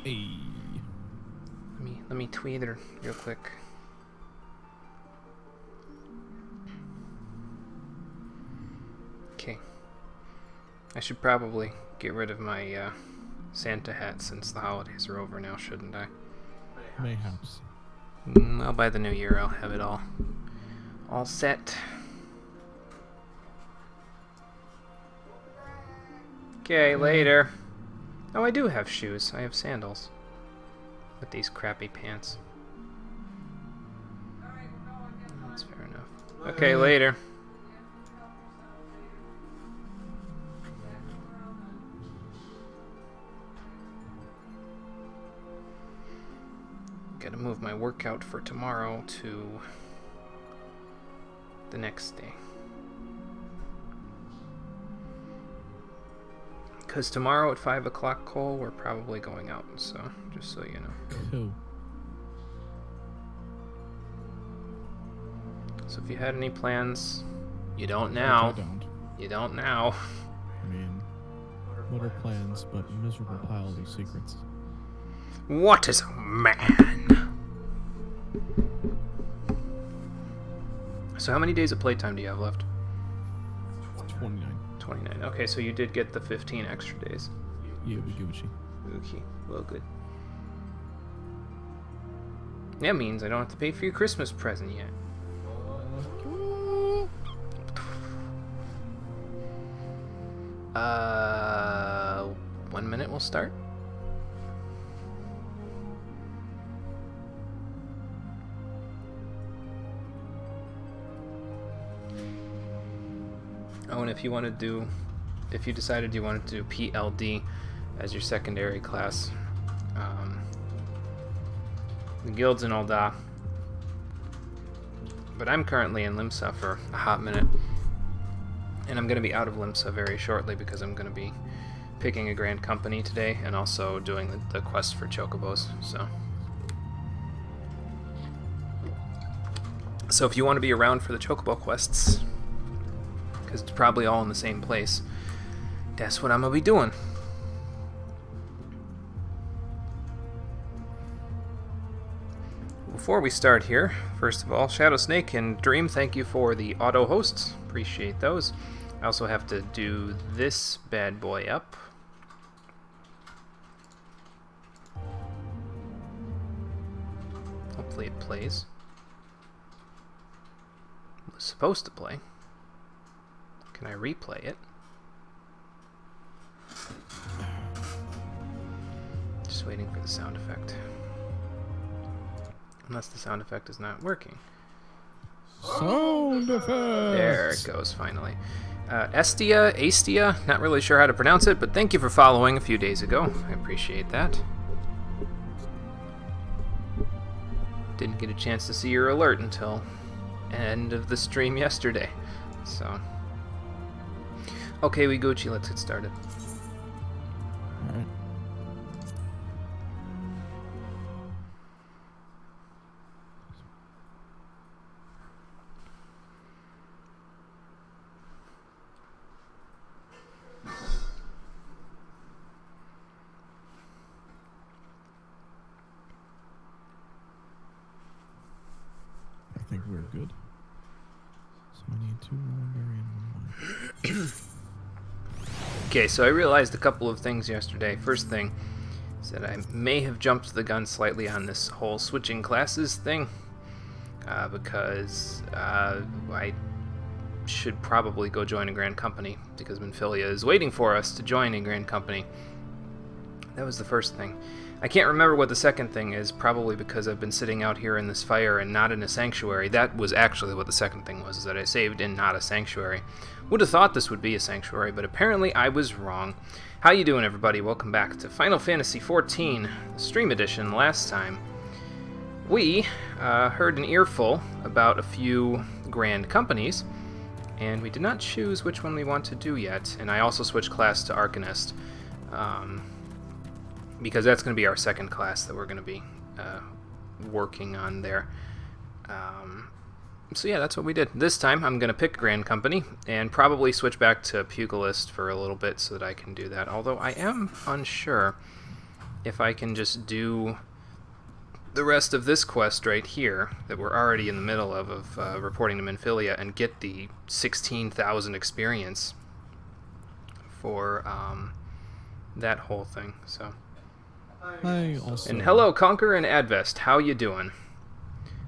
Hey. Let me tweet her real quick. Okay. I should probably get rid of my Santa hat since the holidays are over now, shouldn't I? Mayhaps. Well, by the new year I'll have it all set. Okay, later. Oh, I do have shoes. I have sandals. With these crappy pants. That's fair enough. Okay, later. Gotta move my workout for tomorrow to the next day. Because tomorrow at 5 o'clock, Cole, we're probably going out, so just so you know. Cool. So if you had any plans, you don't now. I don't. You don't now. I mean, what are plans but a miserable pile of secrets? What is a man? So how many days of playtime do you have left? 29. 29. Okay, so you did get the 15 extra days. Yeah, we Gucci. Okay, well, good. That means I don't have to pay for your Christmas present yet. 1 minute, we'll start. Oh, and if you decided you wanted to do PLD as your secondary class, the guild's in Ul'dah, but I'm currently in Limsa for a hot minute, and I'm going to be out of Limsa very shortly because I'm going to be picking a grand company today and also doing the quest for chocobos. So if you want to be around for the chocobo quests, because it's probably all in the same place, that's what I'm going to be doing. Before we start here, first of all, Shadow Snake and Dream, thank you for the auto hosts. Appreciate those. I also have to do this bad boy up. Hopefully it plays. It was supposed to play. Can I replay it? Just waiting for the sound effect. Unless the sound effect is not working. Sound effects! There it goes, finally. Astia, not really sure how to pronounce it, but thank you for following a few days ago. I appreciate that. Didn't get a chance to see your alert until end of the stream yesterday. So, okay, we Gucci, let's get started. Alright. I think we're good. So I need 2 berry and 1 wine. Okay, so I realized a couple of things yesterday. First thing is that I may have jumped the gun slightly on this whole switching classes thing, because I should probably go join a grand company, because Minfilia is waiting for us to join a grand company. That was the first thing. I can't remember what the second thing is, probably because I've been sitting out here in this fire and not in a sanctuary. That was actually what the second thing was, is that I saved in not a sanctuary. Would have thought this would be a sanctuary, but apparently I was wrong. How you doing, everybody? Welcome back to Final Fantasy XIV, Stream Edition. Last time, we heard an earful about a few grand companies, and we did not choose which one we want to do yet, and I also switched class to Arcanist, because that's going to be our second class that we're going to be working on there. So yeah, that's what we did. This time I'm going to pick Grand Company and probably switch back to Pugilist for a little bit so that I can do that, although I am unsure if I can just do the rest of this quest right here that we're already in the middle of reporting to Minfilia, and get the 16,000 experience for that whole thing. So. I also... And hello, Conquer and Advest. How you doing?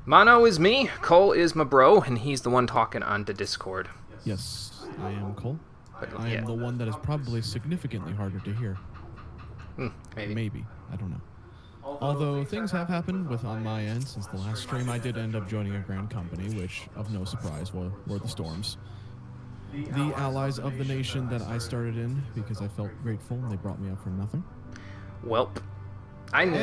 Mono is me. Cole is my bro, and he's the one talking on the Discord. Yes, I am Cole. But, I am the one that is probably significantly harder to hear. Maybe. I don't know. Although things have happened on my end since the last stream. I did end up joining a grand company, which, of no surprise, were the Storms. The allies of the nation that I started in because I felt grateful and they brought me up for nothing. Welp. I'm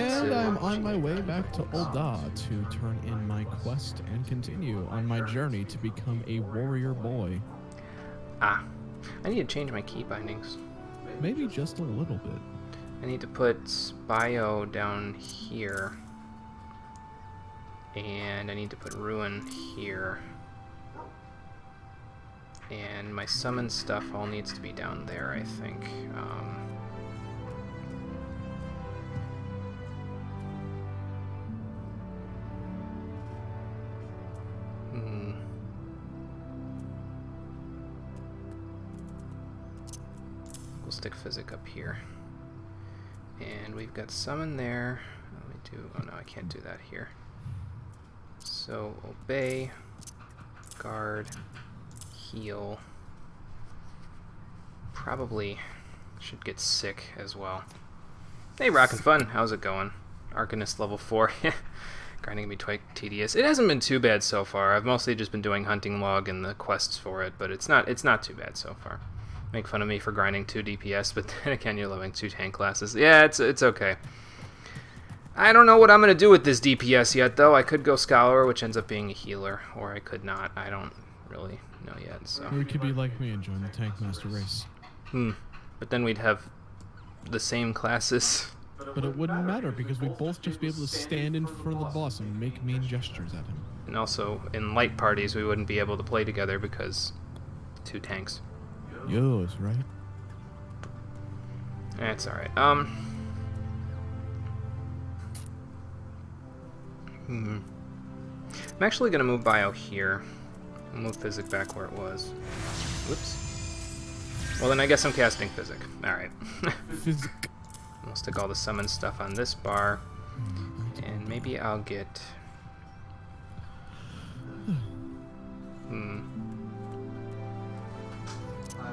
on my way back to Ul'dah to turn in my quest and continue on my journey to become a warrior boy. I need to change my key bindings. Maybe just a little bit. I need to put Bio down here. And I need to put Ruin here. And my summon stuff all needs to be down there, I think. We'll stick Physic up here. And we've got summon there. Let me do... Oh no, I can't do that here. So, obey, guard, heal. Probably should get sick as well. Hey, Rockin' Fun, how's it going? Arcanist level 4. Grinding can be quite tedious. It hasn't been too bad so far. I've mostly just been doing hunting log and the quests for it, but it's not too bad so far. Make fun of me for grinding 2 DPS, but then again, you're leveling 2 tank classes. Yeah, it's okay. I don't know what I'm going to do with this DPS yet, though. I could go Scholar, which ends up being a healer, or I could not. I don't really know yet, so... Or you could be like me and join the Tank Master race. But then we'd have the same classes. But it wouldn't matter, because we'd both just be able to stand in front of the boss and make mean gestures at him. And also, in light parties, we wouldn't be able to play together because 2 tanks. Yo's, right? That's alright. I'm actually going to move Bio here. And move Physic back where it was. Whoops. Well, then I guess I'm casting Physic. Alright. Physic. We'll stick all the summon stuff on this bar. And maybe I'll get...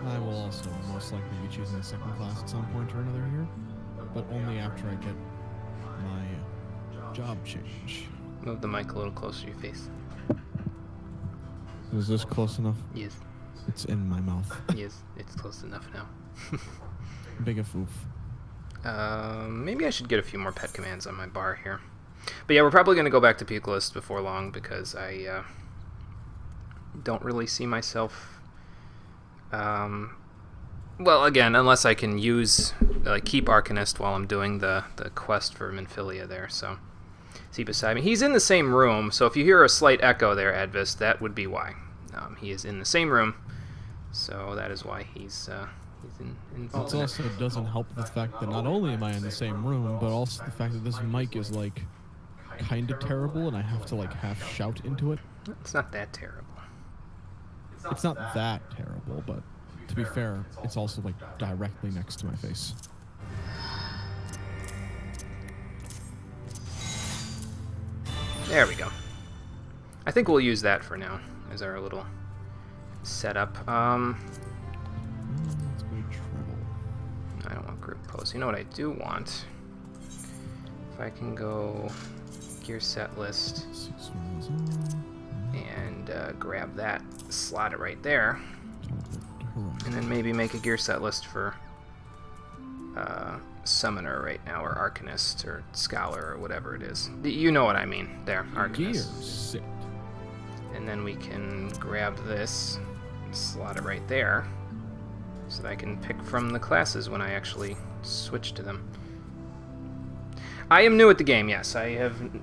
I will also most likely be choosing a second class at some point or another here, but only after I get my job change. Move the mic a little closer to your face. Is this close enough? Yes. It's in my mouth. Yes, it's close enough now. Big a foof. Maybe I should get a few more pet commands on my bar here. But yeah, we're probably going to go back to Pugilist before long because I don't really see myself... well, again, unless I can use, keep Arcanist while I'm doing the quest for Minfilia there, so... See beside me. He's in the same room, so if you hear a slight echo there, Advis, that would be why. He is in the same room, so that is why he's involved It also doesn't help the fact that not only am I in the same room, but also the fact that this mic is, kind of terrible, and I have to, half shout into it. It's not that terrible. It's not that terrible, but to be fair, it's also, directly next to my face. There we go. I think we'll use that for now as our little setup. Let's go travel. I don't want group posts. You know what I do want? If I can go gear set list and grab that, slot it right there, and then maybe make a gear set list for Summoner right now, or Arcanist, or Scholar, or whatever it is. You know what I mean. There, Arcanist. Gear set. And then we can grab this, slot it right there, so that I can pick from the classes when I actually switch to them. I am new at the game, yes.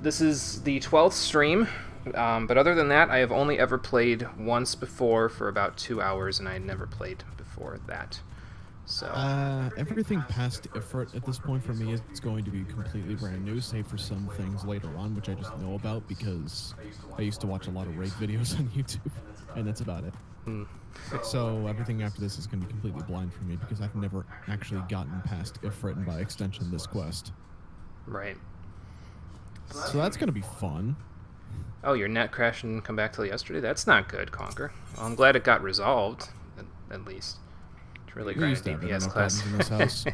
This is the 12th stream, but other than that, I have only ever played once before for about 2 hours, and I had never played before that. So Everything past Ifrit at this point for me is going to be completely brand new, save for some things later on, which I just know about because I used to watch a lot of raid videos on YouTube, and that's about it. So everything after this is going to be completely blind for me because I've never actually gotten past Ifrit and by extension this quest. right. So that's going to be fun. Oh, your net crashed and come back till yesterday? That's not good, Conker. Well, I'm glad it got resolved, at least. It's really We great used to have DPS no class. problems in this house.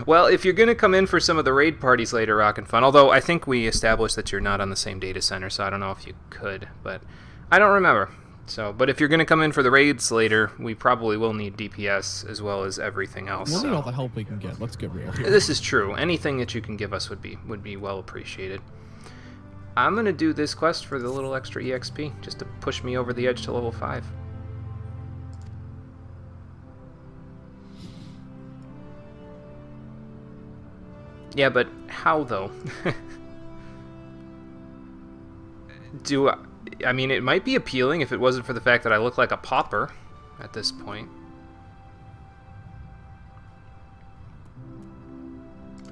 Well, if you're going to come in for some of the raid parties later, Rockin' Fun, although I think we established that you're not on the same data center, so I don't know if you could, but I don't remember. So, but if you're going to come in for the raids later, we probably will need DPS as well as everything else. We'll so. need all the help we can get. Let's get real here. This is true. Anything that you can give us would be well appreciated. I'm going to do this quest for the little extra EXP, just to push me over the edge to level 5. Yeah, but how, though? I mean, it might be appealing if it wasn't for the fact that I look like a pauper at this point.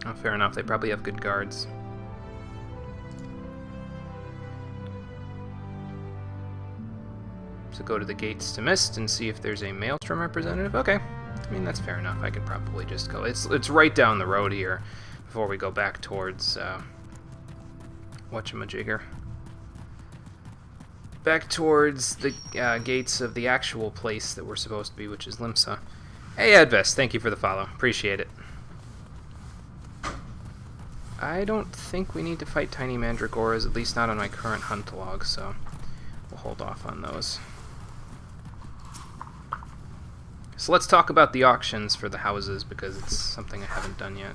Oh, fair enough. They probably have good guards. So go to the gates to Mist and see if there's a Maelstrom representative. Okay. I mean, that's fair enough. I could probably just go. It's right down the road here before we go back towards whatchamajigger. Back towards the gates of the actual place that we're supposed to be, which is Limsa. Hey, Advest, thank you for the follow. Appreciate it. I don't think we need to fight tiny mandragoras, at least not on my current hunt log, so we'll hold off on those. So let's talk about the auctions for the houses, because it's something I haven't done yet.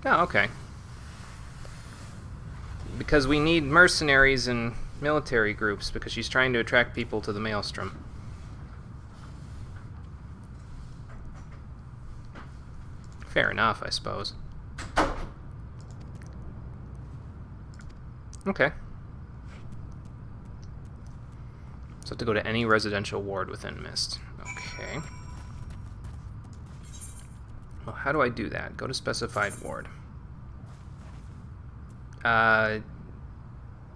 Oh, okay. Because we need mercenaries and military groups, because she's trying to attract people to the Maelstrom. Fair enough, I suppose. Okay. So I have to go to any residential ward within Mist. Okay. Well, how do I do that? Go to specified ward.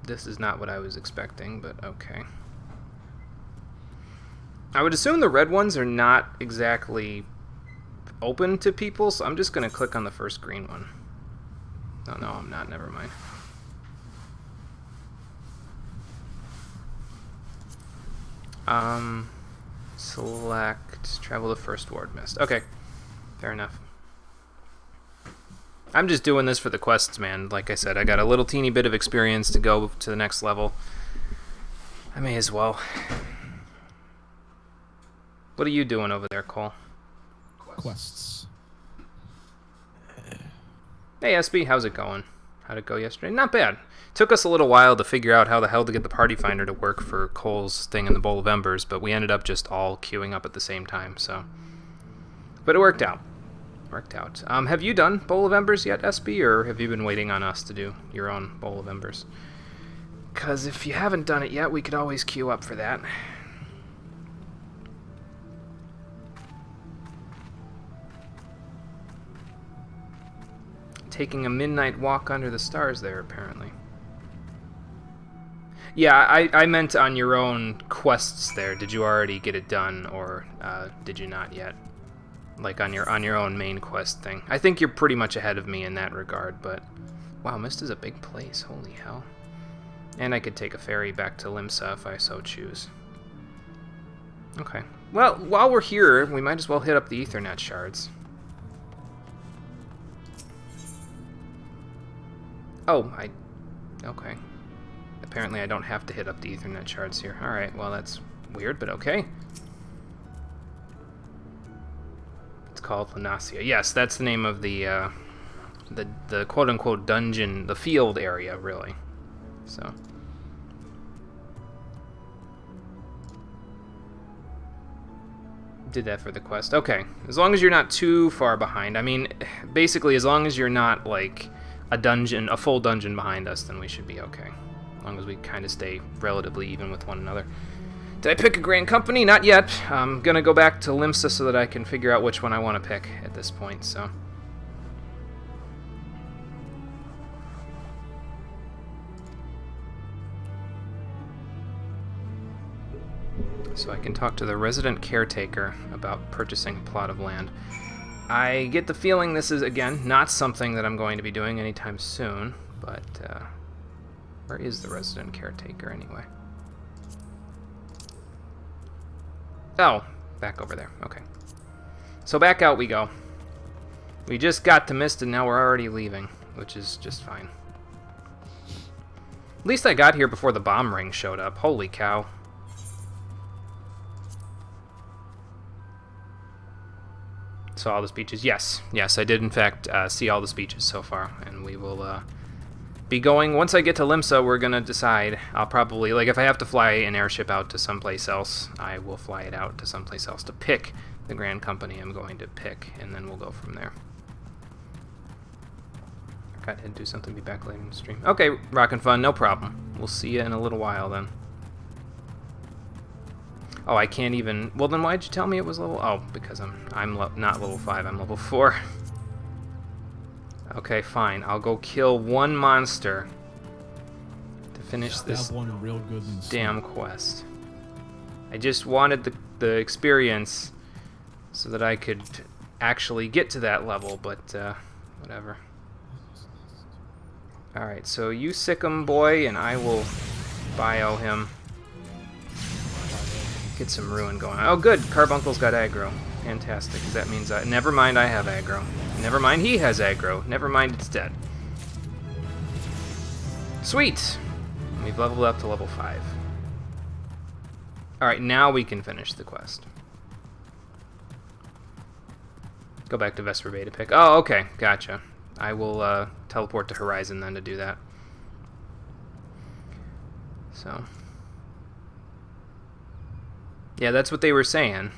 This is not what I was expecting, but okay. I would assume the red ones are not exactly open to people, so I'm just going to click on the first green one. Oh, no, I'm not. Never mind. Select travel to first ward Mist. Okay, fair enough. I'm just doing this for the quests, man. Like I said, I got a little teeny bit of experience to go to the next level. I may as well. What are you doing over there, Cole? Quests. Hey, SB, how's it going? How'd it go yesterday? Not bad. Took us a little while to figure out how the hell to get the party finder to work for Cole's thing in the Bowl of Embers, but we ended up just all queuing up at the same time, so. But it worked out. Worked out. Have you done Bowl of Embers yet, SB, or have you been waiting on us to do your own Bowl of Embers? Because if you haven't done it yet, we could always queue up for that. Taking a midnight walk under the stars there, apparently. Yeah, I meant on your own quests there. Did you already get it done, or did you not yet? Like on your own main quest thing. I think you're pretty much ahead of me in that regard, but wow, Mist is a big place. Holy hell. And I could take a ferry back to Limsa if I so choose. Okay. Well, while we're here, we might as well hit up the Ethernet shards. Oh, okay. Apparently I don't have to hit up the Ethernet shards here. Alright, well that's weird, but okay. It's called Lanasia. Yes, that's the name of the quote-unquote dungeon, the field area, really. So. Did that for the quest. Okay, as long as you're not too far behind. I mean, basically, as long as you're not, like, a full dungeon behind us, then we should be okay. As long as we kind of stay relatively even with one another. Did I pick a Grand Company? Not yet. I'm gonna go back to Limsa so that I can figure out which one I want to pick at this point, so... So I can talk to the resident caretaker about purchasing a plot of land. I get the feeling this is, again, not something that I'm going to be doing anytime soon, but where is the resident caretaker anyway? Oh, back over there. Okay. So back out we go. We just got to Mist and now we're already leaving, which is just fine. At least I got here before the bomb ring showed up. Holy cow. Saw all the speeches. Yes, I did in fact see all the speeches so far, and we will be going. Once I get to Limsa, we're gonna decide. I'll probably, like, if I have to fly an airship out to someplace else, I will fly it out to someplace else to pick the Grand Company I'm going to pick, and then we'll go from there. Go ahead and do something. Be back later in the stream. Okay, Rockin' Fun, no problem. We'll see you in a little while then. Oh, I can't even... Well, then why'd you tell me it was level... Oh, because I'm not level 5, I'm level 4. Okay, fine. I'll go kill one monster to finish this one real good damn quest. I just wanted the experience so that I could actually get to that level, but whatever. Alright, so you sick him, boy, and I will bio him. Get some ruin going on. Oh, good. Carbuncle's got aggro. Fantastic, because that means I... Never mind, I have aggro. Never mind, he has aggro. Never mind, it's dead. Sweet! We've leveled up to level 5. Alright, now we can finish the quest. Go back to Vesper Bay to pick... Oh, okay. Gotcha. I will teleport to Horizon then to do that. So... Yeah, that's what they were saying.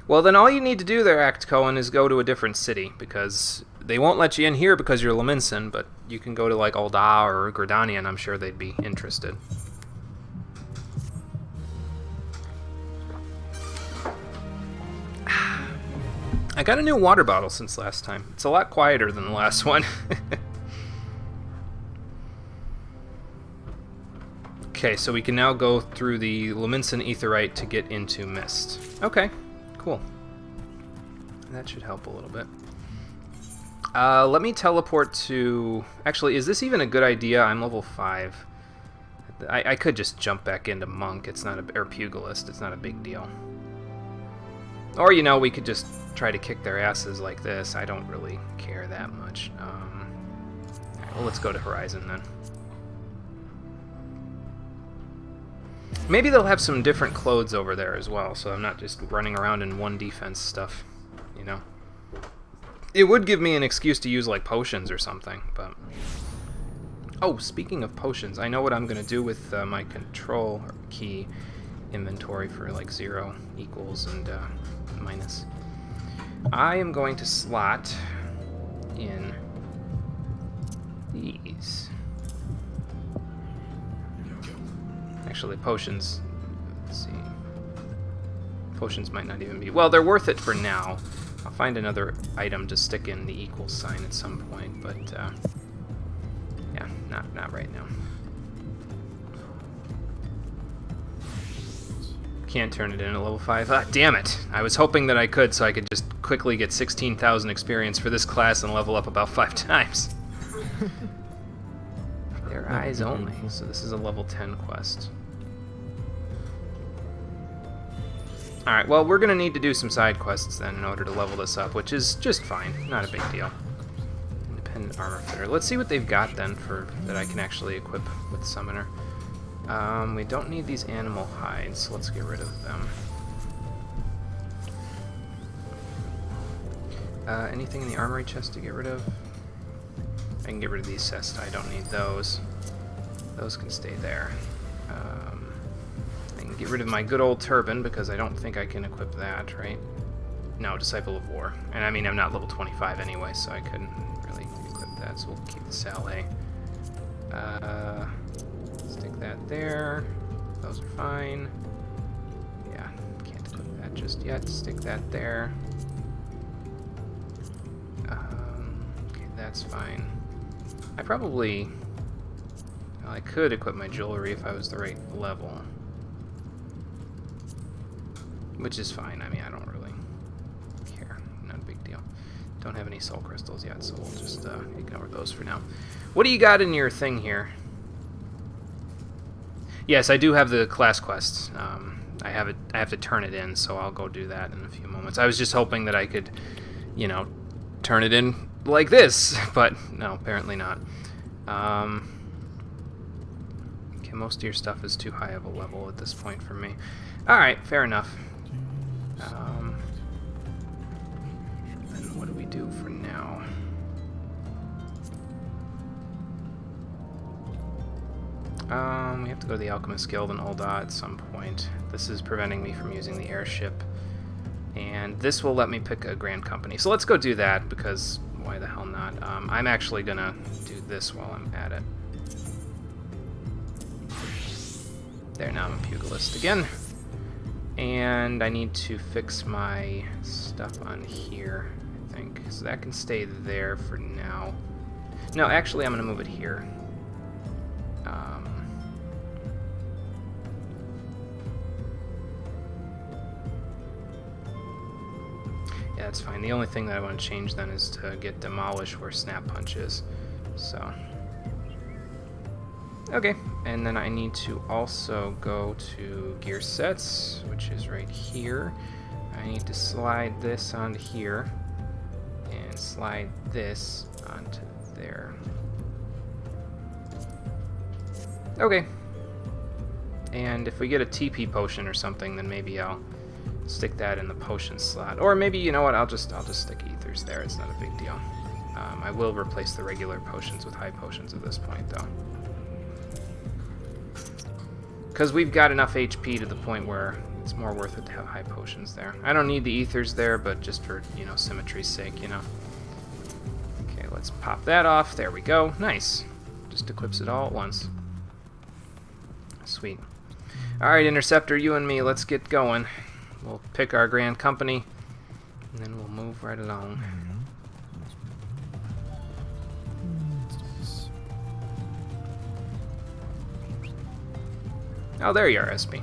Well, then all you need to do there, Act Cohen, is go to a different city, because they won't let you in here because you're Laminson, but you can go to, like, Ul'dah or Gridania, and I'm sure they'd be interested. I got a new water bottle since last time. It's a lot quieter than the last one. Okay, so we can now go through the Laminson Aetheryte to get into Mist. Okay, cool. That should help a little bit. Let me teleport to... Actually, is this even a good idea? I'm level 5. I could just jump back into Monk. It's not a... Or Pugilist. It's not a big deal. Or, you know, we could just try to kick their asses like this. I don't really care that much. Alright, well, let's go to Horizon then. Maybe they'll have some different clothes over there as well, so I'm not just running around in one defense stuff, you know. It would give me an excuse to use, like, potions or something, but... Oh, speaking of potions, I know what I'm going to do with my control key inventory for, like, 0, equals, and minus. I am going to slot in these. Actually, potions, let's see. Potions might not even be... Well, they're worth it for now. I'll find another item to stick in the equal sign at some point, but, yeah, not right now. Can't turn it in at level 5. Ah, damn it! I was hoping that I could, so I could just quickly get 16,000 experience for this class and level up about 5 times. Their eyes only. So this is a level 10 quest. Alright, well, we're going to need to do some side quests then in order to level this up, which is just fine. Not a big deal. Independent armor fitter. Let's see what they've got then for that I can actually equip with Summoner. We don't need these animal hides, so let's get rid of them. Anything in the armory chest to get rid of? I can get rid of these chests. I don't need those. Those can stay there. I can get rid of my good old turban because I don't think I can equip that, right? No, Disciple of War. And I mean, I'm not level 25 anyway, so I couldn't really equip that, so we'll keep the Salé. Stick that there. Those are fine. Yeah, can't equip that just yet. Stick that there. Okay, that's fine. I probably... Well, I could equip my jewelry if I was the right level. Which is fine. I mean, I don't really care. Not a big deal. Don't have any soul crystals yet, so we'll just ignore those for now. What do you got in your thing here? Yes, I do have the class quests. I have to turn it in, so I'll go do that in a few moments. I was just hoping that I could, you know, turn it in like this, but no, apparently not. Okay, most of your stuff is too high of a level at this point for me. Alright, fair enough. And what do we do for now? We have to go to the Alchemist Guild in Ul'dah at some point. This is preventing me from using the airship. And this will let me pick a Grand Company. So let's go do that, because why the hell not? I'm actually gonna do this while I'm at it. There, now I'm a pugilist again. And I need to fix my stuff on here, I think. So that can stay there for now. No, actually I'm gonna move it here. Yeah, that's fine. The only thing that I want to change then is to get Demolish where Snap Punch is. So. Okay, and then I need to also go to Gear Sets, which is right here. I need to slide this onto here, and slide this onto there. Okay. And if we get a TP potion or something, then maybe I'll stick that in the potion slot. Or maybe, you know what, I'll just stick ethers there. It's not a big deal. I will replace the regular potions with high potions at this point, though. Because we've got enough HP to the point where it's more worth it to have high potions there. I don't need the ethers there, but just for, you know, symmetry's sake, you know. Okay, let's pop that off. There we go. Nice. Just equips it all at once. Sweet. Alright, Interceptor, you and me, let's get going. We'll pick our Grand Company, and then we'll move right along. Oh, there you are, SP.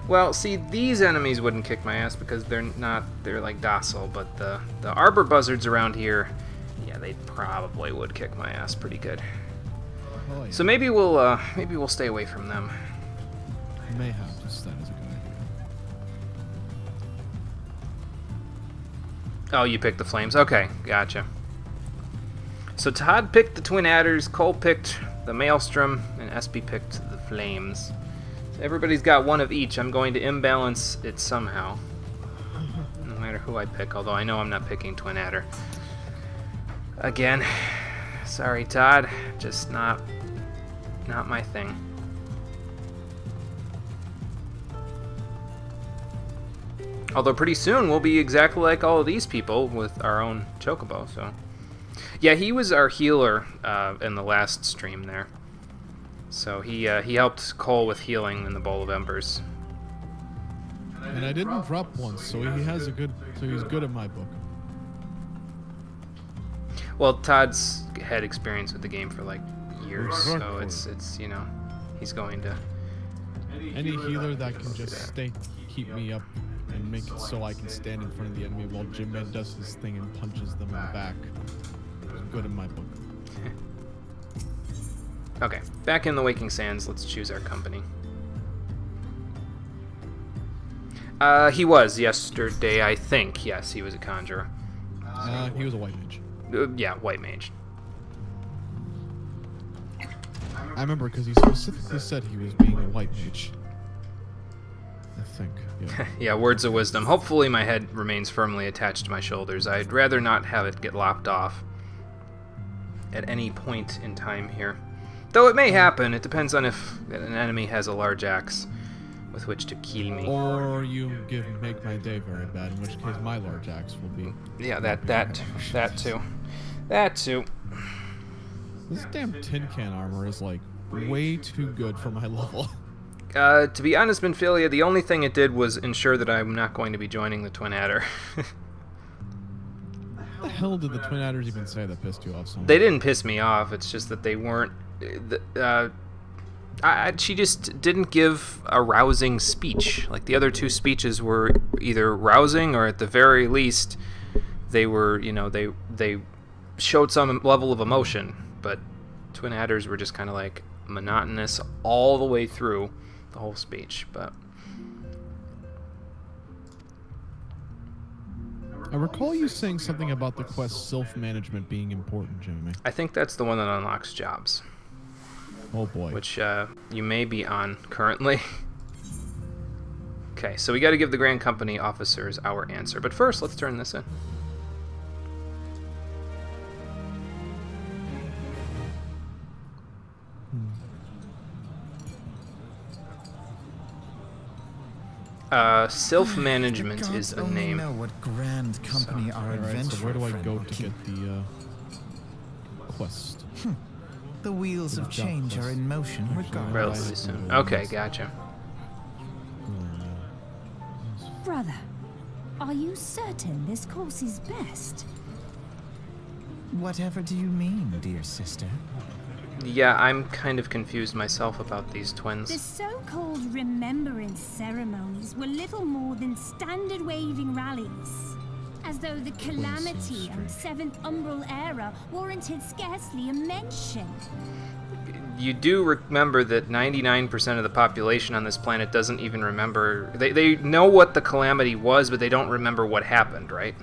Well, see, these enemies wouldn't kick my ass because they're like docile, but the Arbor Buzzards around here, yeah, they probably would kick my ass pretty good. Oh, yeah. So maybe we'll stay away from them. Mayhaps that is a good idea. Oh, you picked the flames. Okay, gotcha. So Todd picked the Twin Adders, Cole picked the Maelstrom, and SP picked the flames. So everybody's got one of each. I'm going to imbalance it somehow. No matter who I pick, although I know I'm not picking Twin Adder. Again. Sorry, Todd. Just not my thing. Although pretty soon we'll be exactly like all of these people with our own Chocobo, so... Yeah, he was our healer in the last stream there. So he helped Cole with healing in the Bowl of Embers. And I didn't drop once, so he's good in my book. Well, Todd's had experience with the game for like years, so it's you know, he's going to... Any healer that can just keep me up and make it so I can stand in front of the enemy while Jim Man does his thing and punches them in the back. Good in my book. Okay, back in the Waking Sands, let's choose our company. He was yesterday, I think. Yes, he was a conjurer. He was a white mage. Yeah, white mage. I remember because he specifically said he was being a white mage. I think, yeah. Yeah, words of wisdom. Hopefully my head remains firmly attached to my shoulders. I'd rather not have it get lopped off at any point in time here. Though it may happen. It depends on if an enemy has a large axe with which to kill me. Or you make my day very bad, in which case my large axe will be... Yeah, that too. That too. This damn tin can armor is like way too good for my level. To be honest, Minfilia, the only thing it did was ensure that I'm not going to be joining the Twin Adder. What the hell did the Twin Adders even say that pissed you off so much? They didn't piss me off. It's just that they weren't. She just didn't give a rousing speech. Like the other two speeches were either rousing or at the very least, they were, they showed some level of emotion. But Twin Adders were just kind of like monotonous all the way through the whole speech. But I recall you saying something about the quest self-management being important, Jimmy. I think that's the one that unlocks jobs. Oh boy. Which you may be on currently. Okay, so we got to give the Grand Company officers our answer. But first, let's turn this in. Self-management is a name. Know what Grand Company our Alright, adventurer so where do I friend go will to keep? get the quest? The wheels of change are in motion regardless. Relatively soon. Okay, gotcha. Brother, are you certain this course is best? Whatever do you mean, dear sister? Yeah, I'm kind of confused myself about these The twins. so-called remembrance ceremonies were little more than standard waving rallies. As though the calamity and Seventh Umbral era warranted scarcely a mention. You do remember that 99% of the population on this planet doesn't even remember. They know what the calamity was, but they don't remember what happened, right?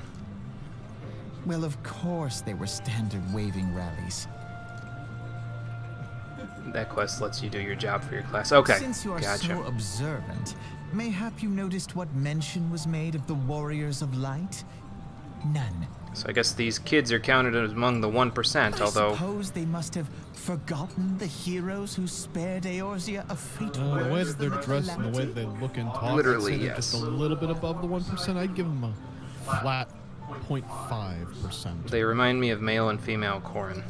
Well, of course they were standard waving rallies. That quest lets you do your job for your class. Okay, Since you are gotcha. so observant, mayhap you noticed what mention was made of the Warriors of Light? None. So I guess these kids are counted among the 1%, I although... suppose they must have forgotten the heroes who spared Eorzea a fatal The way worse that they're than the dressed and the way calamity? that they look and talk, Literally, I'd say they're yes. just a little bit above the 1%. I'd give them a flat 0.5%. They remind me of male and female Corrin.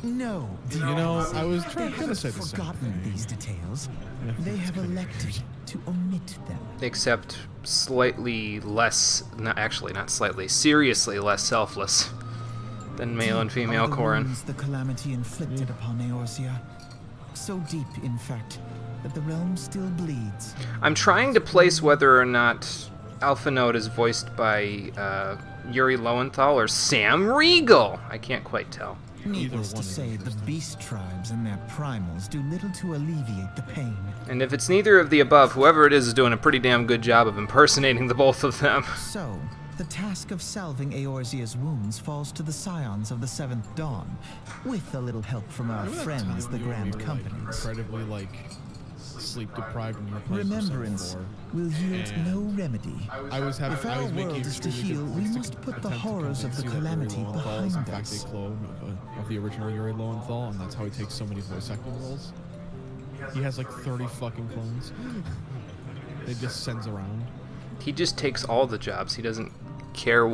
No, You know, I was they trying to haven't say the same forgotten thing. these details. Yeah, They that's have good. elected to omit them. Except slightly less... not slightly, seriously less selfless than male and Deep female are the Corrin. wounds the calamity inflicted upon Eorzea. So deep, in fact, that the realm still bleeds. I'm trying to place whether or not Alpha Node is voiced by Yuri Lowenthal or Sam Riegel. I can't quite tell. Needless to one is say, the interesting. beast tribes and their primals do little to alleviate the pain. And if it's neither of the above, whoever it is doing a pretty damn good job of impersonating the both of them. So, the task of salving Eorzea's wounds falls to the scions of the Seventh Dawn, with a little help from our Remember that friends, time the you and me Grand were, Companies. incredibly, sleep deprived when you were playing Remembrance Persona 4. will yield And no remedy. I was having, If I our was making world is to extremely heal, good we points must put the attempt to horrors of the convince you that Yuri calamity Lowenthal is in behind fact us. a clone of the original Yuri Lowenthal, and that's how he takes so many voice acting roles. He has like 30 fucking clones. They just sends around. He just takes all the jobs. He doesn't care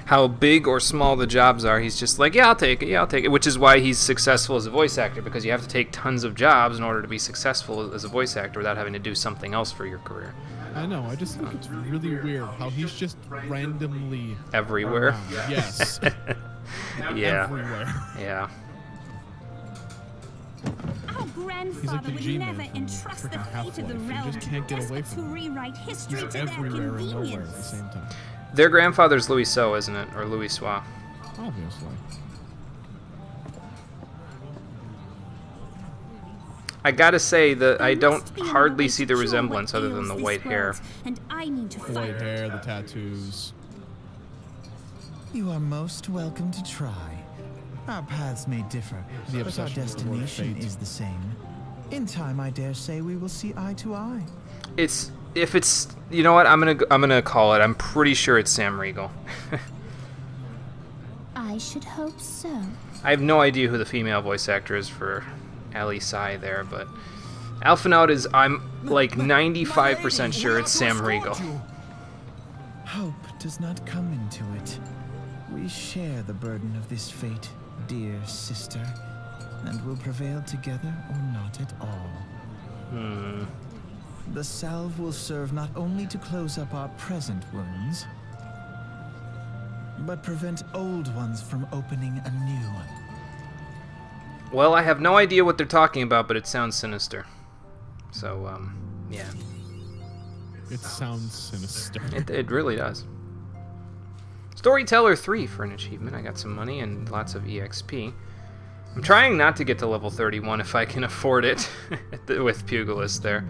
how big or small the jobs are. He's just like, yeah, I'll take it, which is why he's successful as a voice actor, because you have to take tons of jobs in order to be successful as a voice actor without having to do something else for your career. I know, I just think it's really weird how he's just randomly Everywhere. around. Yes. Yeah. Everywhere. Yeah. Our grandfather the would G-Man never from entrust the frickin' fate of the Half-Life. You realm just can't get away desperate from to it. rewrite history He's to their everywhere and nowhere at the convenience. same time. Their grandfather's Louis So, isn't it? Or Louis Sois. Obviously. I gotta say that I There don't must be another hardly way see to the cure resemblance what other than ails the this white hair. world, and I need to The fight. white hair, the tattoos. You are most welcome to try. Our paths may differ, The but our obsession with the word destination fate. is the same. In time, I dare say we will see eye to eye. If it's you know what, I'm gonna call it. I'm pretty sure it's Sam Riegel. I should hope so. I have no idea who the female voice actor is for Ali Sai there, but Alpha Node is, I'm like 95% sure it's Sam Riegel. Hope does not come into it. We share the burden of this fate, dear sister, and will prevail together or not at all. The salve will serve not only to close up our present wounds, but prevent old ones from opening anew. Well, I have no idea what they're talking about, but it sounds sinister. So, yeah. It sounds sinister. It really does. Storyteller 3 for an achievement. I got some money and lots of EXP. I'm trying not to get to level 31 if I can afford it with Pugilist there.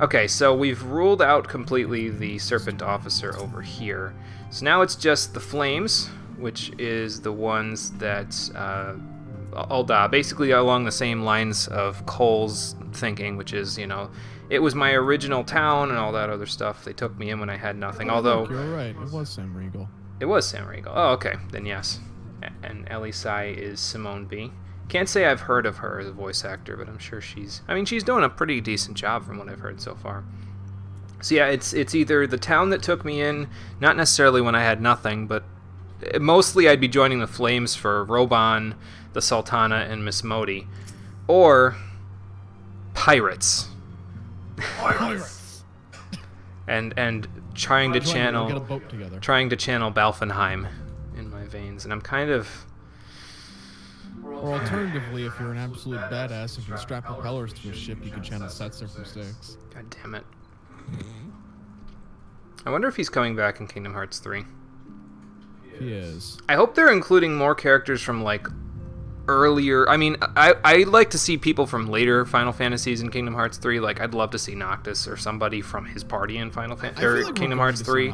Okay, so we've ruled out completely the Serpent Officer over here. So now it's just the Flames, which is the ones that Ul'dah, basically along the same lines of Cole's thinking, which is, you know, it was my original town and all that other stuff. They took me in when I had nothing, although... You're right, it was Sam Riegel. It was Sam Riegel. Oh, okay, then yes. And Ellie Sai is Simone B. Can't say I've heard of her as a voice actor, but I'm sure she's doing a pretty decent job from what I've heard so far. So yeah, it's either the town that took me in, not necessarily when I had nothing, but mostly I'd be joining the Flames for Roban, the Sultana, and Miss Modi, or pirates. Pirates. and trying to channel get a boat together. Trying to channel Balfenheim in my veins, and I'm kind of... Or alternatively, if you're an absolute badass, if you can strap propellers to a ship, you can channel Setzer from 6. God damn it. I wonder if he's coming back in Kingdom Hearts 3. He is. I hope they're including more characters from, like, earlier... I mean, I'd like to see people from later Final Fantasies in Kingdom Hearts 3. Like, I'd love to see Noctis or somebody from his party in Kingdom Hearts 3.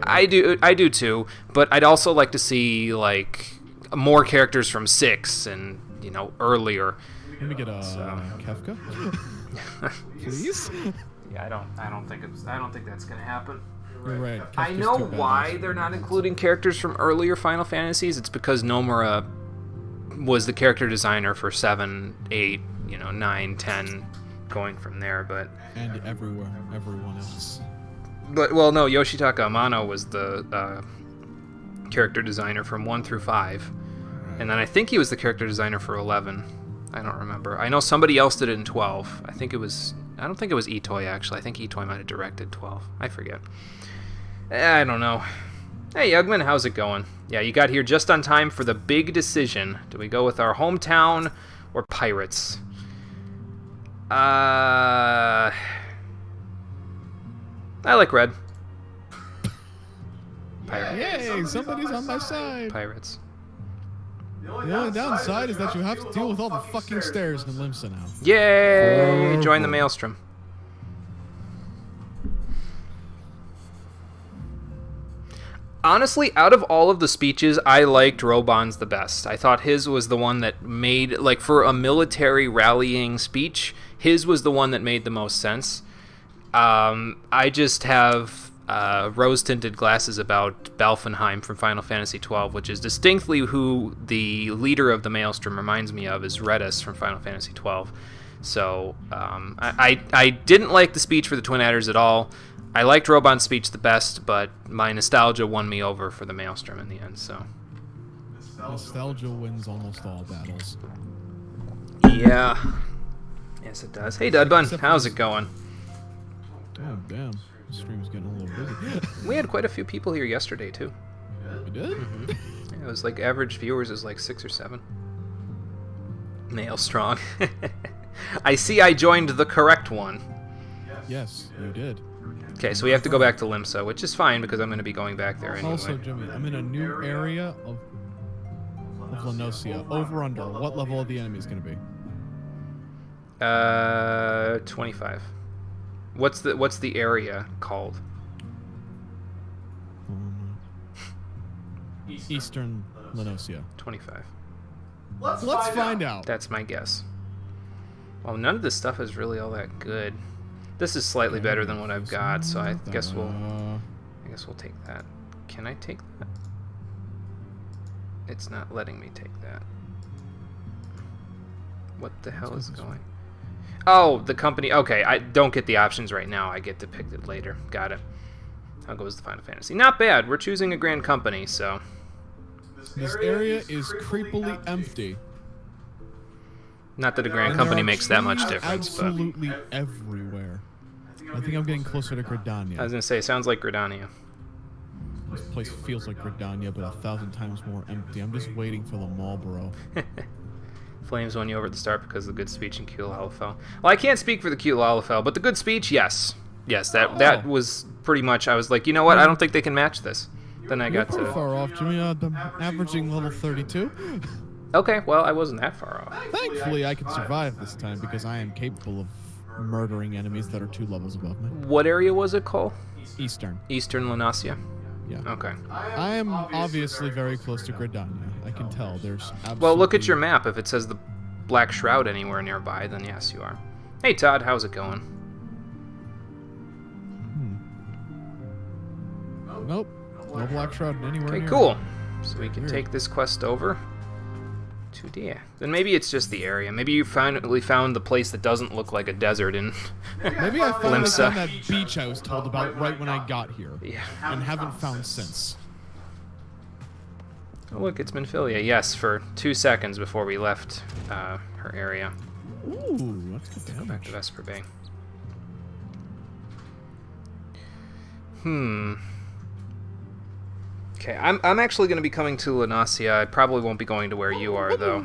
I do too, but I'd also like to see, like... more characters from 6 and, you know, earlier. Let me get Kefka. Please? Yeah, I don't think that's gonna happen. You're right. I Kefka's know too badass. why they're not including characters from earlier Final Fantasies. It's because Nomura was the character designer for 7, 8, 9, 10, going from there, but... And everyone else. But, well, no, Yoshitaka Amano was the character designer from 1 through 5. And then I think he was the character designer for 11. I don't remember. I know somebody else did it in 12. I don't think it was Itoy, actually. I think Itoy might have directed 12. I forget. I don't know. Hey, Yugman, how's it going? Yeah, you got here just on time for the big decision. Do we go with our hometown or pirates? I like red. Pirates. Yay, somebody's on my side. Pirates. The only downside is that you have to deal with all the fucking stairs in Limsa now. Yay! Join the Maelstrom. Honestly, out of all of the speeches, I liked Roban's the best. I thought his was the one that made, like, for a military rallying speech, his was the one that made the most sense. I just have rose-tinted glasses about Balfenheim from Final Fantasy XII, which is distinctly who the leader of the Maelstrom reminds me of, is Redis from Final Fantasy XII. So, I didn't like the speech for the Twin Adders at all. I liked Roban's speech the best, but my nostalgia won me over for the Maelstrom in the end, so... Nostalgia wins almost all battles. Yeah. Yes, it does. Hey, Dudbun, how's it going? Oh, damn. The stream's getting a little busy. We had quite a few people here yesterday, too. We did? Mm-hmm. Yeah, it was like average viewers is like 6 or 7. Male strong. I see I joined the correct one. Yes, you did. Okay, so we have to go back to Limsa, which is fine because I'm going to be going back there anyway. Also, Jimmy, I'm in a new area of Lenosia. Over under. What level of the enemy is going to be? 25. What's the area called? Eastern Lenosia. 25. Let's find out. That's my guess. Well, none of this stuff is really all that good. This is slightly better than what I've got, so I guess we'll take that. Can I take that? It's not letting me take that. What the hell is going? Oh, the company. Okay, I don't get the options right now. I get to pick it later. Got it. How goes the Final Fantasy? Not bad. We're choosing a grand company, so This area is creepily empty. Not that a Grand And Company there are makes that much trees difference, but absolutely everywhere. I think I'm getting closer to Gridania. I was gonna say, sounds like Gridania. This place feels like Gridania, but 1,000 times more empty. I'm just waiting for the Marlboro. Flames won you over at the start because of the good speech in Kulalafell. Well, I can't speak for the Kulalafell, but the good speech, yes. Yes, that was pretty much, I was like, you know what, I don't think they can match this. Then I got You're pretty to... far off, Jimmy. I'm averaging level 32. Okay, well, I wasn't that far off. Thankfully, I can survive this time because I am capable of murdering enemies that are 2 levels above me. What area was it, Cole? Eastern. Eastern Lanasia? Yeah. Okay. I am obviously very close to Gridania. I can tell. There's absolutely... Well, look at your map. If it says the Black Shroud anywhere nearby, then yes, you are. Hey, Todd, how's it going? Nope. No Black Shroud anywhere Okay, near. cool. So we can Weird. take this quest over to there. Then maybe it's just the area. Maybe you finally found the place that doesn't look like a desert in Maybe I finally Limsa. found that beach I was told about right when I got here. Yeah. And haven't found since. Oh, look, it's Minfilia. Yes, for 2 seconds before we left her area. Ooh, let's go Go back to damage. Vesper Bay. Okay, I'm actually going to be coming to Lanasia. I probably won't be going to where you are, though.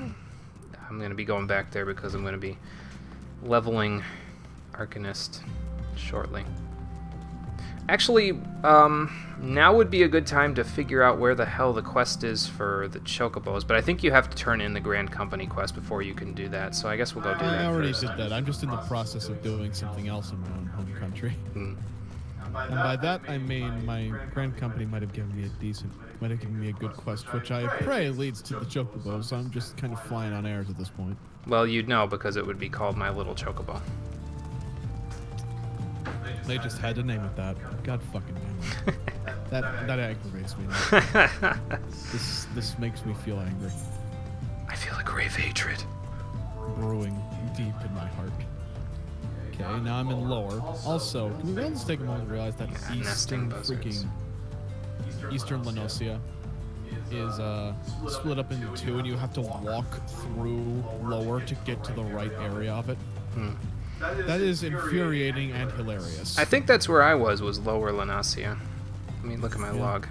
I'm going to be going back there because I'm going to be leveling Arcanist shortly. Actually, now would be a good time to figure out where the hell the quest is for the Chocobos, but I think you have to turn in the Grand Company quest before you can do that, so I guess we'll go do that I already first. did that. I'm just in the process of doing something else in my own home country. Hmm. And by that, I mean my Grand Company might have given me a good quest, which I pray leads to the Chocobos, so I'm just kind of flying on airs at this point. Well, you'd know because it would be called My Little Chocobo. They just had to name it that. God fucking damn it. That aggravates me. This makes me feel angry. I feel a grave hatred. Brewing deep in my heart. Okay, now I'm in lower. Also, can we all just take a moment to realize that Yeah, nesting Eastern Lanosia is split up into 2, and you have to walk through lower to get to the right area of it. That is infuriating and hilarious. I think that's where I was Lower Lanasia. Let me look at my log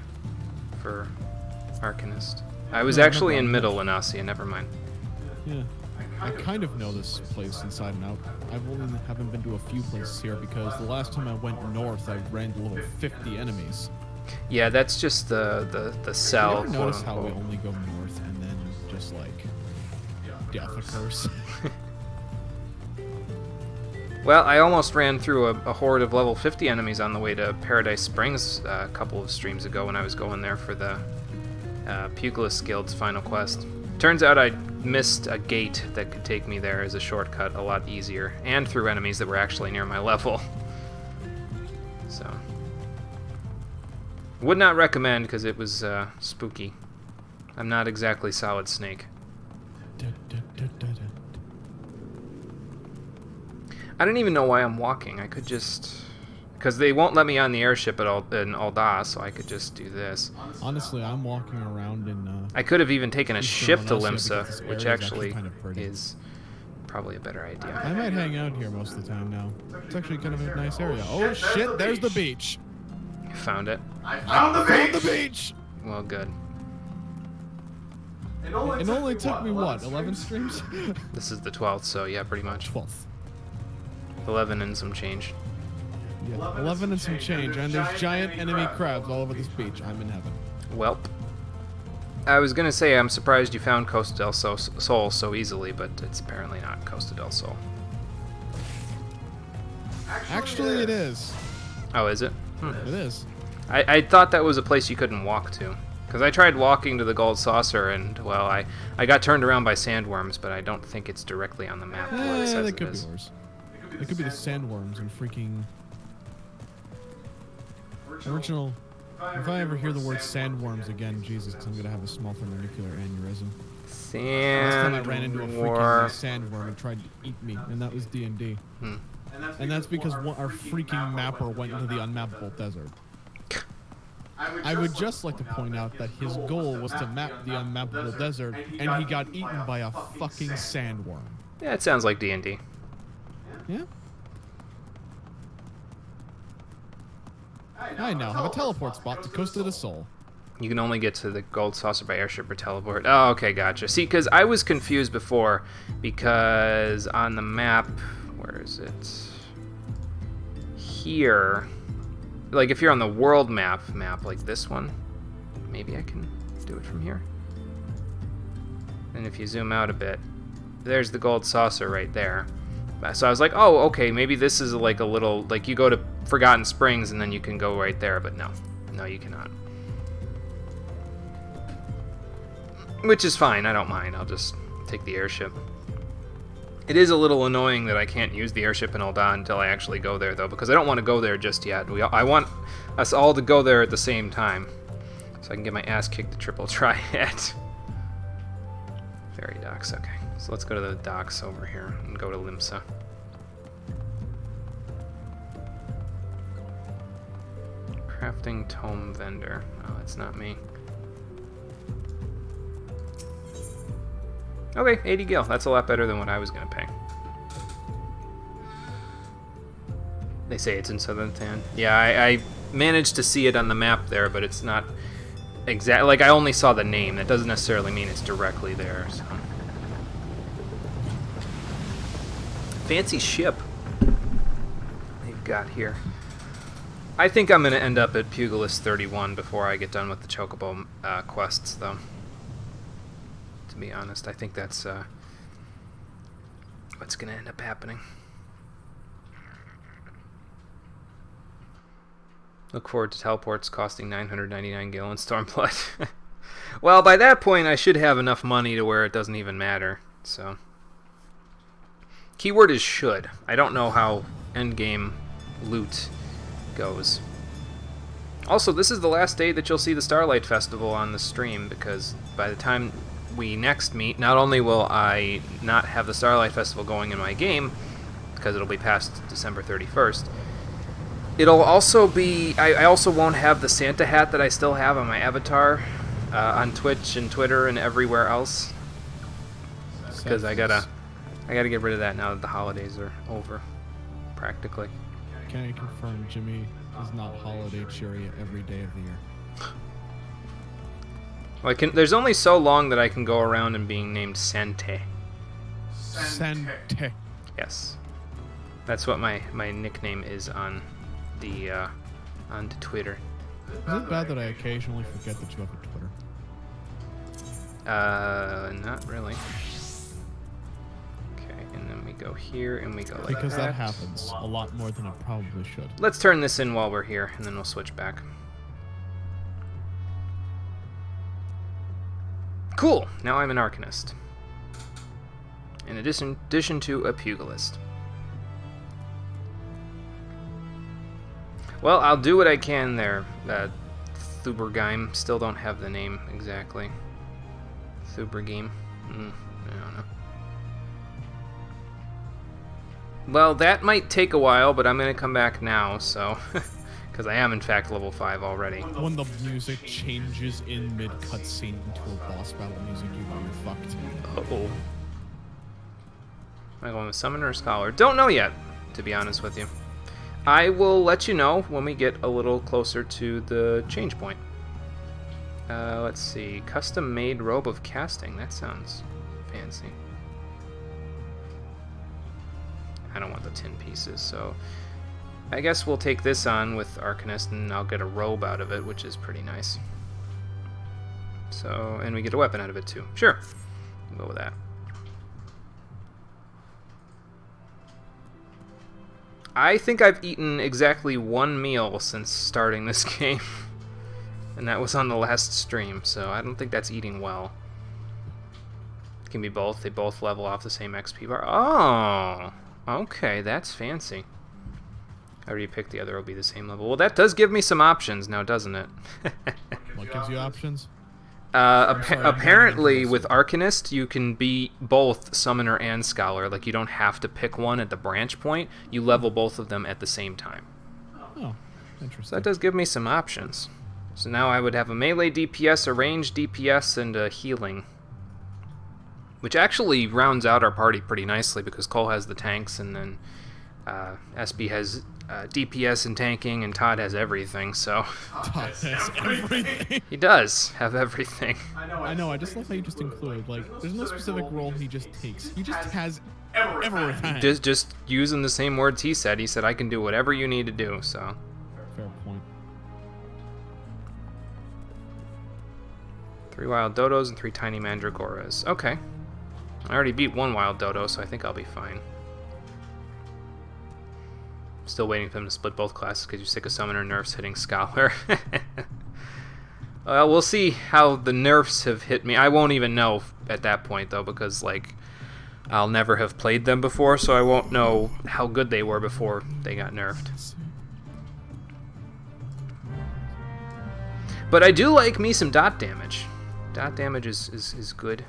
for Arcanist. I was actually in Middle Lanasia, never mind. Yeah. I kind of know this place inside and out. Haven't been to a few places here because the last time I went north, I ran to level 50 enemies. Yeah, that's just the cell. You ever notice how we only go north and then just like death occurs? Well, I almost ran through a horde of level 50 enemies on the way to Paradise Springs a couple of streams ago when I was going there for the Pugilist Guild's final quest. Turns out I missed a gate that could take me there as a shortcut a lot easier, and through enemies that were actually near my level. So, would not recommend because it was spooky. I'm not exactly Solid Snake. I don't even know why I'm walking. I could just... Because they won't let me on the airship in Alda, so I could just do this. Honestly, I'm walking around in... I could have even taken a Eastern ship to Lanosia Limsa, because this which area is actually kind of pretty. is probably a better idea. I might hang out here most of the time now. It's actually kind of a nice area. Oh shit, there's the beach! You found it? I found the beach! Well, good. It only took me, what, 11 streams? This is the 12th, so yeah, pretty much. 12th. 11 and some change. Yeah, 11 and some change, and there's giant enemy crabs all over this beach. I'm in heaven. Welp. I was gonna say I'm surprised you found Costa del Sol so easily, but it's apparently not Costa del Sol. Actually, it is. Oh, is it? It is. I thought that was a place you couldn't walk to. Because I tried walking to the Gold Saucer, and, well, I got turned around by sandworms, but I don't think it's directly on the map what it says They it could be is. yours. It could be the sandworms and freaking... Original... If I ever hear the word sandworms again, Jesus, I'm gonna have a small thermonuclear aneurysm. Last time I ran into a freaking sandworm and tried to eat me, and that was D&D. And that's because our freaking mapper went into the unmappable desert. I would just like to point out that his goal was to map the unmappable desert, and he got eaten by a fucking sandworm. Yeah, it sounds like D&D. Yeah? I now have a teleport spot to Coast of the Soul. You can only get to the gold saucer by airship or teleport. Oh, okay, gotcha. See, because I was confused before, because on the map, where is it? Here, like if you're on the world map like this one, maybe I can do it from here. And if you zoom out a bit, there's the gold saucer right there. So I was like, oh, okay, maybe this is like a little, like you go to Forgotten Springs and then you can go right there, but no, you cannot. Which is fine, I don't mind, I'll just take the airship. It is a little annoying that I can't use the airship in Ul'dah until I actually go there, though, because I don't want to go there just yet. I want us all to go there at the same time, so I can get my ass kicked to triple triad. Ferry docks, okay. So let's go to the docks over here and go to Limsa. Crafting tome vendor. Oh, that's not me. Okay, 80 gil. That's a lot better than what I was going to pay. They say it's in Southern Tan. Yeah, I managed to see it on the map there, but it's not exact. Like, I only saw the name. That doesn't necessarily mean it's directly there. So. Fancy ship they've got here. I think I'm going to end up at Pugilist 31 before I get done with the Chocobo quests, though. To be honest, I think that's what's going to end up happening. Look forward to teleports costing 999 gil in Stormblood. Well, by that point, I should have enough money to where it doesn't even matter. So, keyword is should. I don't know how endgame loot goes. Also, this is the last day that you'll see the Starlight Festival on the stream, because by the time we next meet, not only will I not have the Starlight Festival going in my game, because it'll be past December 31st, it'll also be, I also won't have the Santa hat that I still have on my avatar on Twitch and Twitter and everywhere else, because I gotta get rid of that now that the holidays are over, practically. Can I confirm Jimmy is not holiday cheery every day of the year? Well, there's only so long that I can go around and being named Sante. Sante. Yes, that's what my nickname is on the Twitter. Is it bad that I occasionally forget that you have a Twitter? Not really. Okay, and then we go here and we go like because that happens a lot more than it probably should. Let's turn this in while we're here, and then we'll switch back. Cool! Now I'm an Arcanist. In addition to a Pugilist. Well, I'll do what I can there, Thubergeim. Still don't have the name exactly. Thubergeim. I don't know. Well, that might take a while, but I'm going to come back now, so... Because I am, in fact, level 5 already. When the music changes in mid-cutscene to a boss battle music, you know you're fucked. Uh-oh. Am I going with Summoner or Scholar? Don't know yet, to be honest with you. I will let you know when we get a little closer to the change point. Let's see. Custom-made robe of casting. That sounds fancy. I don't want the 10 pieces, so... I guess we'll take this on with Arcanist, and I'll get a robe out of it, which is pretty nice. So, and we get a weapon out of it, too. Sure. We'll go with that. I think I've eaten exactly one meal since starting this game. And that was on the last stream, so I don't think that's eating well. It can be both. They both level off the same XP bar. Oh! Okay, that's fancy. However you pick, the other will be the same level. Well, that does give me some options now, doesn't it? What gives you options? Apparently, with Arcanist, you can be both Summoner and Scholar. Like, you don't have to pick one at the branch point. You level both of them at the same time. Oh, interesting. So that does give me some options. So now I would have a melee DPS, a range DPS, and a healing. Which actually rounds out our party pretty nicely because Cole has the tanks, and then SB has DPS and tanking, and Todd has everything, so... Todd has everything. He does have everything. I know, I just love how you just include, like, there's no specific role he just takes. He just has everything. Just using the same words he said. He said, I can do whatever you need to do, so... Fair point. 3 wild dodos and 3 tiny mandragoras. Okay. I already beat 1 wild dodo, so I think I'll be fine. Still waiting for them to split both classes because you're sick of summoner nerfs hitting scholar. Well, we'll see how the nerfs have hit me. I won't even know at that point, though, because, like, I'll never have played them before, so I won't know how good they were before they got nerfed. But I do like me some dot damage. Dot damage is good.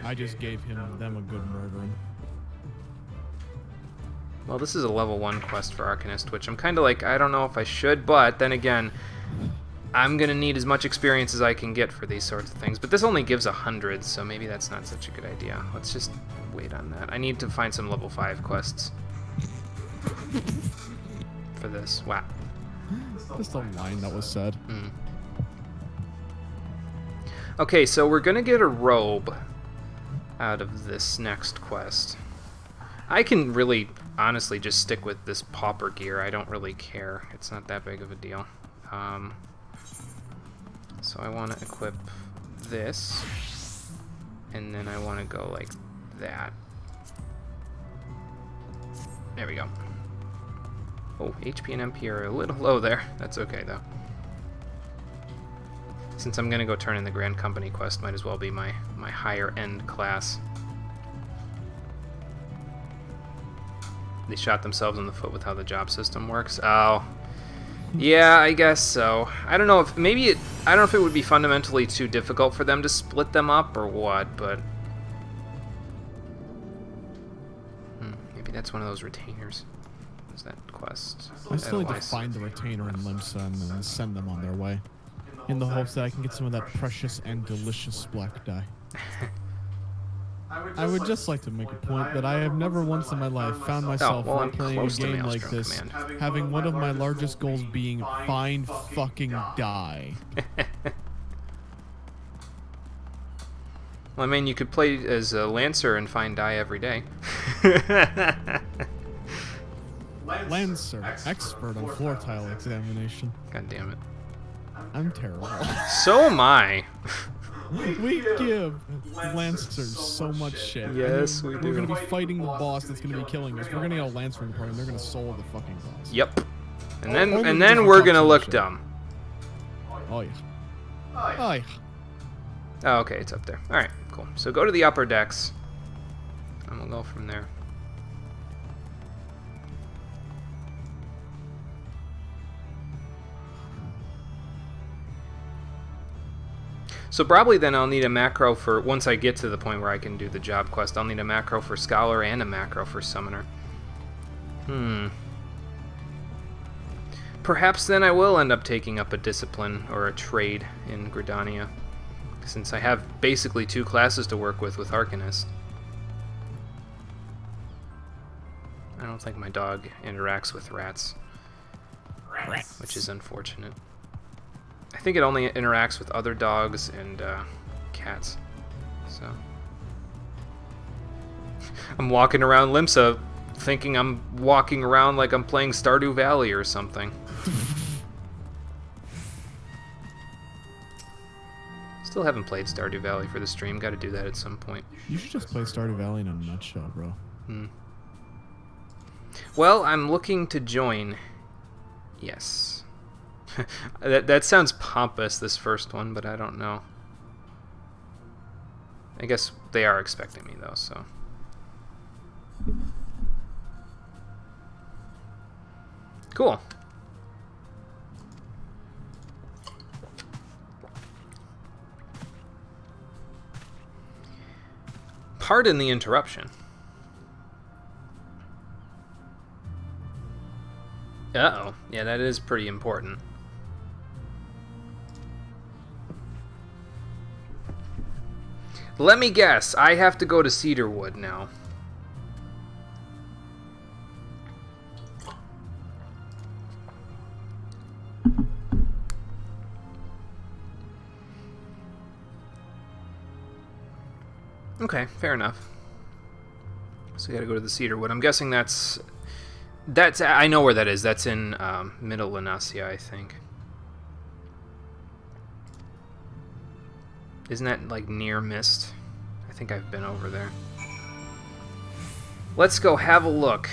I just gave them a good murdering. Well, this is a level 1 quest for Arcanist, which I'm kind of like, I don't know if I should, but then again, I'm going to need as much experience as I can get for these sorts of things. But this only gives 100, so maybe that's not such a good idea. Let's just wait on that. I need to find some level 5 quests for this. Wow. Just a line that was said. Okay, so we're going to get a robe out of this next quest. I can really, honestly, just stick with this pauper gear. I don't really care. It's not that big of a deal. So I want to equip this, and then I want to go like that. There we go. Oh, HP and MP are a little low there. That's okay, though. Since I'm going to go turn in the Grand Company quest, might as well be my higher-end class. They shot themselves in the foot with how the job system works. Oh. Yeah, I guess so. I don't know if... Maybe it... I don't know if it would be fundamentally too difficult for them to split them up or what, but... maybe that's one of those retainers. What's that quest? I still need to find the retainer in Limsa and then send them on their way. In the hopes that I can get some of that precious and delicious black dye. I would just like to make a point that I have never once in my life found myself while playing a game like this, having one of my largest goals being find fucking dye. Well, I mean, you could play as a Lancer and find dye every day. Lancer, expert on floor tile examination. God damn it. I'm terrible. So am I. We give Lancers so much shit. Yes, we do. We're gonna be fighting the boss that's gonna be killing us. We're gonna get a Lancer in the party and they're gonna soul the fucking boss. Yep. And then we're gonna look dumb. Oh yeah. Oh yeah. Oh, okay, it's up there. Alright, cool. So go to the upper decks. And we'll go from there. So probably then I'll need a macro for, once I get to the point where I can do the job quest, I'll need a macro for Scholar and a macro for Summoner. Perhaps then I will end up taking up a discipline or a trade in Gridania, since I have basically 2 classes to work with Arcanist. I don't think my dog interacts with rats, which is unfortunate. I think it only interacts with other dogs and cats. So I'm walking around Limsa thinking I'm walking around like I'm playing Stardew Valley or something. Still haven't played Stardew Valley for the stream. Got to do that at some point. You should just play Stardew Valley in a nutshell, bro. Well, I'm looking to join. Yes. that sounds pompous, this first one, but I don't know. I guess they are expecting me, though, so... Cool. Pardon the interruption. Uh-oh. Yeah, that is pretty important. Let me guess. I have to go to Cedarwood now. Okay, fair enough. So we gotta go to the Cedarwood. I'm guessing that's... I know where that is. That's in Middle Lenasia, I think. Isn't that, like, near Mist? I think I've been over there. Let's go have a look.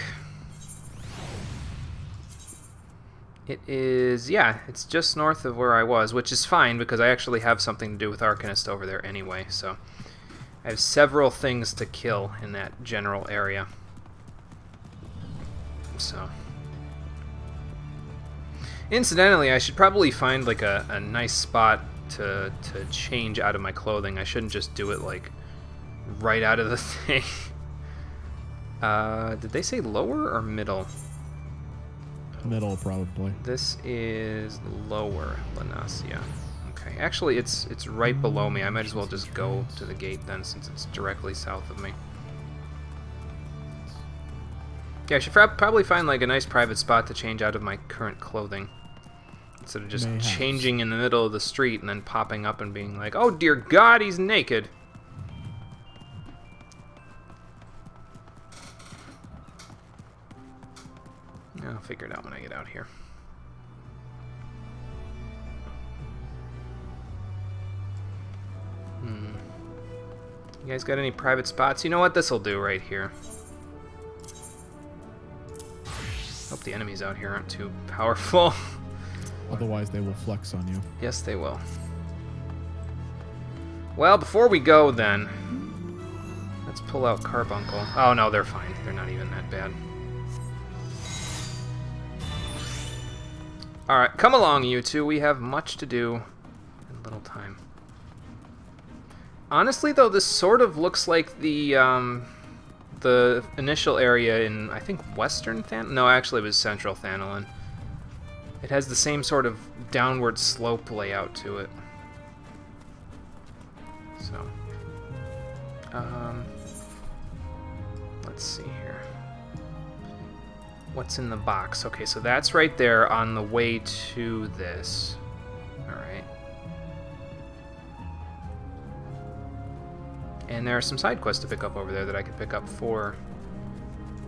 It is... yeah, it's just north of where I was, which is fine, because I actually have something to do with Arcanist over there anyway, so... I have several things to kill in that general area. So, incidentally, I should probably find like a nice spot to change out of my clothing. I shouldn't just do it like right out of the thing. Did they say lower or middle? Middle, probably. This is lower Lenasia. Okay, actually it's right below me. I might as well just go to the gate then, since it's directly south of me. Yeah, I should probably find like a nice private spot to change out of my current clothing. Instead of just changing in the middle of the street and then popping up and being like, oh dear God, he's naked. I'll figure it out when I get out here. You guys got any private spots? You know what? This'll do right here. Hope the enemies out here aren't too powerful. Otherwise, they will flex on you. Yes, they will. Well, before we go, then, let's pull out Carbuncle. Oh, no, they're fine. They're not even that bad. Alright, come along, you two. We have much to do in little time. Honestly, though, this sort of looks like the initial area in, I think, Western Thanalin? No, actually it was Central Thanalin. It has the same sort of downward slope layout to it. So, let's see here. What's in the box? Okay, so that's right there on the way to this. Alright. And there are some side quests to pick up over there that I could pick up for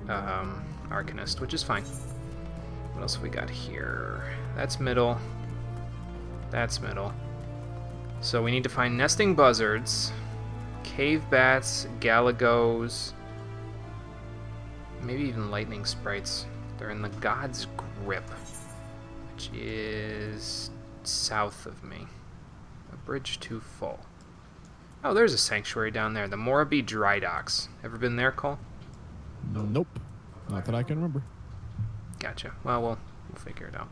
Arcanist, which is fine. What else have we got here? That's middle. That's middle. So we need to find nesting buzzards, cave bats, galagos, maybe even lightning sprites. They're in the God's Grip, which is south of me. A bridge too full. Oh, there's a sanctuary down there. The Morabee Dry Docks. Ever been there, Cole? Nope. Not that I can remember. Gotcha. Well, we'll figure it out.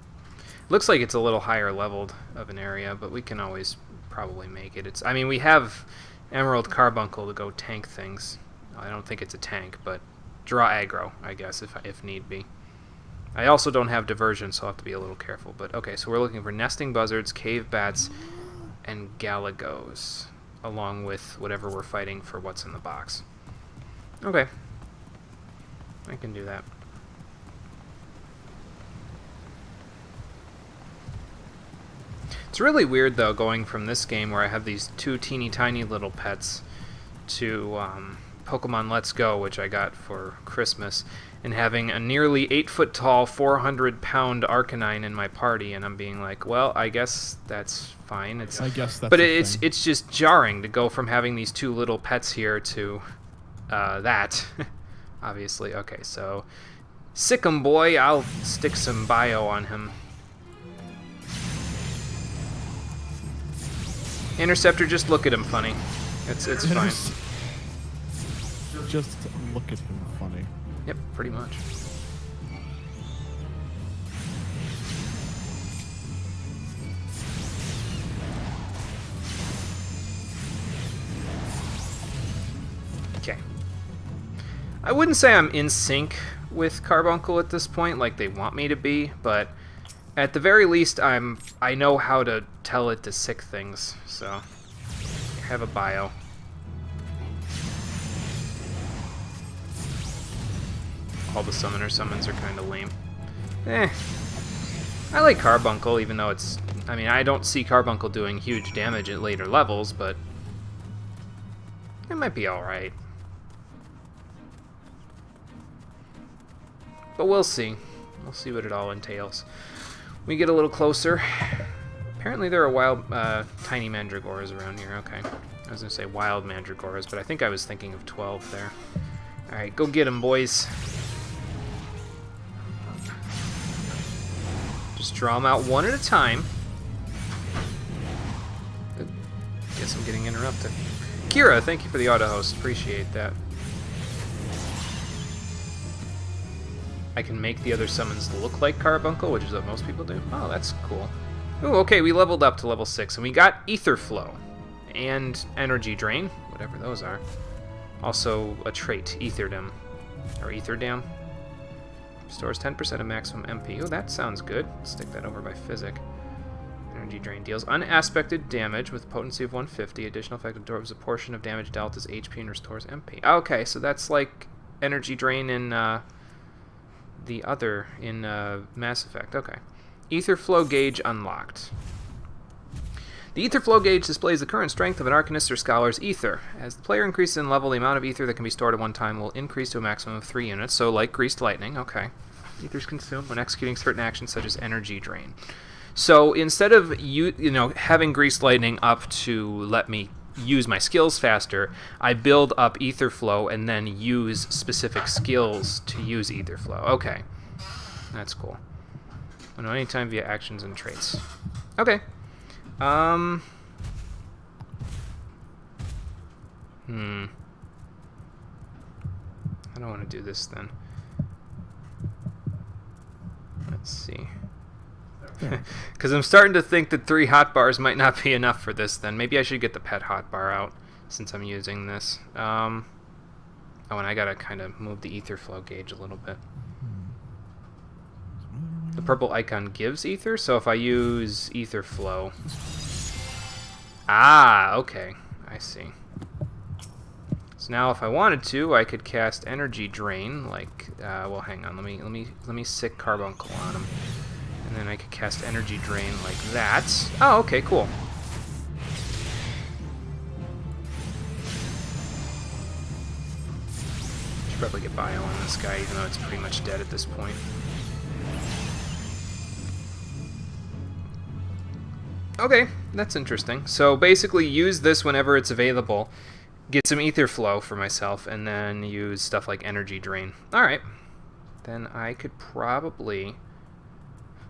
Looks like it's a little higher leveled of an area, but we can always probably make it. I mean, we have Emerald Carbuncle to go tank things. I don't think it's a tank, but draw aggro, I guess, if need be. I also don't have diversion, so I'll have to be a little careful. But okay, so we're looking for nesting buzzards, cave bats, and galagos, along with whatever we're fighting for what's in the box. Okay. I can do that. It's really weird, though, going from this game where I have these two teeny tiny little pets to Pokemon Let's Go, which I got for Christmas, and having a nearly 8-foot-tall, 400-pound Arcanine in my party, and I'm being like, well, I guess that's fine. I guess that's but it's just jarring to go from having these two little pets here to that. Obviously. Okay, so Sick'em Boy, I'll stick some bio on him. Interceptor, just look at him funny. It's fine. Just look at him funny. Yep, pretty much. Okay. I wouldn't say I'm in sync with Carbuncle at this point, like they want me to be, but at the very least, I know how to tell it to sick things, so have a bio. All the summoner summons are kind of lame. I like Carbuncle, even though it's... I mean, I don't see Carbuncle doing huge damage at later levels, but it might be alright. But we'll see. We'll see what it all entails. We get a little closer. Apparently there are wild, tiny mandragoras around here. Okay. I was going to say wild mandragoras, but I think I was thinking of 12 there. Alright, go get them, boys. Just draw them out one at a time. Guess I'm getting interrupted. Kira, thank you for the auto-host. Appreciate that. I can make the other summons look like Carbuncle, which is what most people do. Oh, that's cool. Ooh, okay, we leveled up to level 6, and we got Ether Flow and Energy Drain, whatever those are. Also a trait, Etherdam, or Etherdam. Stores 10% of maximum MP. Oh, that sounds good. Stick that over by Physic. Energy Drain deals unaspected damage with potency of 150. Additional effect absorbs a portion of damage dealt as HP and restores MP. Okay, so that's like Energy Drain in the other in Mass Effect. Okay. Ether Flow Gauge unlocked. The Ether Flow Gauge displays the current strength of an Arcanist or Scholar's Ether. As the player increases in level, the amount of Ether that can be stored at one time will increase to a maximum of 3 units, so like Greased Lightning. Okay. Ether's consumed when executing certain actions such as Energy Drain. So instead of having Greased Lightning up to let me use my skills faster, I build up Ether Flow and then use specific skills to use Ether Flow. Okay. That's cool. Oh, no, anytime via actions and traits. Okay. I don't want to do this then. Let's see. Because I'm starting to think that 3 hotbars might not be enough for this then. Maybe I should get the pet hotbar out since I'm using this. Oh, and I gotta kind of move the Ether Flow gauge a little bit. The purple icon gives ether, so if I use Ether Flow... Ah, okay. I see. So now if I wanted to, I could cast Energy Drain, like, well, hang on, let me sick Carbuncle on him. And then I could cast Energy Drain like that. Oh, okay, cool. Should probably get bio on this guy, even though it's pretty much dead at this point. Okay, that's interesting. So basically use this whenever it's available, get some Ether Flow for myself, and then use stuff like Energy Drain. Alright. Then I could probably...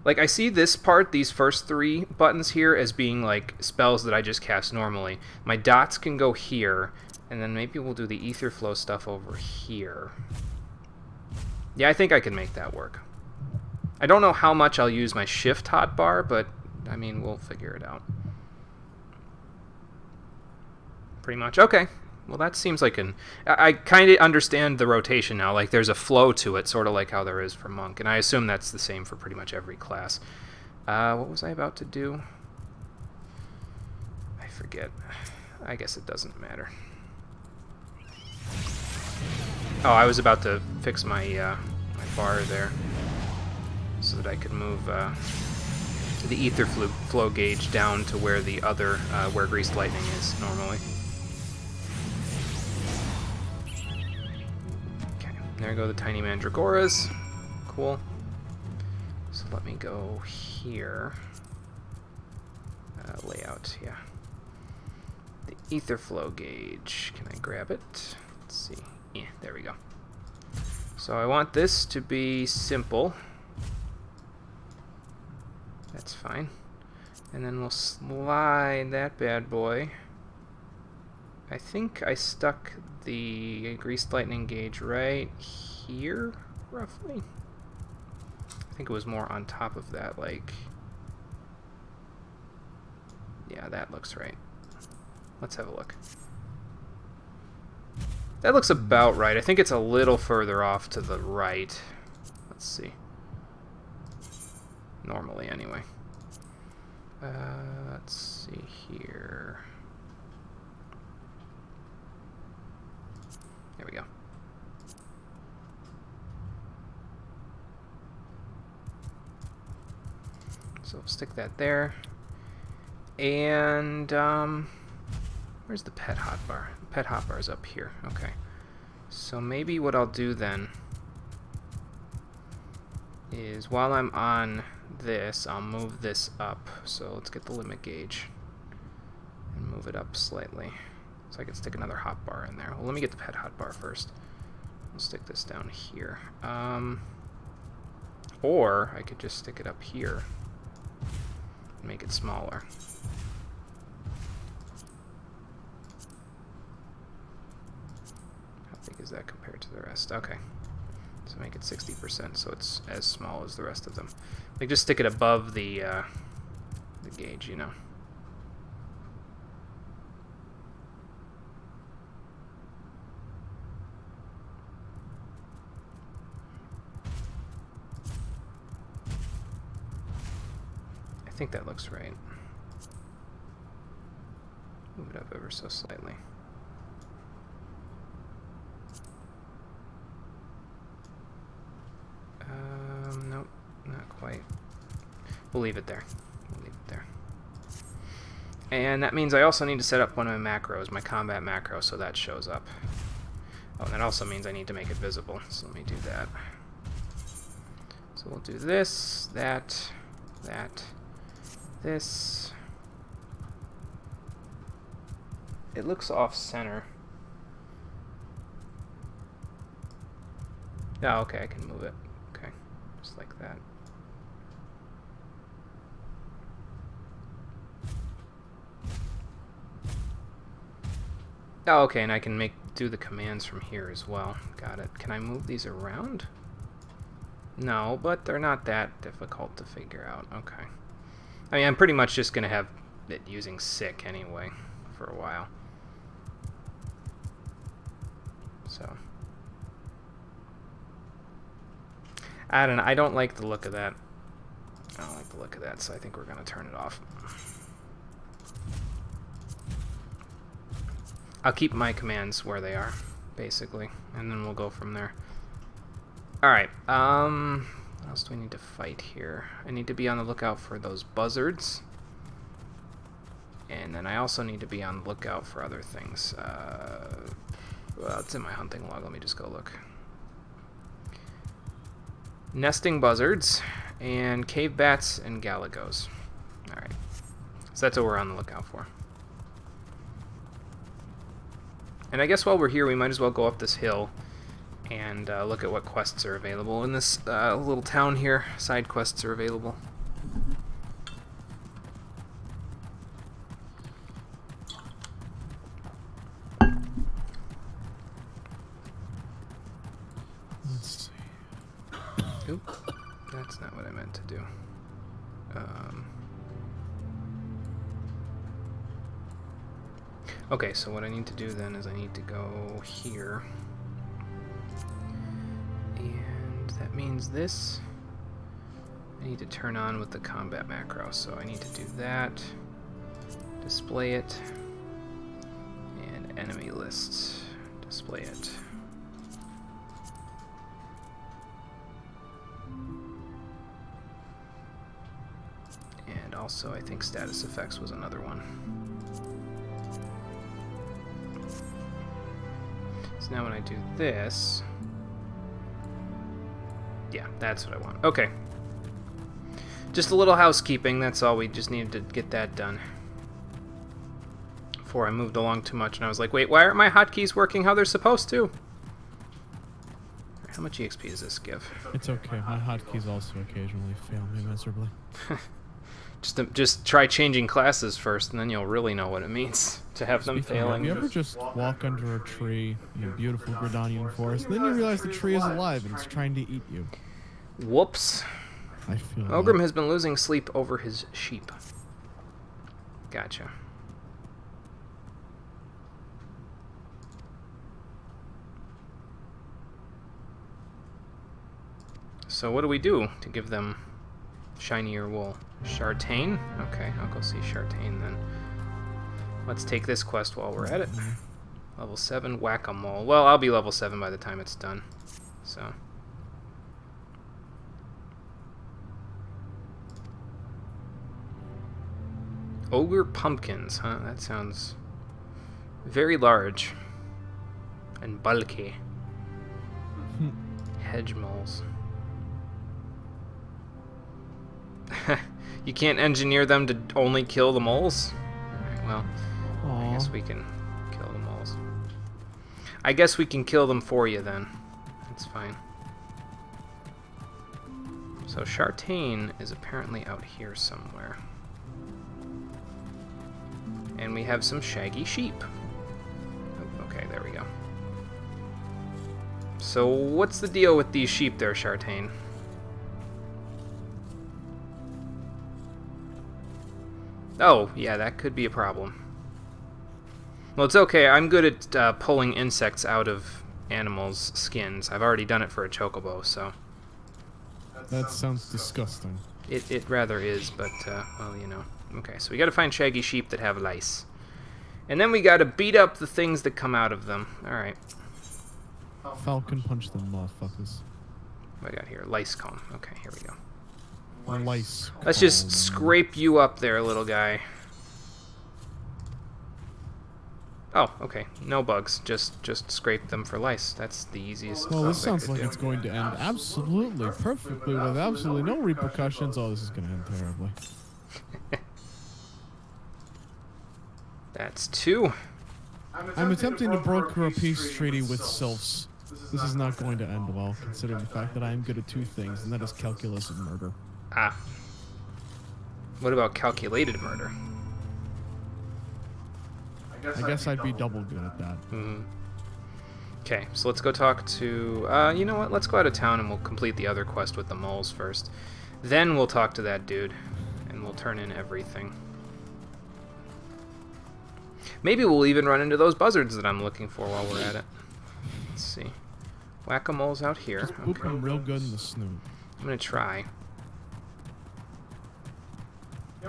Like, I see this part, these first 3 buttons here, as being like spells that I just cast normally. My dots can go here, and then maybe we'll do the Ether Flow stuff over here. Yeah, I think I can make that work. I don't know how much I'll use my shift hotbar, but I mean, we'll figure it out. Pretty much. Okay. Well, that seems like an... I kind of understand the rotation now. Like, there's a flow to it, sort of like how there is for Monk. And I assume that's the same for pretty much every class. What was I about to do? I forget. I guess it doesn't matter. Oh, I was about to fix my, my bar there so that I could move... the Ether Flow gauge down to where the other, where Greased Lightning is normally. Okay, there go the tiny mandragoras. Cool. So let me go here. Layout, yeah. The Ether Flow gauge. Can I grab it? Let's see. Yeah, there we go. So I want this to be simple. That's fine. And then we'll slide that bad boy. I think I stuck the Greased Lightning gauge right here, roughly. I think it was more on top of that, like... Yeah, that looks right. Let's have a look. That looks about right. I think it's a little further off to the right. Let's see. Normally, anyway. Let's see here. There we go. So we'll stick that there. And, where's the pet hotbar? The pet hotbar is up here. Okay. So maybe what I'll do then is while I'm on this, I'll move this up. So let's get the limit gauge and move it up slightly. So I can stick another hotbar in there. Well, let me get the pet hotbar first. I'll stick this down here. Or I could just stick it up here and make it smaller. How big is that compared to the rest? Okay. So make it 60% so it's as small as the rest of them. Like just stick it above the gauge, you know. I think that looks right. Move it up ever so slightly. Nope, not quite. We'll leave it there. We'll leave it there. And that means I also need to set up one of my macros, my combat macro, so that shows up. Oh, and that also means I need to make it visible, so let me do that. So we'll do this, that, this. It looks off-center. Oh, okay, I can move it. Okay, just like that. Oh, okay, and I can do the commands from here as well. Got it. Can I move these around? No, but they're not that difficult to figure out. Okay. I mean, I'm pretty much just going to have it using sick anyway for a while. So. I don't know. I don't like the look of that. I don't like the look of that, so I think we're going to turn it off. I'll keep my commands where they are, basically, and then we'll go from there. Alright, what else do we need to fight here? I need to be on the lookout for those buzzards. And then I also need to be on the lookout for other things. Well, it's in my hunting log. Let me just go look. Nesting buzzards, and cave bats, and galagos. Alright, so that's what we're on the lookout for. And I guess while we're here, we might as well go up this hill and look at what quests are available in this little town here. Side quests are available. Let's see. Oop, that's not what I meant to do. Okay, so what I need to do then is I need to go here. And that means this. I need to turn on with the combat macro, so I need to do that. Display it. And enemy lists. Display it. And also, I think status effects was another one. So now when I do this, yeah, that's what I want. Okay. Just a little housekeeping, that's all. We just needed to get that done before I moved along too much, and I was like, wait, why aren't my hotkeys working how they're supposed to? How much EXP does this give? It's okay. My hotkeys also occasionally fail me miserably. Just try changing classes first, and then you'll really know what it means to have them Speaking of, failing. you ever just walk under a tree in a beautiful Gridanian forest, and then you realize the tree is alive and it's trying to eat you? Whoops. I feel Ogrim that. has been losing sleep over his sheep. Gotcha. So what do we do to give them shinier wool? Shartane? Okay, I'll go see Shartane then. Let's take this quest while we're at it. Level 7, Whack-A-Mole. Well, I'll be level 7 by the time it's done. So. Ogre pumpkins, huh? That sounds very large and bulky. Hedge moles. You can't engineer them to only kill the moles? Alright, well, I guess we can kill the moles. I guess we can kill them for you then. That's fine. So Shartane is apparently out here somewhere. And we have some shaggy sheep. Oh, okay, there we go. So what's the deal with these sheep there, Shartane? Oh, yeah, that could be a problem. Well, it's okay. I'm good at pulling insects out of animals' skins. I've already done it for a chocobo, so... That sounds disgusting. It rather is, but, well, you know. Okay, so we gotta find shaggy sheep that have lice. And then we gotta beat up the things that come out of them. Alright. Falcon punch them, motherfuckers. What do I got here? Lice comb. Okay, here we go. Lice. Let's just scrape you up there, little guy. Oh, okay. No bugs. Just scrape them for lice. That's the easiest. Well, this thing I sounds could like do. it's going to end absolutely perfectly with absolutely no repercussions. Oh, this is going to end terribly. That's 2. I'm attempting to broker a peace treaty with sylphs. This is not going to end well, considering the fact that I am good at 2 things, and that is calculus and murder. Ah. What about calculated murder? I guess I'd be double good at that. Mm-hmm. Okay, so let's go talk to... you know what? Let's go out of town and we'll complete the other quest with the moles first. Then we'll talk to that dude, and we'll turn in everything. Maybe we'll even run into those buzzards that I'm looking for while we're at it. Let's see. Whack-A-Mole's out here. Just poop them real good in the snoot. I'm gonna try.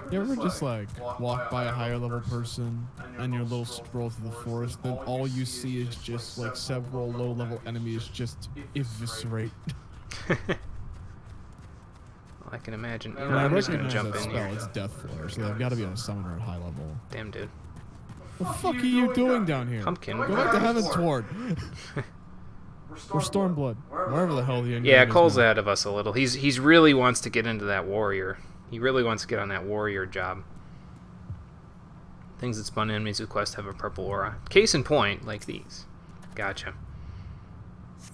You ever just like walk by a higher level person and your little stroll through the forest, then all you see is just like several low level enemies just eviscerate? Well, I can imagine. You know, And I I'm just gonna recognize jump that in spell, here. it's Death Flare, so they've got to be on a summoner at high level. Damn, dude. What the fuck are you doing down here? Pumpkin. Go back to Heaven's Ward. Or Stormblood. Wherever the hell the end Yeah, game is Cole's now. ahead of us a little. He's really wants to get into that warrior. He really wants to get on that warrior job. Things that spawn enemies with quest have a purple aura. Case in point, like these. Gotcha.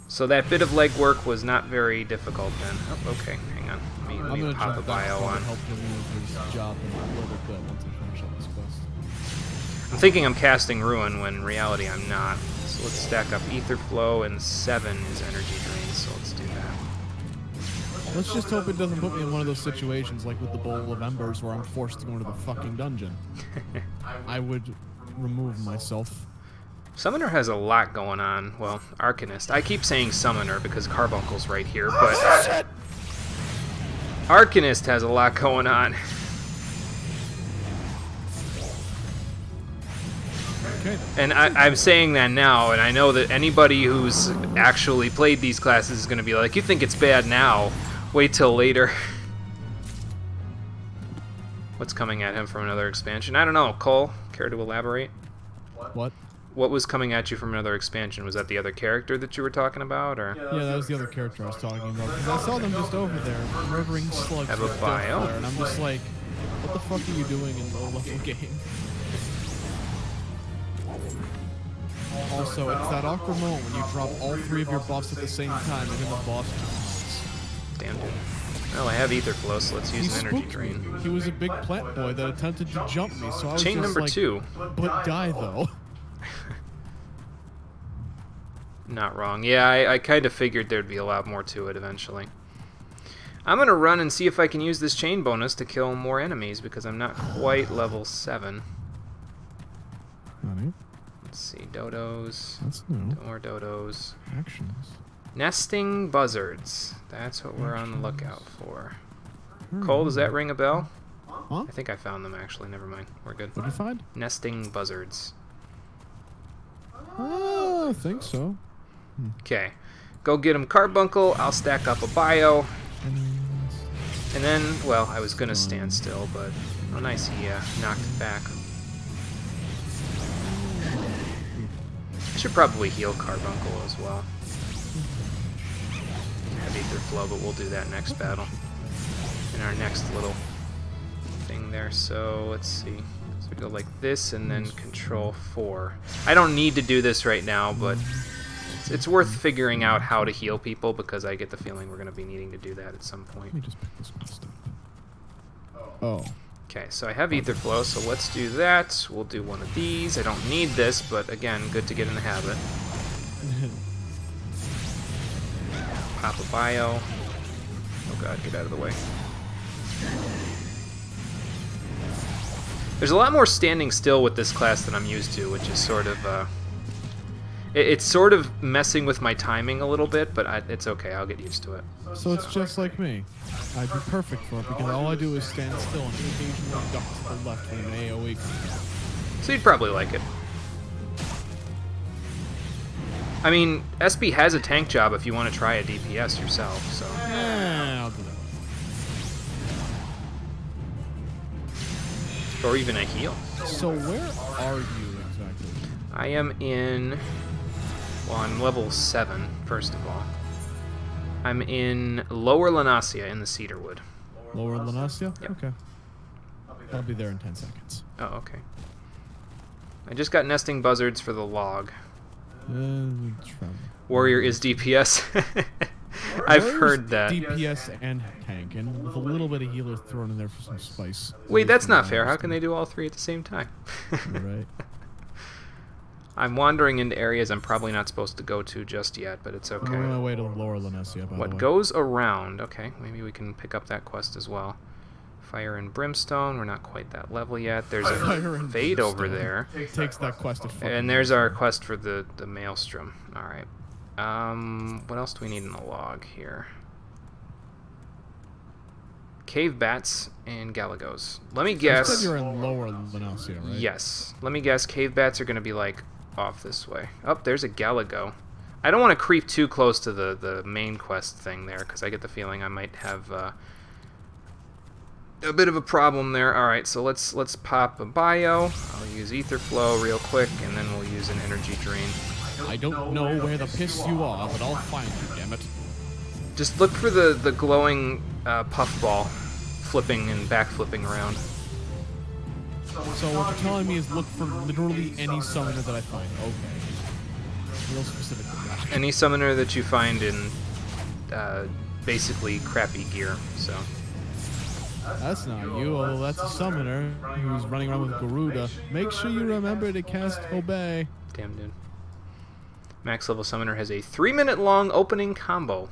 So that bit of legwork was not very difficult then. Oh, okay. Hang on. Let I'm me gonna pop a jump back bio to on. help him with his job in a little bit once I finish up this quest. I'm thinking I'm casting Ruin when in reality I'm not. So let's stack up Ether Flow, and 7 is Energy Drain, so let's do that. Let's just hope it doesn't put me in one of those situations like with the Bowl of Embers where I'm forced to go into the fucking dungeon. I would remove myself. Summoner has a lot going on. Well, Arcanist. I keep saying Summoner because Carbuncle's right here, but Arcanist has a lot going on. Okay. And I'm saying that now, and I know that anybody who's actually played these classes is going to be like, you think it's bad now, wait till later. What's coming at him from another expansion? I don't know. Cole, care to elaborate? What? What was coming at you from another expansion? Was that the other character that you were talking about, or? Yeah, that was the other character I was talking about. 'Cause I saw them just over there, murdering slugs Have a with Death bio? Flare, and I'm just like, what the fuck are you doing in low-level game? Also, it's that awkward moment when you drop all 3 of your buffs at the same time and then the boss just Damn, dude. Well, I have Ether Flow, so let's He use an Energy spooked me. Drain. He was a big plant boy that attempted to jump me, so I was Chain just number like, 2. but die though. Not wrong. Yeah, I kind of figured there'd be a lot more to it eventually. I'm going to run and see if I can use this chain bonus to kill more enemies, because I'm not quite level 7. Honey, Let's see, dodos. that's new. More dodos. Actions. Nesting buzzards. That's what we're on the lookout for. Cole, does that ring a bell? Huh? I think I found them, actually. Never mind. We're good. What'd you find? Nesting buzzards. Oh, I think so. Okay. Go get him carbuncle. I'll stack up a bio. And then, well, I was going to stand still, but... Oh, nice. He knocked it back. I should probably heal carbuncle as well. Have Aether Flow, but we'll do that next battle. In our next little thing there. So, let's see. So we go like this, and then Control 4. I don't need to do this right now, but it's worth figuring out how to heal people, because I get the feeling we're going to be needing to do that at some point. Let me just pick this quest up. Oh. Okay, so I have Aether Flow, so let's do that. We'll do one of these. I don't need this, but again, good to get in the habit. Pop a bio. Oh god, get out of the way. There's a lot more standing still with this class than I'm used to, which is sort of, it's sort of messing with my timing a little bit, but it's okay, I'll get used to it. So it's just like me. I'd be perfect for it, because all I do is stand still and occasionally duck to the left when an AoE comes out. So you'd probably like it. I mean, SB has a tank job if you want to try a DPS yourself, so... Yeah, I'll do that. Or even a heal. So where are you exactly? I am in... Well, I'm level 7, first of all. I'm in Lower Lenasia in the Cedarwood. Lower Lenasia? Yep. Okay. I'll be there in 10 seconds. Oh, okay. I just got nesting buzzards for the log. Warrior is DPS. I've heard that. DPS and tank, and with a little bit of healer thrown in there for some spice. Wait, that's not fair. How can they do all three at the same time? Right. I'm wandering into areas I'm probably not supposed to go to just yet, but it's okay. I'm on my way to Lower Lenasia, by the way. What goes around? Okay, maybe we can pick up that quest as well. Fire and Brimstone. We're not quite that level yet. There's a Fade over there. Takes that quest to fucking And there's our quest for the Maelstrom. Alright. What else do we need in the log here? Cave Bats and Galagos. Let me guess... You said you're in Lower Lenasia, right? Yes. Let me guess, Cave Bats are going to be, like, off this way. Oh, there's a Galago. I don't want to creep too close to the main quest thing there, because I get the feeling I might have a bit of a problem there. Alright, so let's pop a bio. I'll use Aether Flow real quick, and then we'll use an Energy Drain. I don't know where the piss you are, but I'll find you, damn it. Just look for the glowing puffball flipping and backflipping around. So what you're telling me is look for literally any summoner that I find. Okay. Real specific. Any summoner that you find in basically crappy gear, so... That's not you, although that's a summoner who's running around with Garuda. Make sure you remember to cast Obey. Damn, dude. Max level summoner has a 3-minute long opening combo.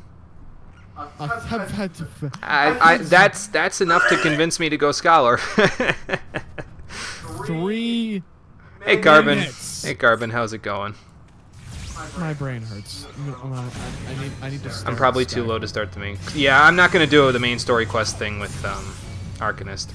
That's enough to convince me to go Scholar. 3 Hey, Carbon. minutes. Hey, Carbon, how's it going? My brain hurts. I need to start. I'm probably too low to start the main... Yeah, I'm not going to do the main story quest thing with Arcanist.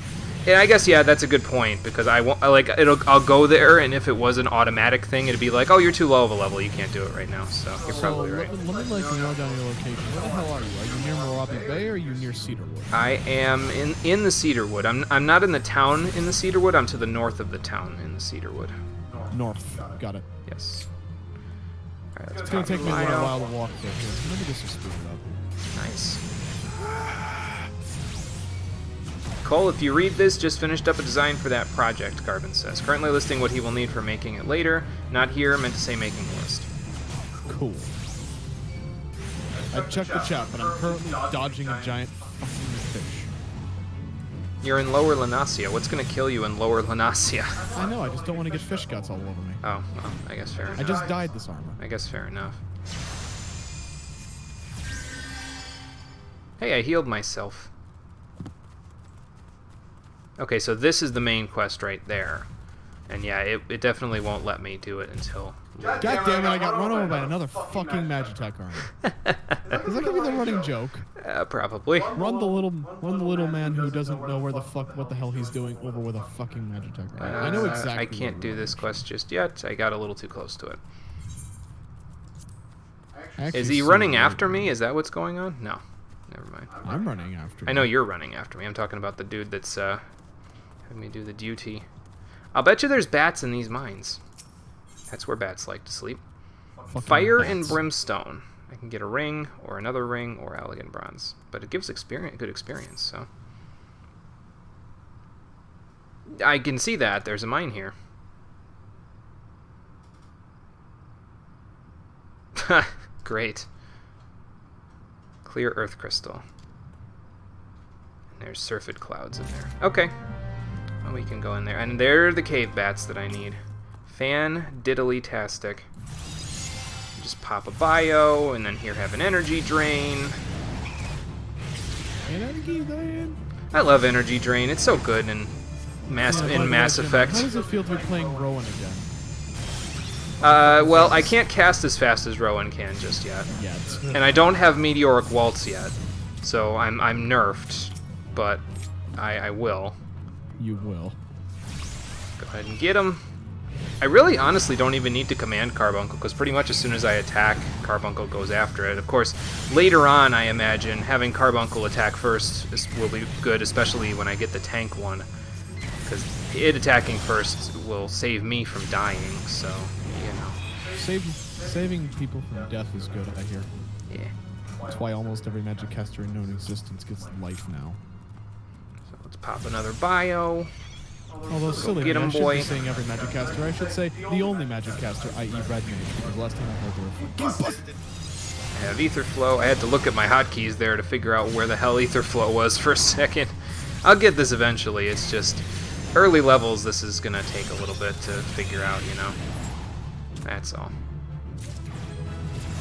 And I guess, yeah, that's a good point, because I'll go there, and if it was an automatic thing, it'd be like, oh, you're too low of a level, you can't do it right now, so you're probably right. Let me narrow down your location. Where the hell are you? Are you near Morabi Bay, or are you near Cedarwood? I am in the Cedarwood. I'm not in the town in the Cedarwood, I'm to the north of the town in the Cedarwood. North. Got it. Yes. Alright, let's It's gonna pop take me a Bio. little while to walk there. Here, let me just speed it up. Nice. Cole, if you read this, just finished up a design for that project, Carbon says. Currently listing what he will need for making it later. Not here, meant to say making the list. Cool. I checked the chat, but I'm currently dodging a giant fucking fish. You're in Lower Lenasia. What's going to kill you in Lower Lenasia? I know, I just don't want to get fish guts all over me. Oh, well, I guess fair enough. I just dyed this armor. I guess fair enough. Hey, I healed myself. Okay, so this is the main quest right there. And yeah, it definitely won't let me do it until... God damn it, I got run over by another fucking Magitech army. Is that gonna be the running joke? Probably. Run the little man who doesn't know what the hell he's doing over with a fucking Magitech army. I know exactly. I can't do this quest just yet. I got a little too close to it. Is he running after me? Is that what's going on? No. Never mind. I'm running after you. I know you're running after me. I'm talking about the dude that's having me do the duty. I'll bet you there's bats in these mines. That's where bats like to sleep. Fucking Fire bats. and brimstone. I can get a ring, or another ring, or elegant bronze. But it gives good experience, so... I can see that. There's a mine here. Great. Clear earth crystal. And there's surfeit clouds in there. Okay. Well, we can go in there. And there are the cave bats that I need. Fan-diddly-tastic. Just pop a bio, and then here have an energy drain. Energy drain? I love energy drain. It's so good in Mass Effect. How does it feel to be playing Rowan again? Well, I can't cast as fast as Rowan can just yet. And I don't have Meteoric Waltz yet. So I'm nerfed, but I will. You will. Go ahead and get him. I really honestly don't even need to command Carbuncle, because pretty much as soon as I attack, Carbuncle goes after it. Of course, later on, I imagine, having Carbuncle attack first will be good, especially when I get the tank one. Because it attacking first will save me from dying, so, you know. Saving people from death is good, I hear. Yeah. That's why almost every magic caster in known existence gets life now. So let's pop another bio. Although silly, Get him, I shouldn't boy. be saying every magic caster. I should say the only magic caster, i.e. Red Mage, because last time I heard they were fucking busted. I have Ether Flow. I had to look at my hotkeys there to figure out where the hell Ether Flow was for a second. I'll get this eventually. It's just early levels. This is gonna take a little bit to figure out, you know. That's all.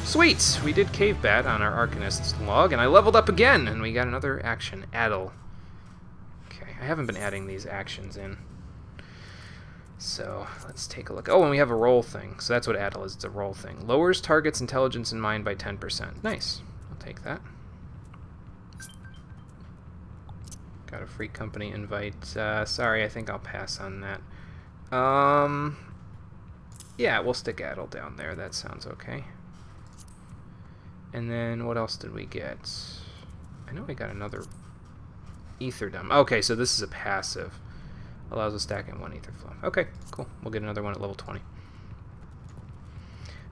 Sweet! We did Cave Bat on our Arcanist's log, and I leveled up again, and we got another action. Addle. Okay, I haven't been adding these actions in. So, let's take a look. Oh, and we have a roll thing. So that's what Addle is. It's a roll thing. Lowers target's intelligence and mind by 10%. Nice. I'll take that. Got a free company invite. Sorry, I think I'll pass on that. Yeah, we'll stick Addle down there. That sounds okay. And then what else did we get? I know we got another Etherdom. Okay, so this is a passive. Allows a stack in one Ether Flow. Okay, cool. We'll get another one at level 20.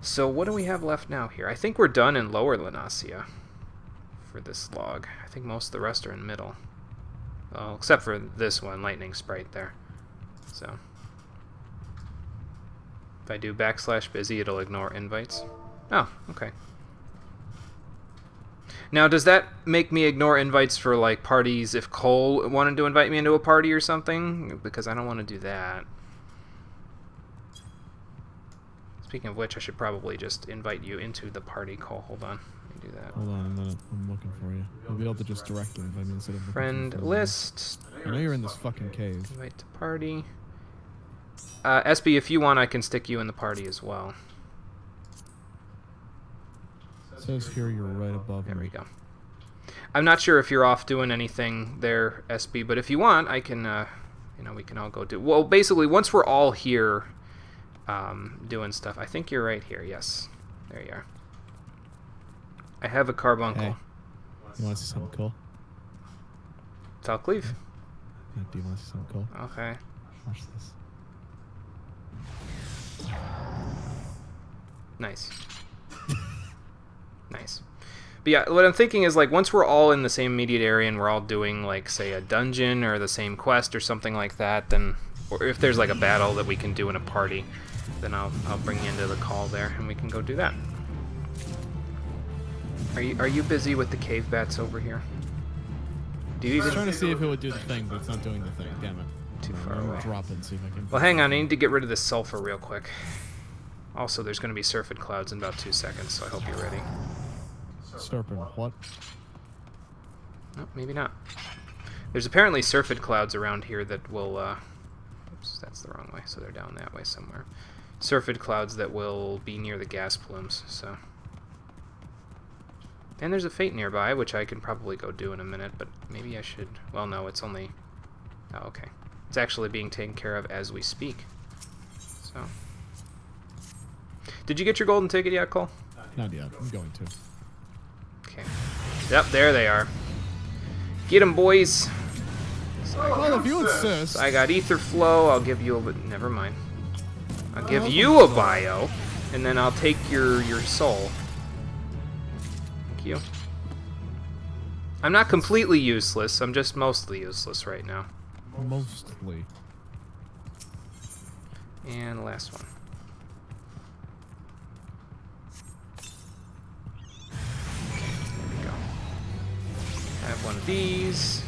So what do we have left now here? I think we're done in Lower Lenasia for this log. I think most of the rest are in middle. Well, except for this one, Lightning Sprite there. So if I do /busy, it'll ignore invites. Oh, okay. Now, does that make me ignore invites for, like, parties if Cole wanted to invite me into a party or something? Because I don't want to do that. Speaking of which, I should probably just invite you into the party, Cole. Hold on. Let me do that. Hold on a minute. I'm looking for you. You'll be able to just directly invite me instead of... Friend list. I know you're in this fucking cave. Invite to party. SB, if you want, I can stick you in the party as well. It says here you're right above me. There we go. I'm not sure if you're off doing anything there, SB, but if you want, I can, you know, we can all go do... Well, basically, once we're all here doing stuff, I think you're right here, yes. There you are. I have a carbuncle. Hey, you want to see something cool? Falcleave. Yeah, do you want to see something cool? Okay. Watch this. Nice. Nice. But yeah, what I'm thinking is, like, once we're all in the same immediate area and we're all doing, like, say, a dungeon or the same quest or something like that, then, or if there's, like, a battle that we can do in a party, then I'll bring you into the call there and we can go do that. Are you busy with the cave bats over here? Do you I even... was trying to see if it would do the thing, but it's not doing the thing. Damn it. Too far I'm away. gonna drop it and see if I can... Well, hang on. I need to get rid of this sulfur real quick. Also, there's going to be surfeit clouds in about 2 seconds, so I hope you're ready. Serpent, what? No, maybe not. There's apparently surfeit clouds around here that will Oops, that's the wrong way. So they're down that way somewhere. Syrphid clouds that will be near the gas plumes, so. And there's a fate nearby, which I can probably go do in a minute, but maybe I should... Well, no, it's only... Oh, okay. It's actually being taken care of as we speak. So. Did you get your golden ticket yet, Cole? Not yet. I'm going to. Okay. Yep, there they are. Get 'em, boys. Well, if you insist. I got ether flow. I'll give you a... Never mind. I'll give you a bio, and then I'll take your soul. Thank you. I'm not completely useless. I'm just mostly useless right now. Mostly. And the last one. Okay, there we go. Have one of these.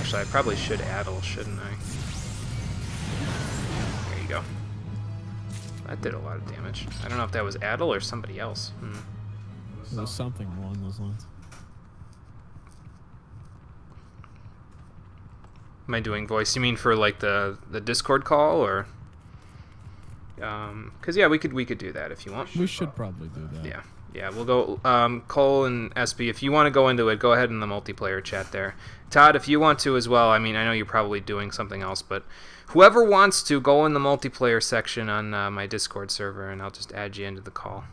Actually, I probably should addle, shouldn't I? There you go. That did a lot of damage. I don't know if that was addle or somebody else. It was something along those lines. Am I doing voice? You mean for like the Discord call, or? Cause yeah, we could do that if you want. We should probably do that. Yeah, yeah. We'll go. Cole and SB, if you want to go into it, go ahead in the multiplayer chat there. Todd, if you want to as well. I mean, I know you're probably doing something else, but whoever wants to, go in the multiplayer section on my Discord server, and I'll just add you into the call.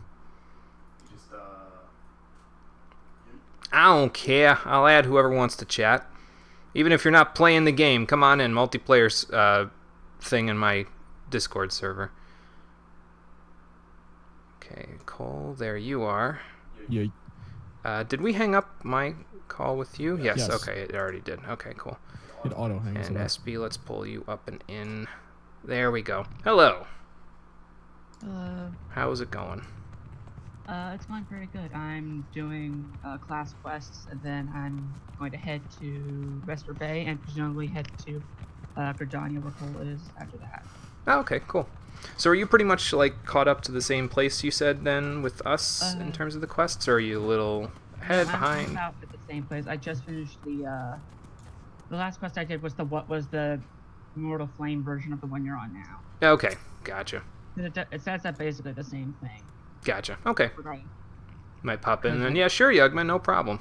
I don't care. I'll add whoever wants to chat. Even if you're not playing the game, come on in. Multiplayer thing in my Discord server. Okay, Cole, there you are. Yeah. Did we hang up my call with you? Yes. Yes. Okay, it already did. Okay, cool. It auto hangs And it up. SB, let's pull you up and in. There we go. Hello. How's it going? It's going pretty good. I'm doing class quests, and then I'm going to head to Vesper Bay and presumably head to Gridania, where Cole is, after that. Oh, okay, cool. So are you pretty much like caught up to the same place you said then with us in terms of the quests, or are you a little ahead, I'm behind? about at the same place. I just finished the last quest I did was the Immortal Flame version of the one you're on now. Okay, gotcha. It says that basically the same thing. Gotcha. Okay. Regarding. Might pop in and yeah, sure, Yugman, no problem.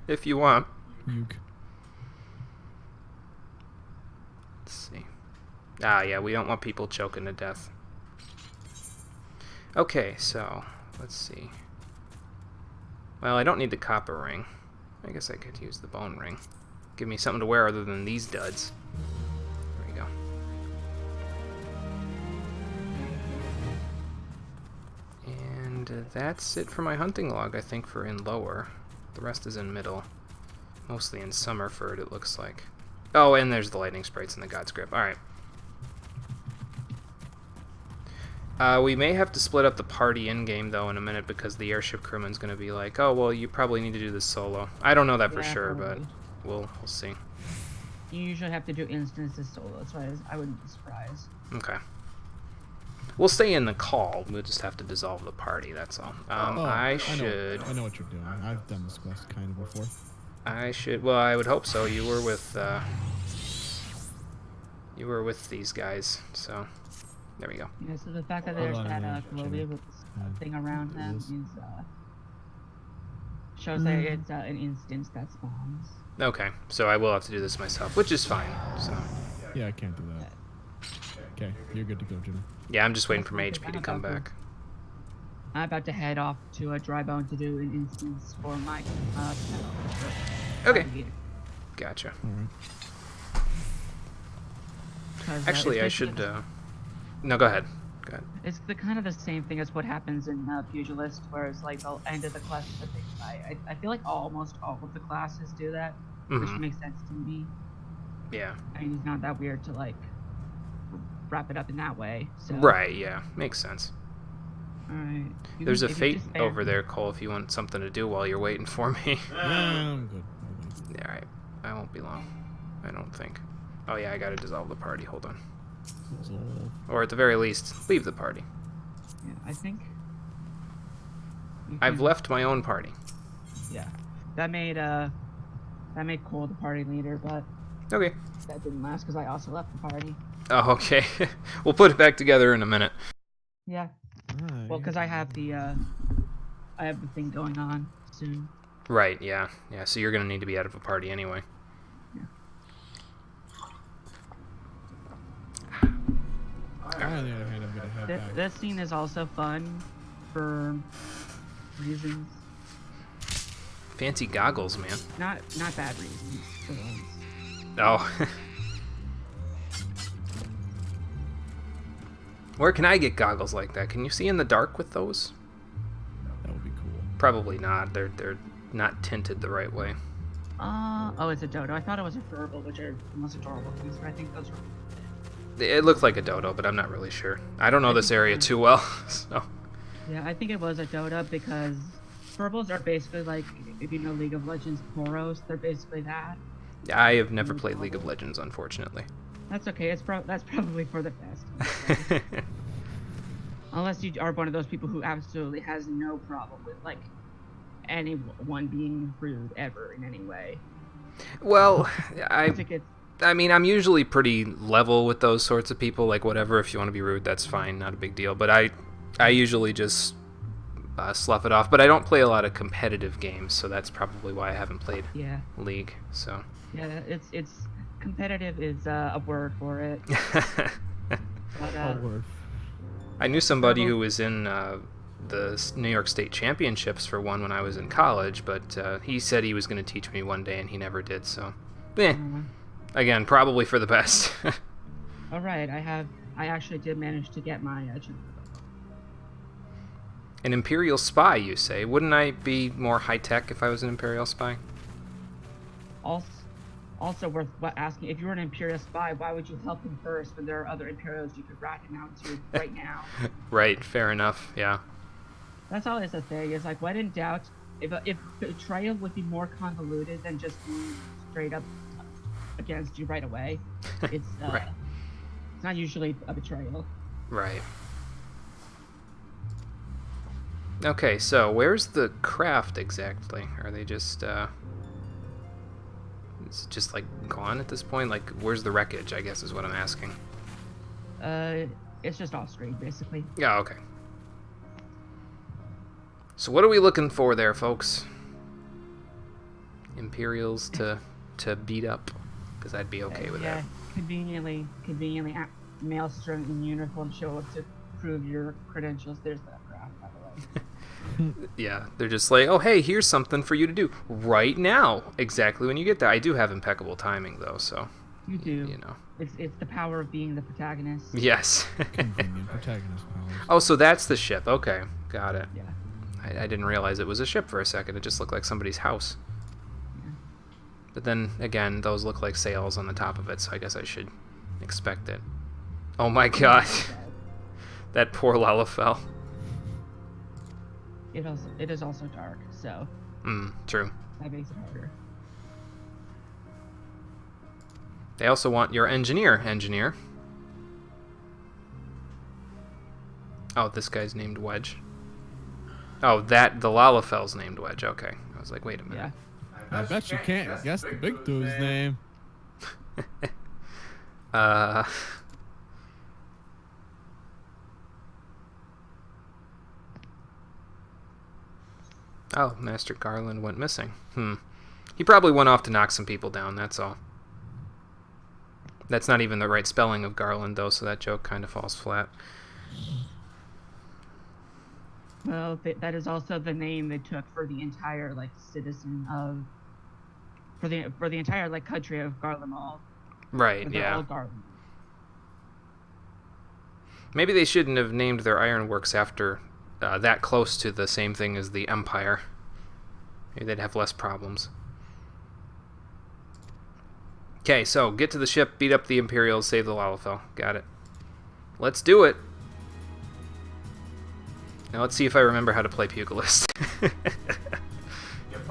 If you want. Uke. Let's see. Ah, yeah, we don't want people choking to death. Okay, so let's see. Well, I don't need the copper ring. I guess I could use the bone ring. Give me something to wear other than these duds. There we go. And that's it for my hunting log, I think, for in lower. The rest is in middle. Mostly in Summerford, it looks like. Oh, and there's the lightning sprites and the God's Grip. Alright. We may have to split up the party in-game, though, in a minute, because the airship crewman's going to be like, oh, well, you probably need to do this solo. I don't know that for sure, probably. but we'll see. You usually have to do instances solo, so I wouldn't be surprised. Okay. We'll stay in the call. We'll just have to dissolve the party, that's all. I should... I know what you're doing. I've done this quest kind of before. I should... Well, I would hope so. You were with... You were with these guys, so... There we go. Yeah, so the fact that Hold there's on a that minute, Gloria Jimmy. with this thing around them Yes. shows that it's an instance that spawns. Okay, so I will have to do this myself, which is fine, so... Yeah, I can't do that. Okay, you're good to go, Jimmy. Yeah, I'm just waiting for my Okay, HP to come back. I'm about to head off to a dry bone to do an instance for my Okay. Gotcha. Alright. Actually, I should... No, go ahead. Go ahead. It's the kind of the same thing as what happens in Pugilist, where it's like the end of the quest. I feel like almost all of the classes do that, which makes sense to me. Yeah. I mean, it's not that weird to like wrap it up in that way. So. Right, yeah. Makes sense. All right. There's a fate over there, Cole, if you want something to do while you're waiting for me. Yeah, I'm good. Yeah, alright. I won't be long. I don't think. Oh yeah, I gotta dissolve the party. Hold on. Or at the very least, leave the party. Yeah, I think. I've left my own party. Yeah. that made Cole the party leader, but Okay. that didn't last because I also left the party. Oh, okay. We'll put it back together in a minute. Yeah. Right. Well, because I have the thing going on soon. Right, yeah. Yeah, so you're going to need to be out of a party anyway. I, on the other hand, I'm gonna head back. This scene is also fun for reasons. Fancy goggles, man. Not bad reasons. For once. Oh. Where can I get goggles like that? Can you see in the dark with those? That would be cool. Probably not. They're not tinted the right way. Oh, it's a dodo. I thought it was a furble, which are the most adorable things, but I think those are... It looked like a dodo, but I'm not really sure. I don't know this area too well, so... Yeah, I think it was a dodo because furbles are basically like, if you know League of Legends Poros, they're basically that. I have never played League of Legends, unfortunately. That's okay. That's probably for the best. Unless you are one of those people who absolutely has no problem with like anyone being rude ever in any way. Well, I think it's... I mean, I'm usually pretty level with those sorts of people. Like, whatever, if you want to be rude, that's fine, not a big deal. But I usually just slough it off. But I don't play a lot of competitive games, so that's probably why I haven't played League. So yeah, it's competitive is a word for it. But, A word. I knew somebody who was in the New York State Championships for one when I was in college, but he said he was going to teach me one day, and he never did. So, again, probably for the best. All right, I actually did manage to get my An Imperial spy, you say? Wouldn't I be more high-tech if I was an Imperial spy? Also worth asking, if you were an Imperial spy, why would you help him first when there are other Imperials you could rat him out to right now? Right, fair enough, yeah. That's always the thing, is like, when in doubt, if betrayal would be more convoluted than just being straight up against you right away, it's Right. It's not usually a betrayal. Right. Okay, so where's the craft exactly? Are they just, it's just, like, gone at this point? Like, where's the wreckage, I guess is what I'm asking. It's just off screen, basically. Yeah, okay. So what are we looking for there, folks? Imperials to beat up? Because I'd be okay with that. Conveniently, maelstrom in uniform show up to prove your credentials. There's that craft, by the way. Yeah, they're just like, oh, hey, here's something for you to do right now. Exactly when you get there. I do have impeccable timing, though, so... You do. You know. It's the power of being the protagonist. Yes. Convenient protagonist powers. Oh, so that's the ship. Okay, got it. Yeah. I didn't realize it was a ship for a second. It just looked like somebody's house. Yeah. But then, again, those look like sails on the top of it, so I guess I should expect it. Oh my god. That poor Lalafell. It is also dark, so... True. That makes it harder. They also want your engineer. Oh, this guy's named Wedge. Oh, the Lalafell's named Wedge. Okay. I was like, wait a minute. Yeah. I bet you can't guess the big dude's name. Oh, Master Garland went missing. He probably went off to knock some people down, that's all. That's not even the right spelling of Garland, though, so that joke kind of falls flat. Well, that is also the name they took for the entire, like, citizen of... For the entire, like, country of Garlemald. Right, They're yeah. all Garlemald. Maybe they shouldn't have named their ironworks after that close to the same thing as the Empire. Maybe they'd have less problems. Okay, so get to the ship, beat up the Imperials, save the Lalafell. Got it. Let's do it. Now let's see if I remember how to play Pugilist.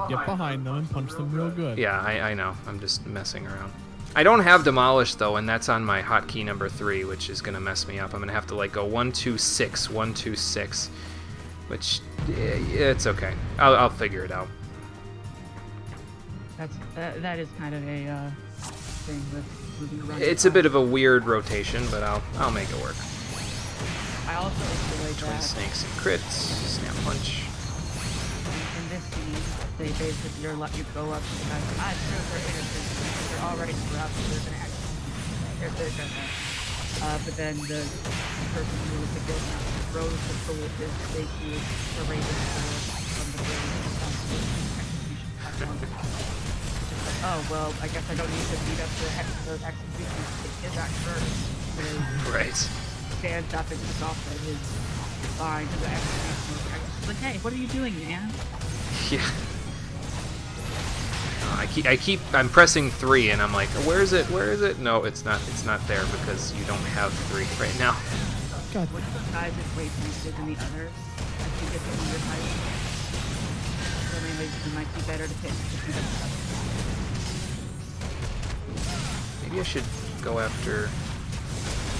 Get behind them and punch them real good. Yeah, I know. I'm just messing around. I don't have Demolish, though, and that's on my hotkey number 3, which is going to mess me up. I'm going to have to, like, go 1, 2, 6, 1, 2, 6, which, it's okay. I'll figure it out. that is kind of a thing with moving around. It's a bit of a weird rotation, but I'll make it work. I also enjoy Twin that snakes and crits, snap punch. in this scene, they basically let you go up to the guys. I'm sure they're innocent. They're already corrupt. They're gonna act. They're gonna. But then the person who was the guild master throws the bullet that they use to raise the sword from the blade and comes to the execution platform. It's like, oh well, I guess I don't need to beat up the execution. Take his act first. Right. Stands up and just off at his line to the execution. It's like, hey, what are you doing, man? Yeah. I'm pressing 3 and I'm like, where is it? Where is it? No, it's not there because you don't have 3 right now. God. One of those guys is way faster than the others. I think it's one of your types. So maybe it might be better to pick Maybe I should go after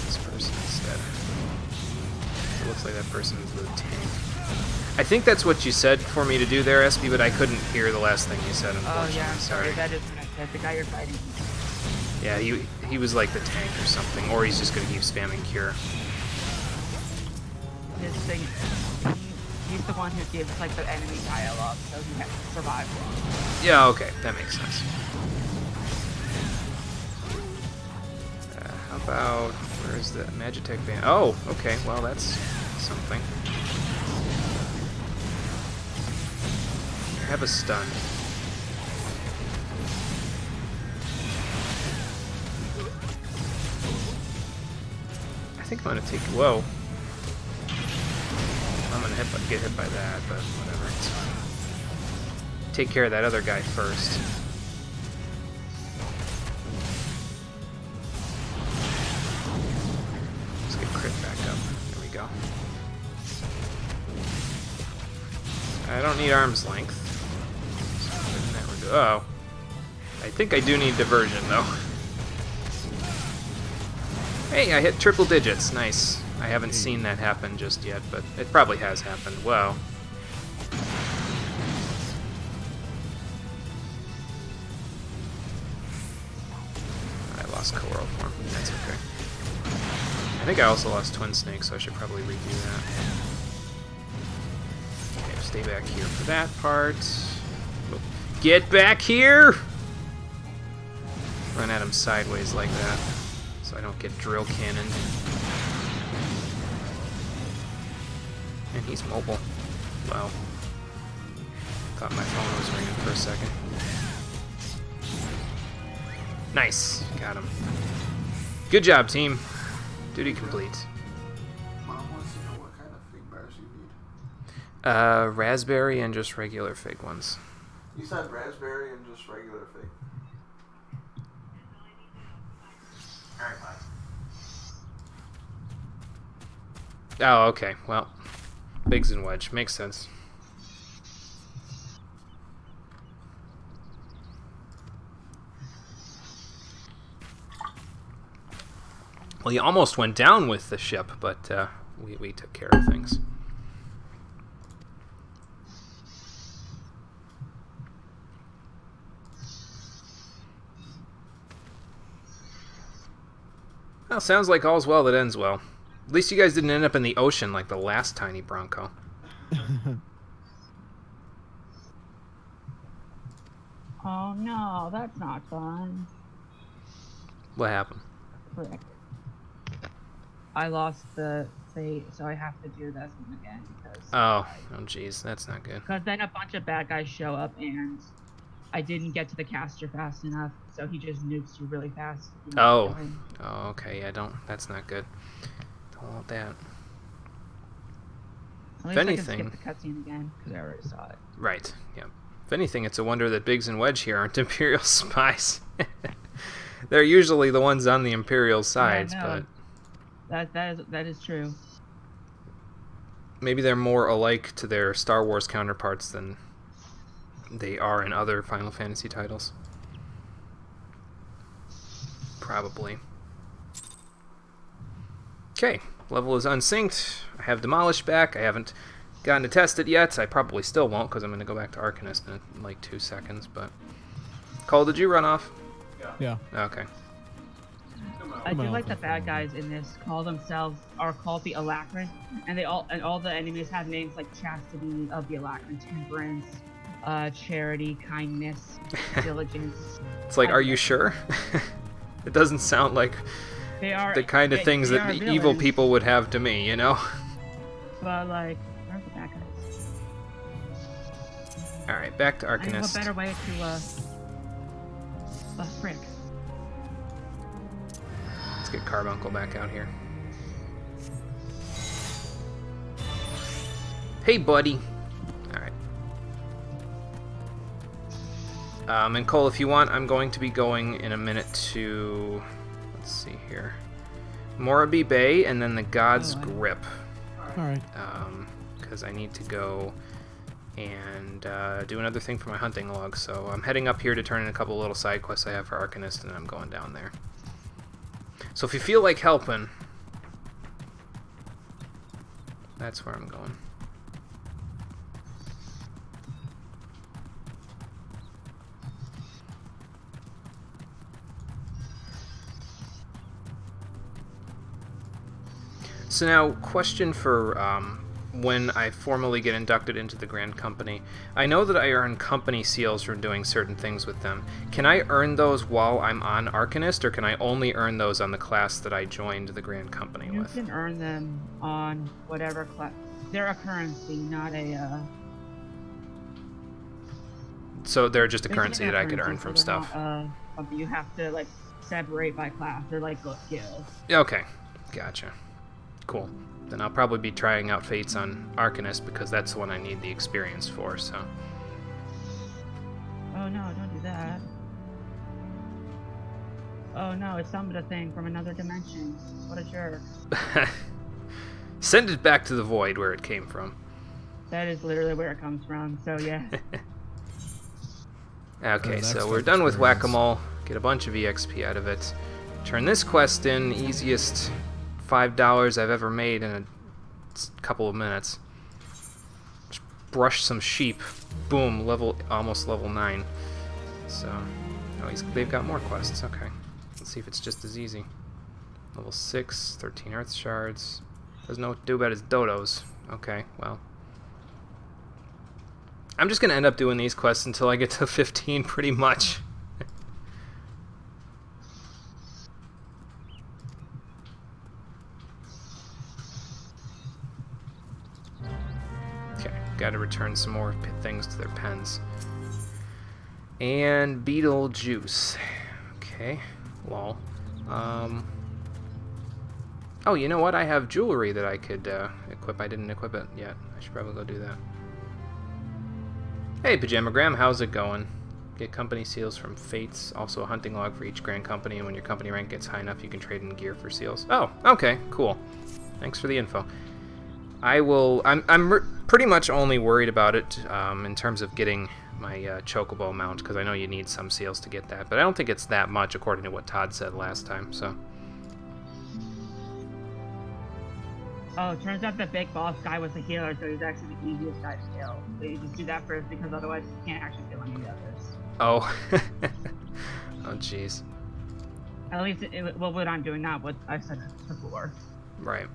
this person instead. It looks like that person's the tank. I think that's what you said for me to do there, SB, but I couldn't hear the last thing you said, unfortunately. Oh yeah, I'm sorry. That is what I said. The guy you're fighting. Yeah, he was like the tank or something, or he's just gonna keep spamming cure. His thing, he's the one who gives like the enemy dialogue, so he has to survive long. Yeah, okay, that makes sense. How about, where's the Magitech band? Oh, okay, well that's something. I have a stun. I think I'm gonna take, whoa. I'm gonna get hit by that, but whatever, it's fine. Take care of that other guy first. Let's get crit back up. There we go. I don't need arm's length. Oh. I think I do need diversion, though. Hey, I hit triple digits. Nice. I haven't seen that happen just yet, but it probably has happened. Wow. I lost Coral form. That's okay. I think I also lost Twin Snake, so I should probably redo that. Okay, stay back here for that part. Get back here! Run at him sideways like that, so I don't get drill cannoned. And he's mobile. Wow. Thought my phone was ringing for a second. Nice. Got him. Good job, team. Duty complete. Mom wants to know what kind of fig bars you need. Raspberry and just regular fig ones. You said raspberry and just regular fig. Alright, bye. Oh, okay. Well, Biggs and Wedge. Makes sense. Well, you almost went down with the ship, but we took care of things. Well, sounds like all's well that ends well. At least you guys didn't end up in the ocean like the last tiny Bronco. Oh no, that's not fun. What happened? Frick. I lost the fate, so I have to do this one again because. Oh jeez, that's not good. Because then a bunch of bad guys show up and I didn't get to the caster fast enough, so he just nukes you really fast. Oh, okay, yeah, that's not good. Don't want that. At least If anything, I can skip the cutscene again because I already saw it. Right, yeah. If anything, it's a wonder that Biggs and Wedge here aren't Imperial spies. They're usually the ones on the Imperial sides, yeah, no. That is true. Maybe they're more alike to their Star Wars counterparts than they are in other Final Fantasy titles. Probably. Okay, level is unsynced. I have Demolished back. I haven't gotten to test it yet. I probably still won't because I'm going to go back to Arcanist in like 2 seconds, but Cole, did you run off? Yeah. Okay. I do Well, like the bad guys in this called the Alacran, and all the enemies have names like Chastity of the Alacran, Temperance, Charity, Kindness, Diligence. It's like, are you sure? It doesn't sound like They are the kind of things they that are the evil villains, people would have to me, you know? But like, where are the bad guys? Alright, back to I know a Arcanist. better way to frick. Let's get Carbuncle back out here. Hey, buddy. Alright. And Cole, if you want, I'm going to be going in a minute to... Let's see here. Moraby Bay, and then the God's Grip. Alright. Because I need to go and do another thing for my hunting log. So I'm heading up here to turn in a couple little side quests I have for Arcanist, and then I'm going down there. So if you feel like helping, that's where I'm going. So now, question for when I formally get inducted into the Grand Company. I know that I earn company seals from doing certain things with them. Can I earn those while I'm on Arcanist, or can I only earn those on the class that I joined the Grand Company You with? can earn them on whatever class. They're a currency, not a. So they're just a They currency are that I could currency, earn so from they're stuff. not, something you have to like separate by class. They're like gills. Okay, gotcha. Cool. Then I'll probably be trying out Fates on Arcanist because that's the one I need the experience for, so. Oh no, don't do that. Oh no, it summoned a thing from another dimension. What a jerk. Send it back to the void where it came from. That is literally where it comes from, so yeah. Okay, that's so the we're done with experience. Whack-A-Mole. Get a bunch of EXP out of it. Turn this quest in, easiest $5 I've ever made in a couple of minutes. Just brush some sheep. Boom, almost level 9. So, oh, they've got more quests. Okay, let's see if it's just as easy. Level 6, 13 Earth Shards. Doesn't know what to do about his dodos. Okay, well. I'm just gonna end up doing these quests until I get to 15, pretty much. Okay, gotta return some more things to their pens. And Beetlejuice. Okay, lol. Oh, you know what? I have jewelry that I could equip. I didn't equip it yet. I should probably go do that. Hey, Pajamagram, how's it going? Get company seals from Fates. Also a hunting log for each Grand Company, and when your company rank gets high enough, you can trade in gear for seals. Oh, okay, cool. Thanks for the info. I'm pretty much only worried about it in terms of getting my Chocobo mount, because I know you need some seals to get that, but I don't think it's that much according to what Todd said last time, so... Oh, it turns out the big boss guy was a healer, so he's actually the easiest guy to kill. So you just do that first, because otherwise you can't actually kill any of the others. Oh. Oh, jeez. At least, well, what I'm doing, not what I said before. Right.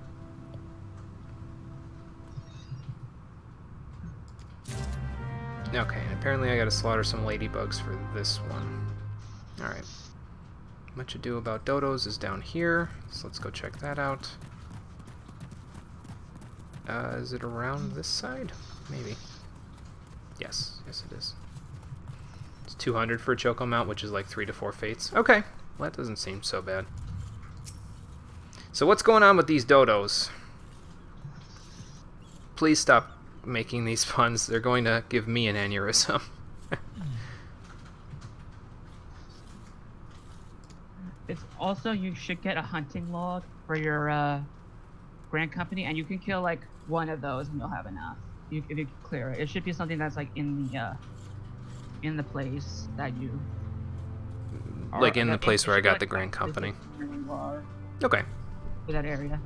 Okay, and apparently I gotta slaughter some ladybugs for this one. Alright. Much Ado About Dodos is down here, so let's go check that out. Is it around this side? Maybe. Yes, yes it is. It's 200 for a Choco mount, which is like 3 to 4 fates. Okay, well, that doesn't seem so bad. So what's going on with these dodos? Please stop making these puns. They're going to give me an aneurysm. It's also, you should get a hunting log for your Grand Company, and you can kill like one of those and you'll have enough. If you clear it. It should be something that's like in the place that you Like in the place where I got the Grand Company. Okay. For that area.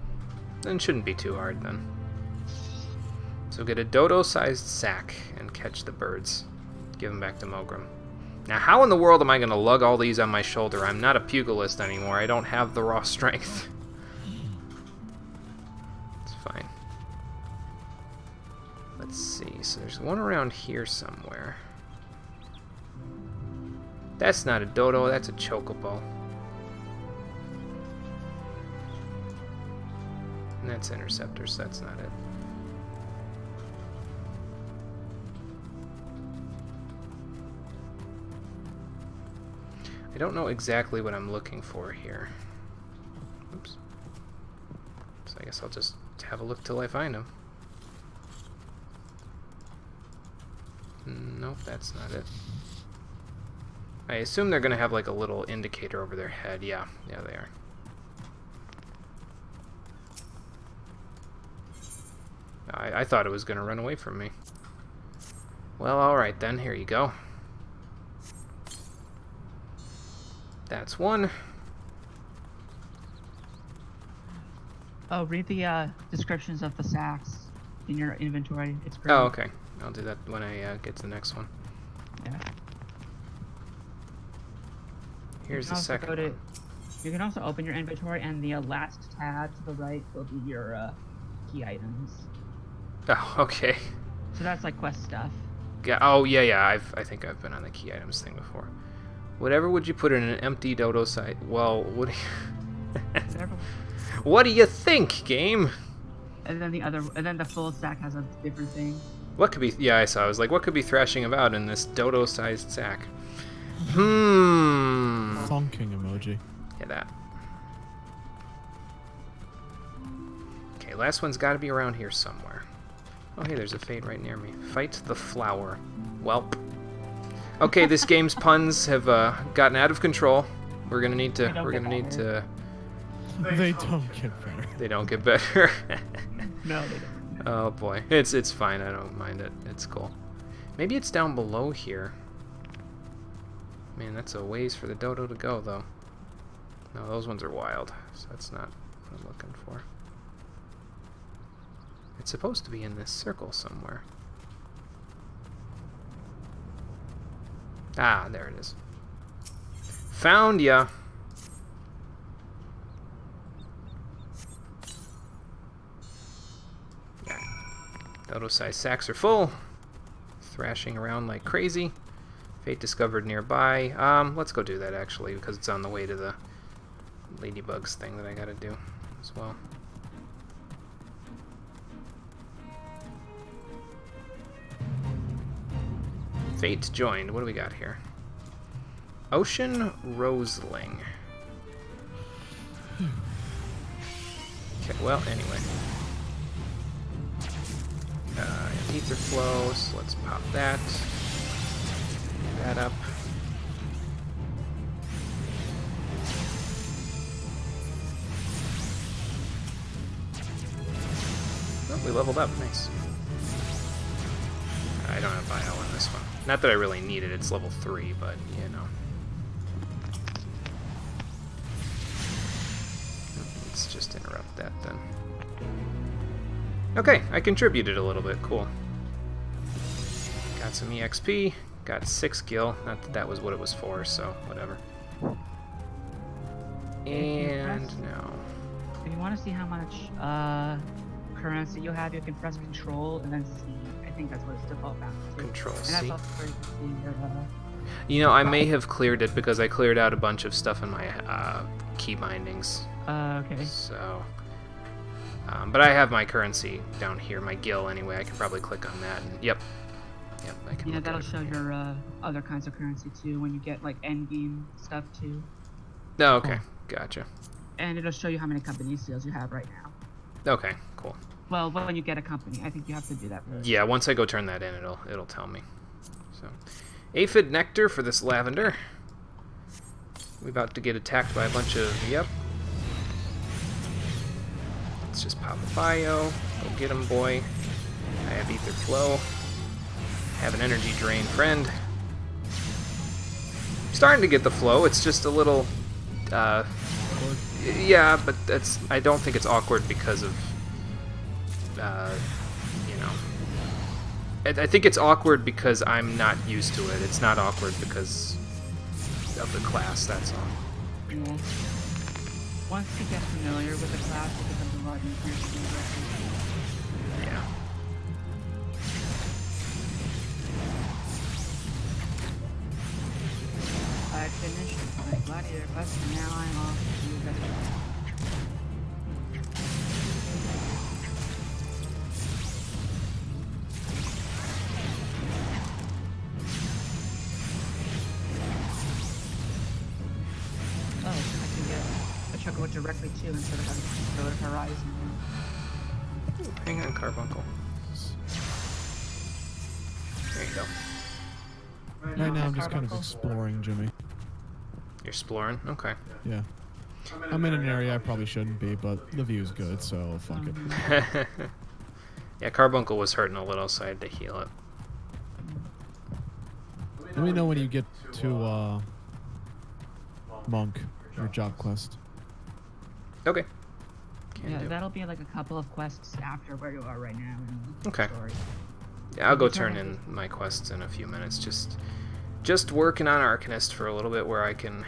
Then it shouldn't be too hard then. So get a dodo-sized sack and catch the birds. Give them back to Mogrim. Now, how in the world am I going to lug all these on my shoulder? I'm not a pugilist anymore. I don't have the raw strength. It's fine. Let's see. So there's one around here somewhere. That's not a dodo. That's a chocobo. And that's interceptor, so that's not it. I don't know exactly what I'm looking for here. Oops. So I guess I'll just have a look till I find him. Nope, that's not it. I assume they're gonna have like a little indicator over their head. Yeah, they are. I thought it was gonna run away from me. Well, alright then, here you go. That's one. Oh, read the descriptions of the sacks in your inventory. It's great. Oh, okay. I'll do that when I get to the next one. Yeah. Here's the second one. You can also open your inventory, and the last tab to the right will be your key items. Oh, okay. So that's like quest stuff. Yeah. Oh, yeah. I think I've been on the key items thing before. Whatever would you put in an empty dodo site? Well, what do you... What do you think, game? And then the full sack has a different thing. What could be... Yeah, I saw. I was like, what could be thrashing about in this dodo-sized sack? Honking emoji. Yeah, that. Okay, last one's got to be around here somewhere. Oh, hey, there's a fade right near me. Fight the flower. Welp. Okay, this game's puns have gotten out of control. We're gonna need to. They don't get better. They don't get better. No, they don't. Oh boy, it's fine. I don't mind it. It's cool. Maybe it's down below here. Man, that's a ways for the dodo to go, though. No, those ones are wild, so that's not what I'm looking for. It's supposed to be in this circle somewhere. Ah, there it is. Found ya. Yeah. Dodo-sized sacks are full. Thrashing around like crazy. Fate discovered nearby. Let's go do that actually, because it's on the way to the ladybugs thing that I gotta do as well. Fate joined. What do we got here? Ocean Roseling. Okay, well, anyway. Ether flow, so let's pop that. Pick that up. Oh, we leveled up. Nice. I don't have bio on this one. Not that I really need it, it's level 3, but, you know. Let's just interrupt that then. Okay, I contributed a little bit, cool. Got some EXP, got 6 gil, not that that was what it was for, so whatever. And now... If you want to see how much currency you have, you can press Control and then C. I think that's what it's default back to. Control And C. that's also where you can see your, You know, I may have cleared it because I cleared out a bunch of stuff in my key bindings. okay. So, but I have my currency down here, my gil anyway. I can probably click on that. And, yep, I can. Yeah, look that'll at it show from here. your other kinds of currency too when you get like end game stuff too. Oh, okay, gotcha. And it'll show you how many company seals you have right now. Okay, cool. Well, when you get a company, I think you have to do that first. Yeah, once I go turn that in, it'll tell me. So, aphid nectar for this lavender. We about to get attacked by a bunch of yep. Let's just pop a bio. Go get him, boy. I have ether flow. Have an energy drain, friend. Starting to get the flow. It's just a little. Yeah, but that's. I don't think it's awkward because of. You know, I think it's awkward because I'm not used to it. It's not awkward because of the class, that's all. Yeah. Once you get familiar with the class, it becomes a lot easier to do that. Yeah. I finished my gladiator quest, and now I'm off to Vesper. Oh, I can get a Chocobo directly to instead of having to go to Horizon. Hang on, Carbuncle. There you go. Right now I'm just kind of exploring, Jimmy. You're exploring? Okay. Yeah. I'm in an area I probably shouldn't be, but the view's good, so fuck it. Yeah, Carbuncle was hurting a little, so I had to heal it. Let me know when you get to, Monk, your job quest. Okay. Can Yeah, do. that'll be like a couple of quests after where you are right now in the Okay. story. Yeah, I'll go turn in my quests in a few minutes. Just working on Arcanist for a little bit where I can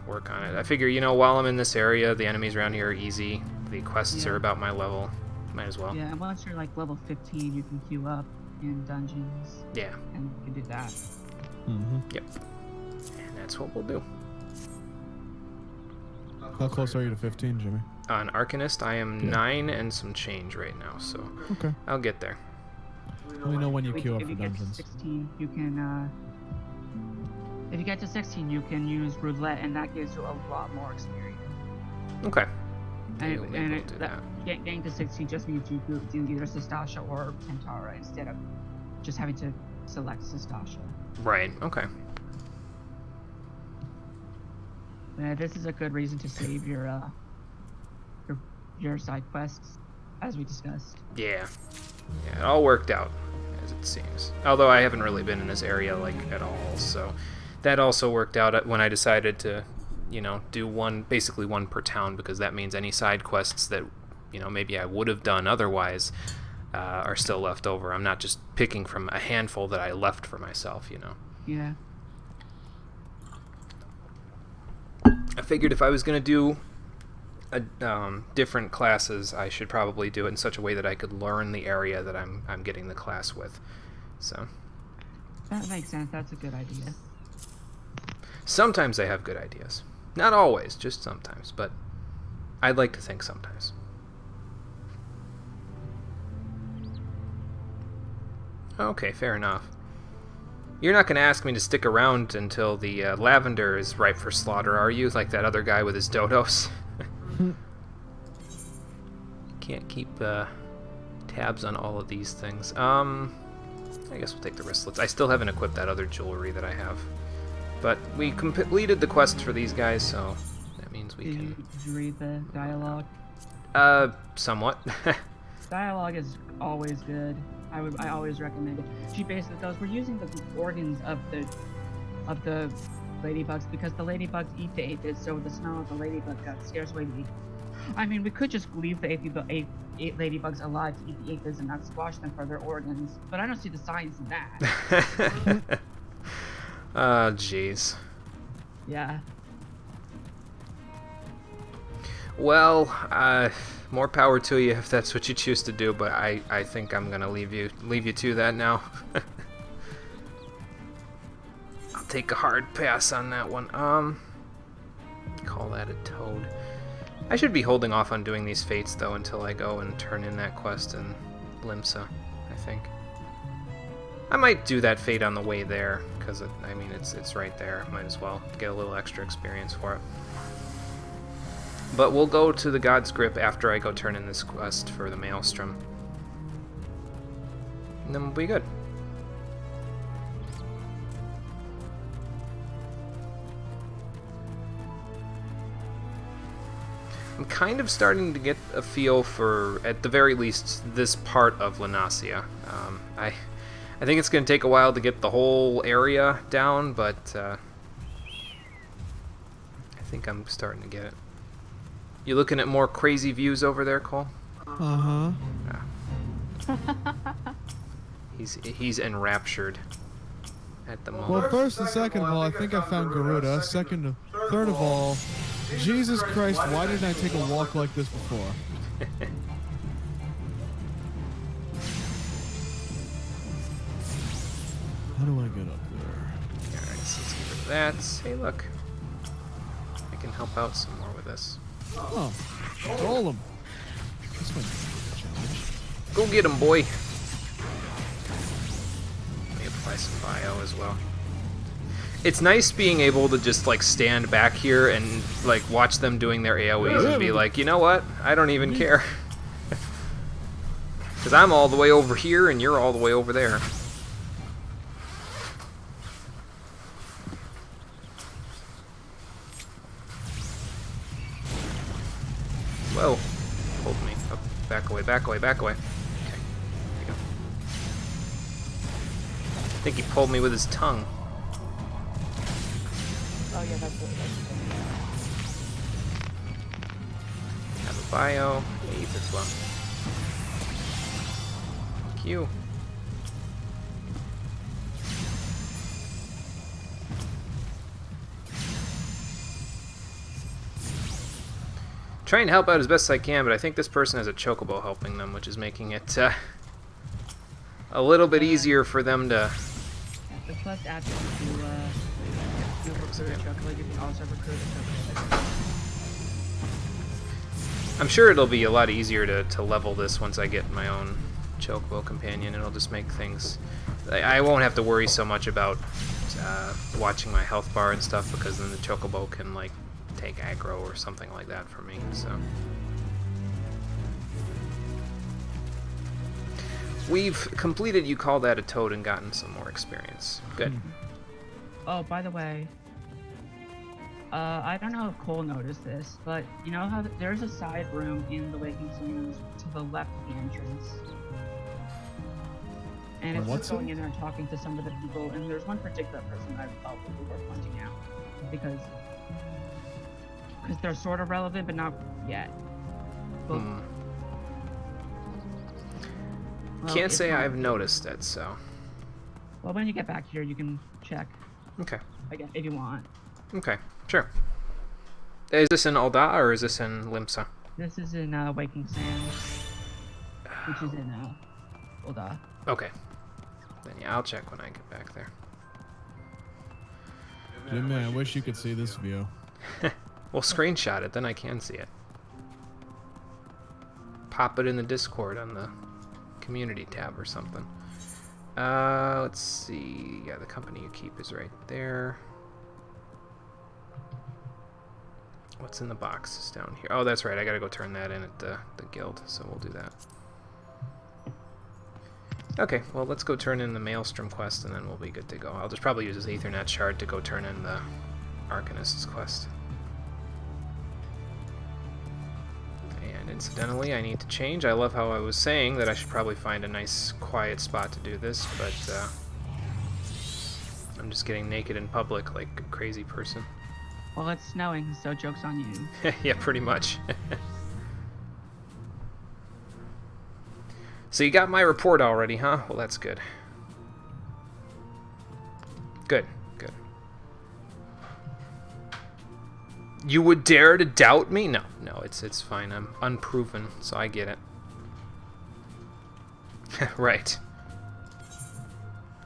work on it. I figure, you know, while I'm in this area, the enemies around here are easy. The quests are about my level. Might as well. Yeah, and once you're like level 15, you can queue up in dungeons. Yeah. And you can do that. Mm-hmm. Yep. And that's what we'll do. How close are you to 15, Jimmy? On Arcanist, I am Yeah. 9 and some change right now, so Okay. I'll get there. Let me know when you queue up If for you get to dungeons. 16, you can, if you get to 16, you can use roulette, and that gives you a lot more experience. Okay. And, Maybe we'll do that. Getting to 16 just means you do either Sestasha or Kentara instead of just having to select Sestasha. Right, okay. This is a good reason to save your side quests, as we discussed. Yeah. Yeah, it all worked out, as it seems. Although I haven't really been in this area, like, at all, so that also worked out when I decided to, you know, do basically one per town, because that means any side quests that, you know, maybe I would have done otherwise are still left over. I'm not just picking from a handful that I left for myself, you know. Yeah. I figured if I was going to do different classes, I should probably do it in such a way that I could learn the area that I'm getting the class with. So That makes sense. That's a good idea. sometimes I have good ideas. Not always, just sometimes, but I'd like to think sometimes. Okay, fair enough. You're not going to ask me to stick around until the lavender is ripe for slaughter, are you? Like that other guy with his dodos? Can't keep tabs on all of these things. I guess we'll take the wristlets. I still haven't equipped that other jewelry that I have. But we completed the quest for these guys, so that means we can... Did you read the dialogue? Somewhat. Dialogue is always good. I always recommend it. She basically goes, we're using the organs of the ladybugs because the ladybugs eat the aphids, so the smell of the ladybug gut scares away the aphids. I mean, we could just leave the eight ladybugs alive to eat the aphids and not squash them for their organs, but I don't see the science in that. Oh, jeez. Yeah. Well, more power to you if that's what you choose to do, but I think I'm gonna leave you to that now. I'll take a hard pass on that one. Call that a toad. I should be holding off on doing these fates though until I go and turn in that quest in Limsa, I think. I might do that fate on the way there, because I mean it's right there. Might as well get a little extra experience for it. But we'll go to the God's Grip after I go turn in this quest for the Maelstrom. And then we'll be good. I'm kind of starting to get a feel for, at the very least, this part of Lanasia. I think it's going to take a while to get the whole area down, but I think I'm starting to get it. You looking at more crazy views over there, Cole? Uh-huh. He's enraptured at the moment. Well, first and second of all, I think I found Garuda. Third of all, Jesus Christ, why didn't I take a walk like this before? How do I get up there? Alright, so let's get rid of that. Hey, look. I can help out some more with this. Oh, roll him. This might be a challenge. Go get him, boy. Let me apply some bio as well. It's nice being able to just like stand back here and like watch them doing their AoEs and be like, you know what? I don't even care. Because I'm all the way over here and you're all the way over there. Whoa. Hold me. Up. Back away, back away, back away. Okay. There you go. I think he pulled me with his tongue. Oh yeah, that's what Have a bio. Eat as well. Q. Trying to help out as best I can, but I think this person has a chocobo helping them, which is making it a little bit easier for them to... the quest after you recruit a chocobo, you can also recruit a chocobo. I'm sure it'll be a lot easier to level this once I get my own chocobo companion. It'll just make things... I won't have to worry so much about watching my health bar and stuff, because then the chocobo can, like, take aggro or something like that for me, so... We've completed You Call That a Toad and gotten some more experience. Good. Oh, by the way, I don't know if Cole noticed this, but you know how there's a side room in the Waking Sands to the left of the entrance? And it's just going in there and talking to some of the people, and there's one particular person I thought would be worth pointing out, because they're sort of relevant, but not yet. But, well, can't say I've noticed it, so... Well, when you get back here, you can check. Okay. Again, if you want. Okay, sure. Is this in Alda, or is this in Limsa? This is in Waking Sands, which is in Ul'dah. Okay. Then yeah, I'll check when I get back there. Jimmy, I wish you could see this view. We'll screenshot it, then I can see it. Pop it in the Discord on the community tab or something. Let's see. Yeah, the company you keep is right there. What's in the box is down here. Oh, that's right. I gotta go turn that in at the guild, so we'll do that. Okay, well, let's go turn in the Maelstrom quest, and then we'll be good to go. I'll just probably use this Ethernet shard to go turn in the Arcanist's quest. And incidentally, I need to change. I love how I was saying that I should probably find a nice, quiet spot to do this, but I'm just getting naked in public like a crazy person. Well, it's snowing, so joke's on you. Yeah, pretty much. So you got my report already, huh? Well, that's good. Good, good. You would dare to doubt me? No, no, it's fine. I'm unproven, so I get it. Right.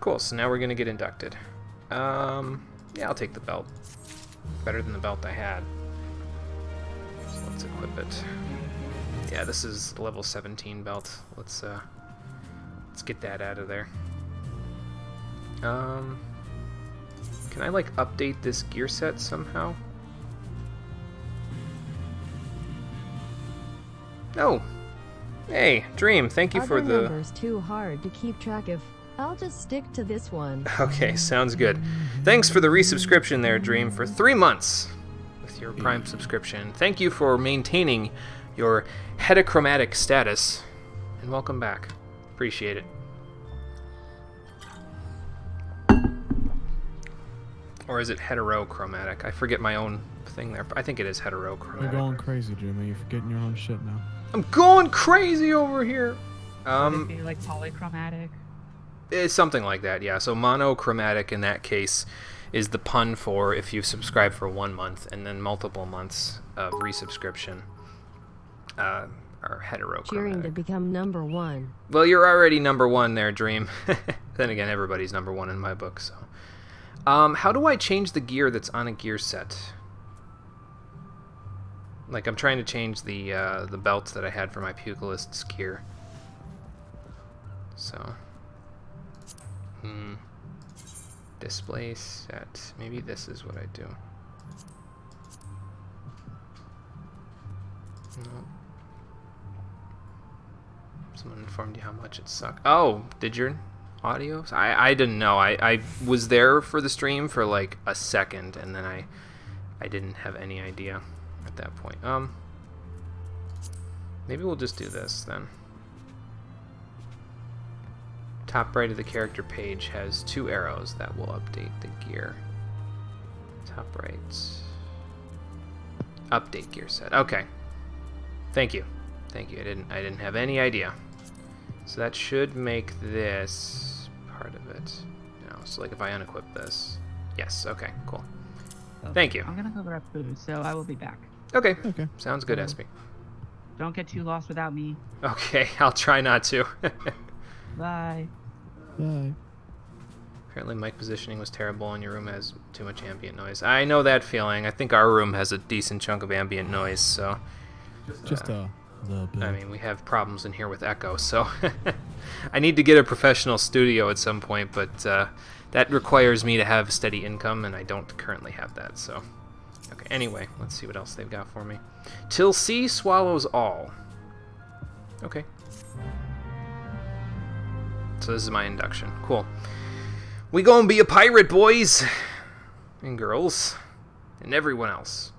Cool, so now we're gonna get inducted. Yeah, I'll take the belt. Better than the belt I had. So let's equip it. Yeah, this is the level 17 belt. Let's get that out of there. Can I like update this gear set somehow? No. Hey, Dream, thank you for the numbers too hard to keep track of. I'll just stick to this one. Okay, sounds good. Thanks for the resubscription there, Dream, for 3 months with your Prime subscription. Thank you for maintaining your heterochromatic status, and welcome back. Appreciate it. Or is it heterochromatic? I forget my own thing there. I think it is heterochromatic. You're going crazy, Jimmy. You're forgetting your own shit now. I'm going crazy over here. Would it be like polychromatic? It's something like that, yeah. So monochromatic in that case is the pun for if you subscribe for 1 month and then multiple months of resubscription are heterochromatic. Cheering to become number 1. Well, you're already number 1 there, Dream. Then again, everybody's number 1 in my book, so. How do I change the gear that's on a gear set? Like, I'm trying to change the belts that I had for my pugilist's gear. So. Display set. Maybe this is what I do. No. Someone informed you how much it sucked. Oh, did your audio? I didn't know. I was there for the stream for like a second, and then I didn't have any idea at that point. Maybe we'll just do this then. Top right of the character page has 2 arrows that will update the gear. Top right. Update gear set. Okay. Thank you. Thank you. I didn't have any idea. So that should make this part of it. So like if I unequip this. Yes, okay, cool. Okay, Thank you. I'm gonna go grab food, so I will be back. Okay. Okay. Sounds good, Espy. Don't get too lost without me. Okay, I'll try not to. Bye. Bye. Apparently mic positioning was terrible and your room has too much ambient noise. I know that feeling. I think our room has a decent chunk of ambient noise, so... Just a little bit. I mean, we have problems in here with echo, so... I need to get a professional studio at some point, but that requires me to have steady income, and I don't currently have that, so... Okay, anyway, let's see what else they've got for me. Till sea swallows all. Okay. So this is my induction. Cool. We gonna be a pirate, boys and girls, and everyone else.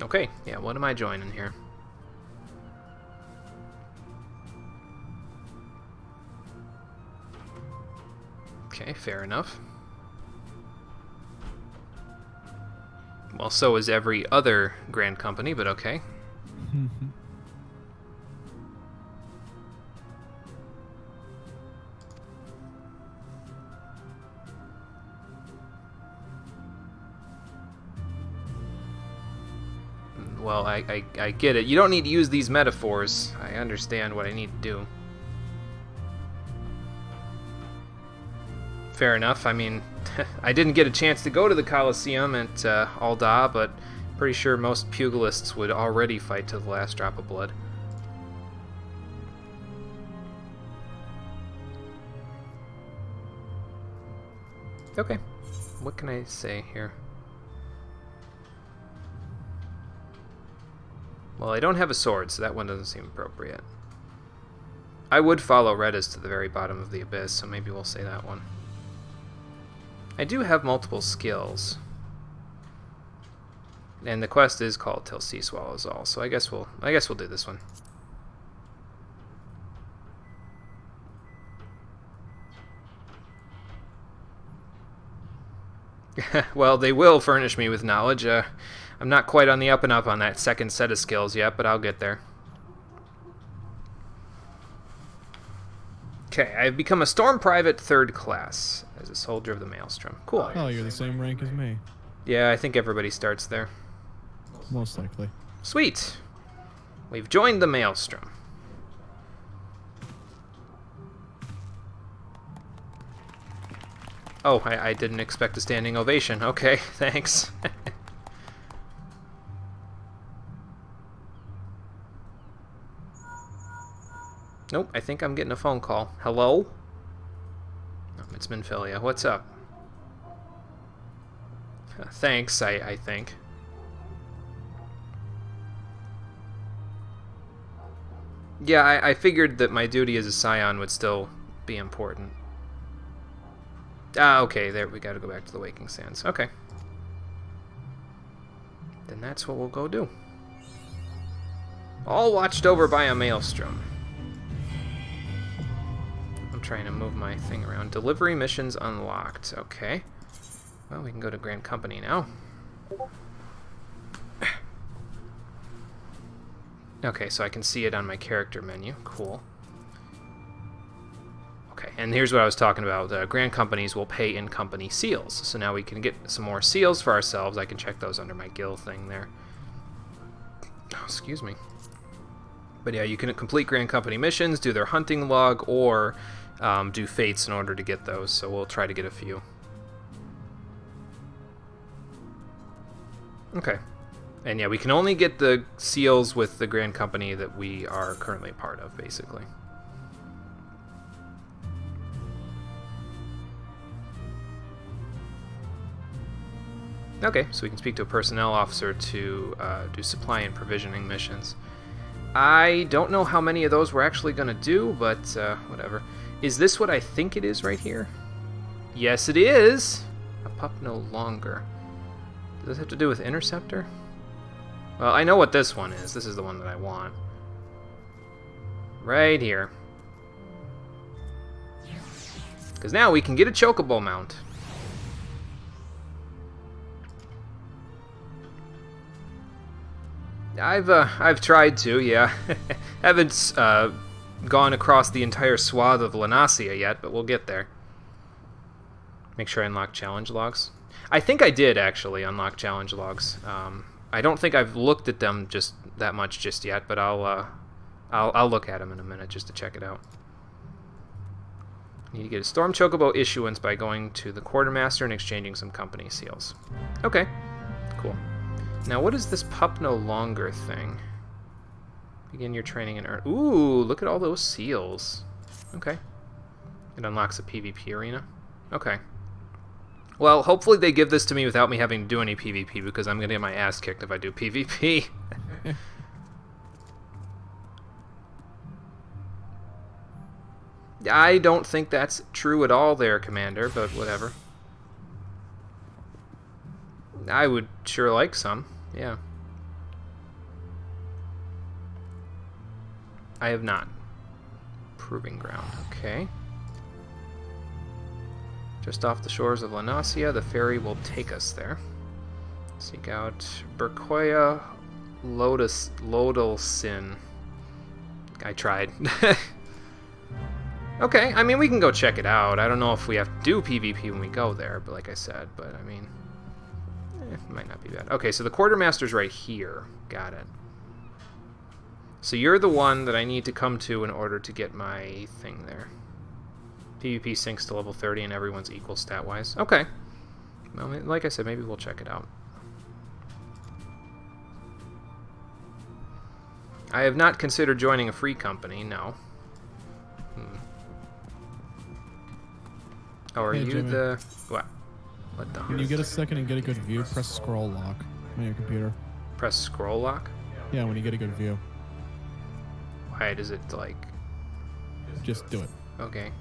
Okay, yeah, what am I joining here? Okay, fair enough. Well, so is every other Grand Company, but okay. Well, I get it. You don't need to use these metaphors. I understand what I need to do. Fair enough. I mean, I didn't get a chance to go to the Colosseum at Alda, but pretty sure most pugilists would already fight to the last drop of blood. Okay. What can I say here? Well, I don't have a sword, so that one doesn't seem appropriate. I would follow Redis to the very bottom of the abyss, so maybe we'll say that one. I do have multiple skills. And the quest is called Till Sea Swallows All, so I guess we'll do this one. Well, they will furnish me with knowledge. I'm not quite on the up and up on that second set of skills yet, but I'll get there. Okay, I've become a Storm Private 3rd class as a soldier of the Maelstrom. Cool. Oh, you're the same rank as me. Yeah, I think everybody starts there. Most likely. Sweet. We've joined the Maelstrom. Oh, I didn't expect a standing ovation. Okay, thanks. Nope, I think I'm getting a phone call. Hello? Oh, it's Minfilia. What's up? Thanks, I think. Yeah, I figured that my duty as a scion would still be important. Ah, okay, there, we gotta go back to the Waking Sands. Okay. Then that's what we'll go do. All watched over by a Maelstrom. I'm trying to move my thing around. Delivery missions unlocked. Okay. Well, we can go to Grand Company now. Okay, so I can see it on my character menu. Cool. Okay, and here's what I was talking about. Grand companies will pay in-company seals. So now we can get some more seals for ourselves. I can check those under my guild thing there. Oh, excuse me. But yeah, you can complete Grand Company missions, do their hunting log, or do fates in order to get those. So we'll try to get a few. Okay. And yeah, we can only get the seals with the Grand Company that we are currently part of, basically. Okay, so we can speak to a personnel officer to do supply and provisioning missions. I don't know how many of those we're actually going to do, but whatever. Is this what I think it is right here? Yes, it is! A pup no longer. Does this have to do with Interceptor? Well, I know what this one is. This is the one that I want. Right here. Because now we can get a chocobo mount. I've tried to, yeah. Haven't gone across the entire swath of Lanasia yet, but we'll get there. Make sure I unlock challenge logs. I think I did actually unlock challenge logs. I don't think I've looked at them just that much just yet, but I'll look at them in a minute just to check it out. Need to get a Storm Chocobo issuance by going to the Quartermaster and exchanging some company seals. Okay, cool. Now, what is this pup no longer thing? Begin your training and earn. Ooh, look at all those seals. Okay. It unlocks a PvP arena. Okay. Well, hopefully they give this to me without me having to do any PvP, because I'm going to get my ass kicked if I do PvP. I don't think that's true at all there, Commander, but whatever. I would sure like some. Yeah. I have not. Proving ground. Okay. Just off the shores of Lanasia, the ferry will take us there. Seek out Burkoya Lodalsin. I tried. Okay, I mean, we can go check it out. I don't know if we have to do PvP when we go there, but like I said, but I mean... it might not be bad. Okay, so the Quartermaster's right here. Got it. So you're the one that I need to come to in order to get my thing there. PvP sinks to level 30 and everyone's equal stat-wise. Okay. Well, like I said, maybe we'll check it out. I have not considered joining a free company, no. Oh, are Hey, you Jimmy. the... What? What the... When you get a second and get a good view, press scroll lock on your computer. Press scroll lock? Yeah, when you get a good view. Why does it, like... Just do it. Okay.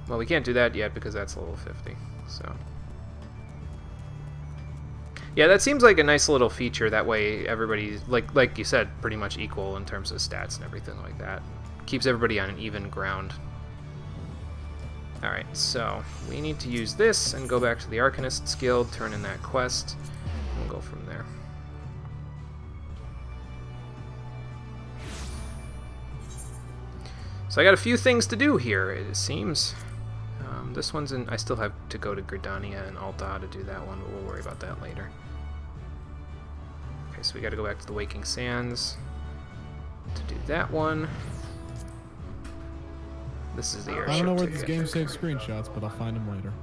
Well, we can't do that yet because that's level 50, so... Yeah, that seems like a nice little feature. That way everybody's, like you said, pretty much equal in terms of stats and everything like that. Keeps everybody on an even ground. Alright, so we need to use this and go back to the Arcanist's Guild, turn in that quest, and we'll go from there. So I got a few things to do here, it seems. This one's in... I still have to go to Gridania and Alta to do that one, but we'll worry about that later. Okay, so we gotta go back to the Waking Sands to do that one. This is the airship I don't know where ticket. this game saves screenshots, but I'll find them later.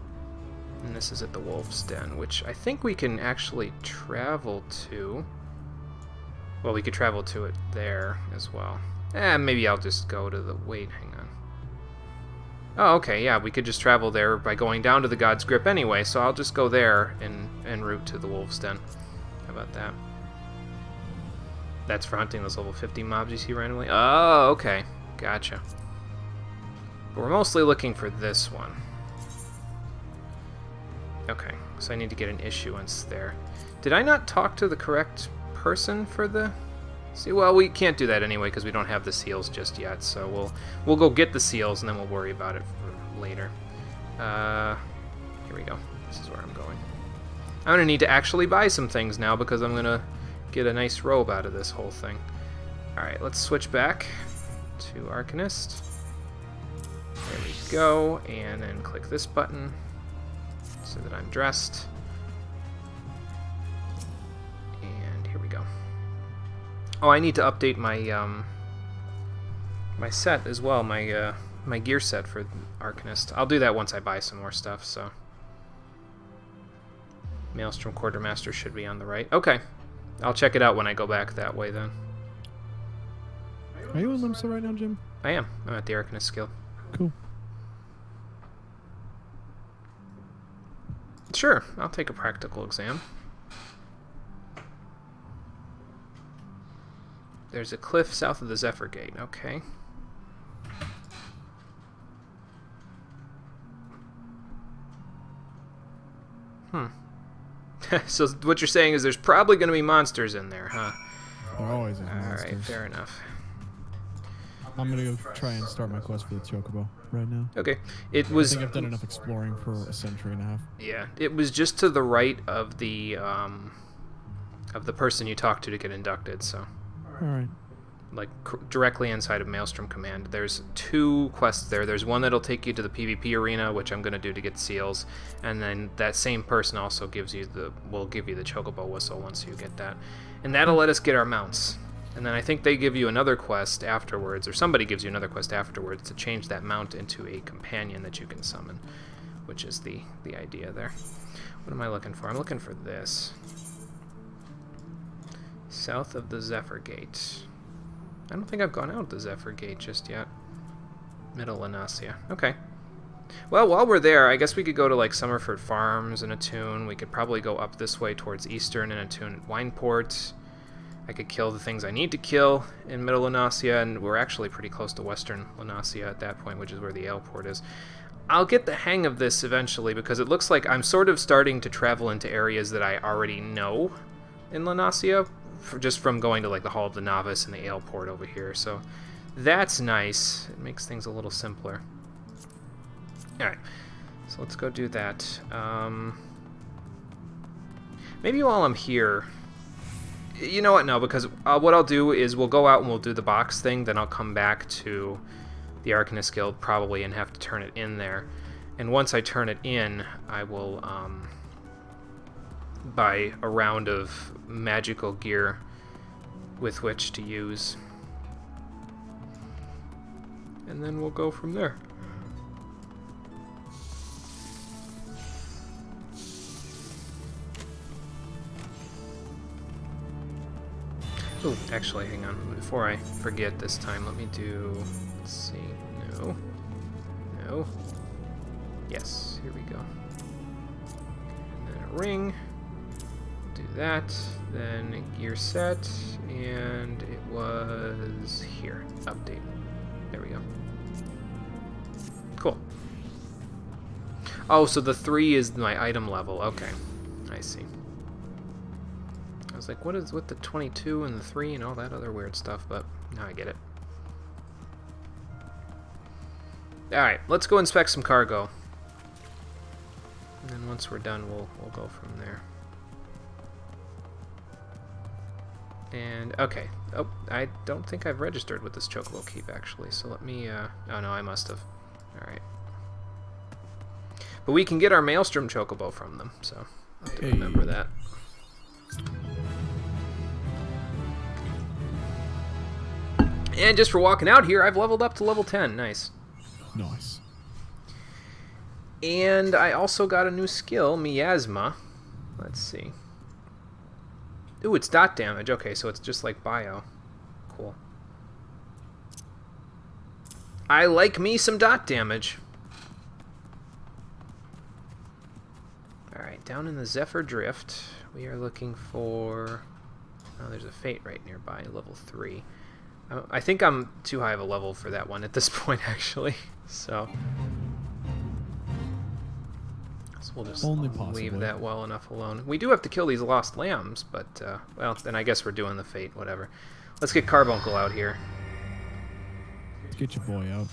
And this is at the Wolf's Den, which I think we can actually travel to. Well, we could travel to it there as well. Maybe I'll just go to the... Wait, hang on. Oh, okay, yeah, we could just travel there by going down to the God's Grip anyway, so I'll just go there en route to the Wolf's Den. How about that? That's for hunting those level 50 mobs you see randomly? Oh, okay. Gotcha. But we're mostly looking for this one. Okay, so I need to get an issuance there. Did I not talk to the correct person for the... See, well, we can't do that anyway because we don't have the seals just yet, so we'll go get the seals and then we'll worry about it later. Here we go. This is where I'm going. I'm going to need to actually buy some things now because I'm going to get a nice robe out of this whole thing. Alright, let's switch back to Arcanist. There we go, and then click this button so that I'm dressed. And here we go. Oh, I need to update my my set as well, my my gear set for Arcanist. I'll do that once I buy some more stuff, so. Maelstrom Quartermaster should be on the right. Okay. I'll check it out when I go back that way then. Are you in Limsa right now, Jim? I am. I'm at the Arcanist skill. Cool. Sure, I'll take a practical exam. There's a cliff south of the Zephyr Gate. Okay. So what you're saying is there's probably going to be monsters in there, huh? There always is monsters. Alright, fair enough. I'm gonna go try and start my quest for the Chocobo right now. Okay. It was... I think I've done enough exploring for a century and a half. Yeah, it was just to the right of the person you talked to get inducted, so... Alright. Like, directly inside of Maelstrom Command. There's 2 quests there. There's one that'll take you to the PvP arena, which I'm going to do to get seals, and then that same person also will give you the Chocobo whistle once you get that. And that'll let us get our mounts. And then I think they give you another quest afterwards, or somebody gives you another quest afterwards to change that mount into a companion that you can summon, which is the idea there. What am I looking for? I'm looking for this. South of the Zephyr Gate. I don't think I've gone out the Zephyr Gate just yet. Middle Lanasia. Okay. Well, while we're there, I guess we could go to, like, Summerford Farms and Attune. We could probably go up this way towards Eastern and Attune Wineport. I could kill the things I need to kill in Middle Lanasia, and we're actually pretty close to Western Lanasia at that point, which is where the Aleport is. I'll get the hang of this eventually, because it looks like I'm sort of starting to travel into areas that I already know in Lanasia, just from going to, like, the Hall of the Novice and the Aleport over here, so that's nice. It makes things a little simpler. Alright, so let's go do that. Maybe while I'm here... You know what? No, because what I'll do is we'll go out and we'll do the box thing, then I'll come back to the Arcanist Guild probably and have to turn it in there. And once I turn it in, I will buy a round of magical gear with which to use. And then we'll go from there. Oh, actually, hang on. Before I forget this time, let me do... Let's see. No. No. Yes, here we go. And then a ring. Do that. Then a gear set. And it was here. Update. There we go. Cool. Oh, so the 3 is my item level. Okay. I see. I was like, what is with the 22 and the 3 and all that other weird stuff, but now I get it. Alright, let's go inspect some cargo. And then once we're done, we'll go from there. And, okay. Oh, I don't think I've registered with this Chocobo Keep, actually, so let me, oh no, I must have. Alright. But we can get our Maelstrom Chocobo from them, so I'll have to remember that. And just for walking out here, I've leveled up to level 10. Nice. Nice. And I also got a new skill, Miasma. Let's see. Ooh, it's dot damage. Okay, so it's just like bio. Cool. I like me some dot damage. Alright, down in the Zephyr Drift, we are looking for... Oh, there's a Fate right nearby, level 3. I think I'm too high of a level for that one at this point, actually. So we'll just leave that well enough alone. We do have to kill these lost lambs, but, well, then I guess we're doing the Fate, whatever. Let's get Carbuncle out here. Let's get your boy out.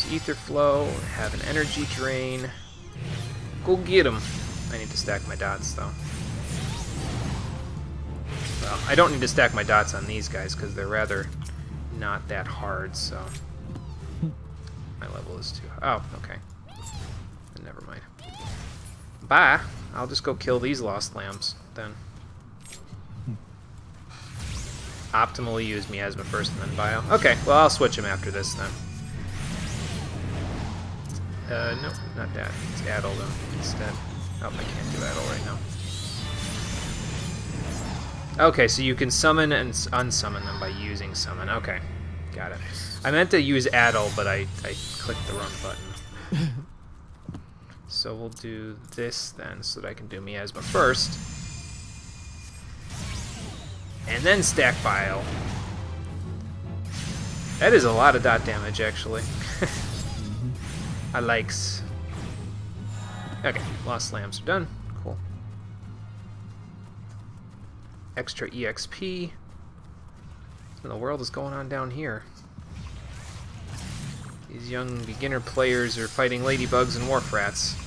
use ether flow, have an energy drain. Go get him. I need to stack my dots though. Well, I don't need to stack my dots on these guys because they're rather not that hard, so my level is too high. Oh, okay. Never mind. Bye. I'll just go kill these lost lambs then. Optimally use miasma first and then bio. Okay, well I'll switch him after this then. No, not that. It's Addle though instead. Oh, I can't do Addle right now. Okay, so you can summon and unsummon them by using summon. Okay, got it. I meant to use Addle, but I clicked the wrong button. So we'll do this then, so that I can do Miasma first. And then stack Bile. That is a lot of dot damage, actually. I likes. Okay, lost lambs are done. Cool. Extra EXP. What in the world is going on down here? These young beginner players are fighting ladybugs and wharf rats.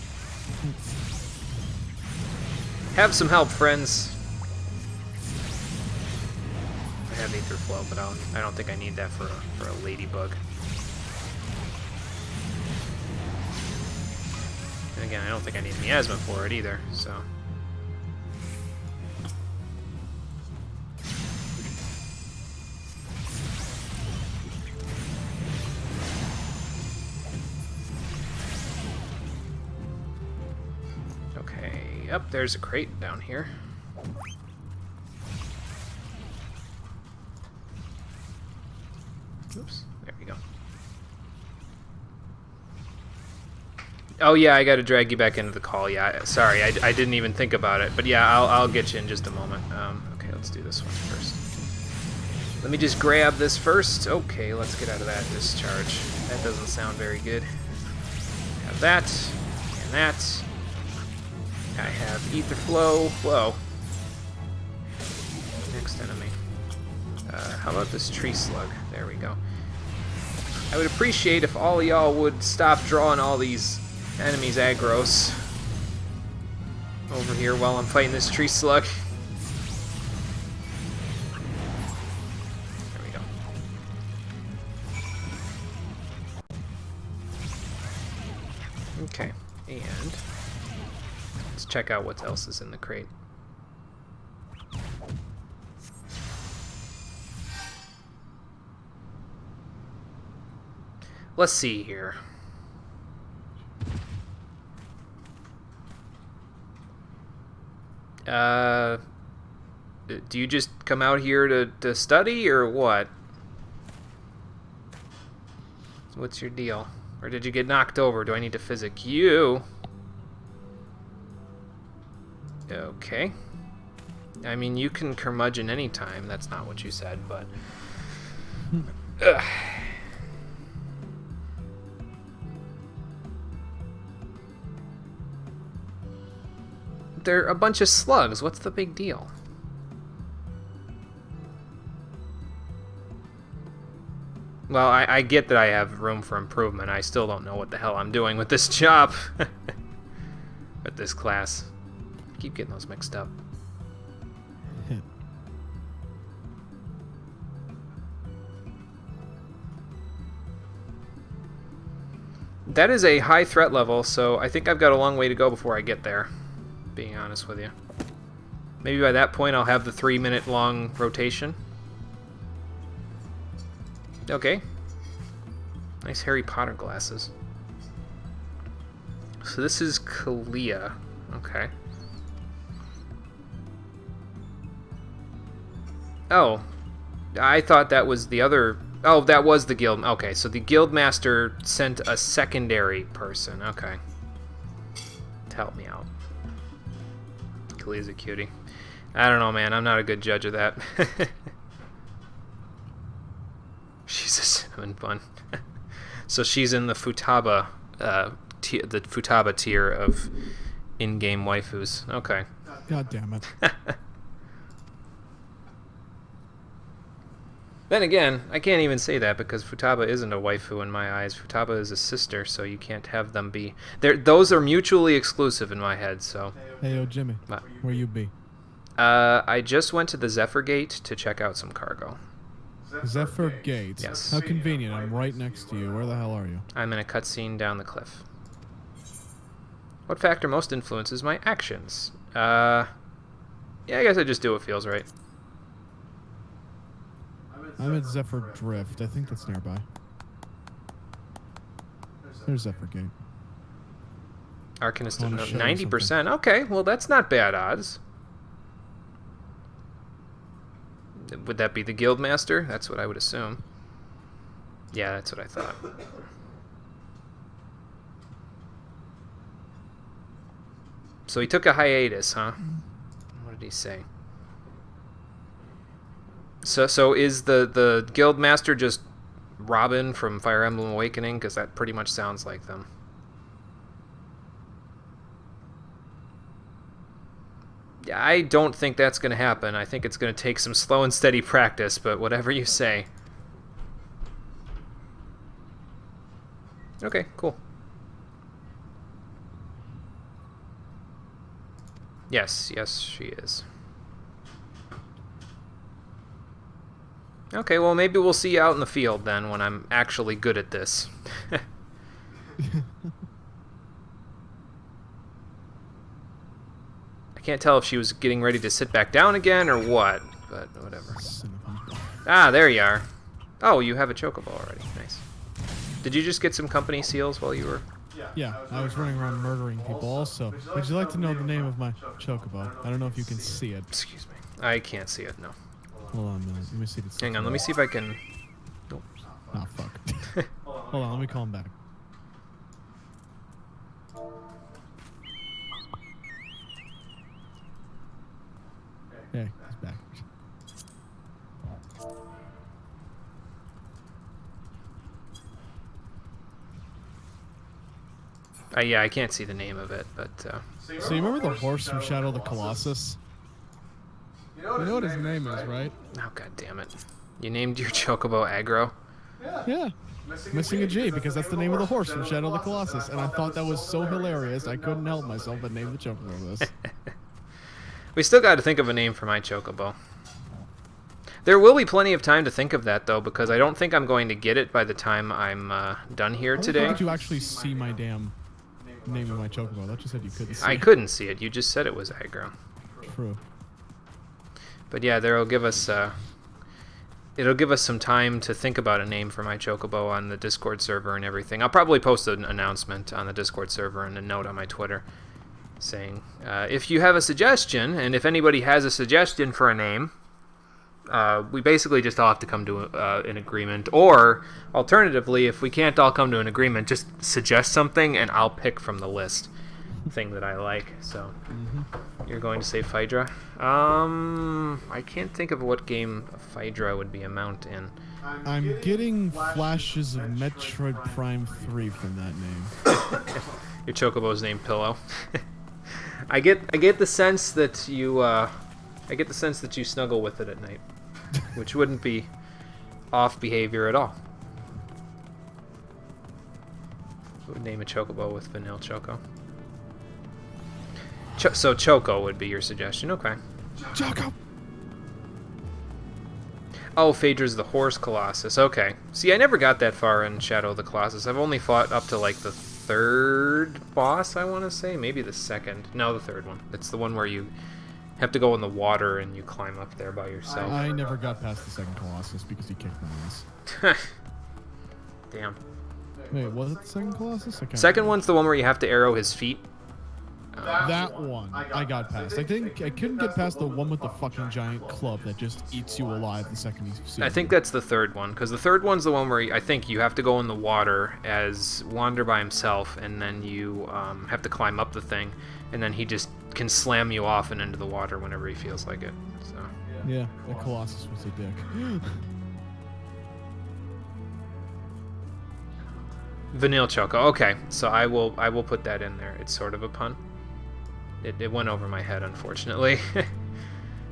Have some help, friends. I have Aether Flow, but I don't think I need that for a ladybug. And again, I don't think I need Miasma for it either, so... Okay, yep, there's a crate down here. Oops, there we go. Oh yeah, I gotta drag you back into the call. Yeah, sorry, I didn't even think about it. But yeah, I'll get you in just a moment. Okay, let's do this one first. Let me just grab this first. Okay, let's get out of that discharge. That doesn't sound very good. Have that, and that. I have Ether Flow. Whoa. Next enemy. How about this Tree Slug? There we go. I would appreciate if all y'all would stop drawing all these enemies aggros over here while I'm fighting this Tree Slug. There we go. Okay, and let's check out what else is in the crate. Let's see here. Do you just come out here to study, or what? What's your deal? Or did you get knocked over? Do I need to physic you? Okay. I mean, you can curmudgeon anytime. That's not what you said, but... Ugh. They're a bunch of slugs. What's the big deal? Well, I get that I have room for improvement. I still don't know what the hell I'm doing with this job. With this class. I keep getting those mixed up. That is a high threat level, so I think I've got a long way to go before I get there. Being honest with you. Maybe by that point I'll have the 3-minute long rotation. Okay. Nice Harry Potter glasses. So this is Kalia. Okay. Oh. I thought that was the other... Oh, that was the guild... Okay, so the guild master sent a secondary person. Okay. To help me out. Kalia's a cutie. I don't know, man. I'm not a good judge of that. She's a cinnamon bun. So she's in the Futaba, the Futaba tier of in-game waifus. Okay. God damn it. Then again, I can't even say that because Futaba isn't a waifu in my eyes. Futaba is a sister, so you can't have them be. Those are mutually exclusive in my head, so... Hey, yo, Jimmy. What? Where you be? I just went to the Zephyr Gate to check out some cargo. Zephyr Gate. Yes. How convenient. I'm right next to you. Where the hell are you? I'm in a cutscene down the cliff. What factor most influences my actions? Yeah, I guess I just do what feels right. I'm at Zephyr Drift. I think that's nearby. There's Zephyr Gate. Arcanist Wanna of show you 90%. Okay, well that's not bad odds. Would that be the Guildmaster? That's what I would assume. Yeah, that's what I thought. So he took a hiatus, huh? What did he say? So is the Guildmaster just Robin from Fire Emblem Awakening? Because that pretty much sounds like them. Yeah, I don't think that's going to happen. I think it's going to take some slow and steady practice, but whatever you say. Okay, cool. Yes, she is. Okay, well maybe we'll see you out in the field then when I'm actually good at this. I can't tell if she was getting ready to sit back down again or what, but whatever. Ah, there you are. Oh, you have a chocobo already. Nice. Did you just get some company seals while you were... Yeah, I was running around murdering people also. Would you like to know the name of my chocobo? I don't know if you can see it. Excuse me. I can't see it, no. Hold on a minute. Let me see this. Hang on, let me see if I can... Nope. Oh, fuck. Hold on, let me call him back. Hey, he's back. Yeah, I can't see the name of it, but... So you remember the horse from Shadow of the Colossus? You know what his name is, right? Oh, god damn it. You named your chocobo Aggro? Yeah. Missing a G, because that's the name of the horse from Shadow of the Colossus. And I thought that was so hilarious, I couldn't help myself but name the chocobo this. We still got to think of a name for my chocobo. There will be plenty of time to think of that, though, because I don't think I'm going to get it by the time I'm done here today. How did you actually see my damn name of my chocobo? That just said you couldn't see I it. couldn't see it. You just said it was Aggro. True. But yeah, it'll give us some time to think about a name for my chocobo on the Discord server and everything. I'll probably post an announcement on the Discord server and a note on my Twitter saying, if you have a suggestion, and if anybody has a suggestion for a name, we basically just all have to come to an agreement. Or, alternatively, if we can't all come to an agreement, just suggest something and I'll pick from the list thing that I like. So, You're going to say Phaedra? I can't think of what game Phaedra would be a mount in. I'm getting flashes of Metroid Prime 3 from that name. Your chocobo's named Pillow. I get the sense that you snuggle with it at night, which wouldn't be off behavior at all. I would name a chocobo with Vanilla Choco. So Choco would be your suggestion, okay. Choco! Oh, Phaedra's the Horse Colossus, okay. See, I never got that far in Shadow of the Colossus. I've only fought up to, like, the third boss, I want to say. Maybe the second. No, the third one. It's the one where you have to go in the water and you climb up there by yourself. I never got past the second Colossus because he kicked my ass. Damn. Wait, was it the second Colossus? Second one's the one where you have to arrow his feet. That one I got past. I think I couldn't get past the one with the fucking giant club that just eats you alive the second you see I think that's the third one, because the third one's the one where I think you have to go in the water as Wander by himself, and then you have to climb up the thing, and then he just can slam you off and into the water whenever he feels like it. So. Yeah, the Colossus was a dick. Vanilla Choco. Okay, so I will put that in there. It's sort of a pun. It went over my head, unfortunately.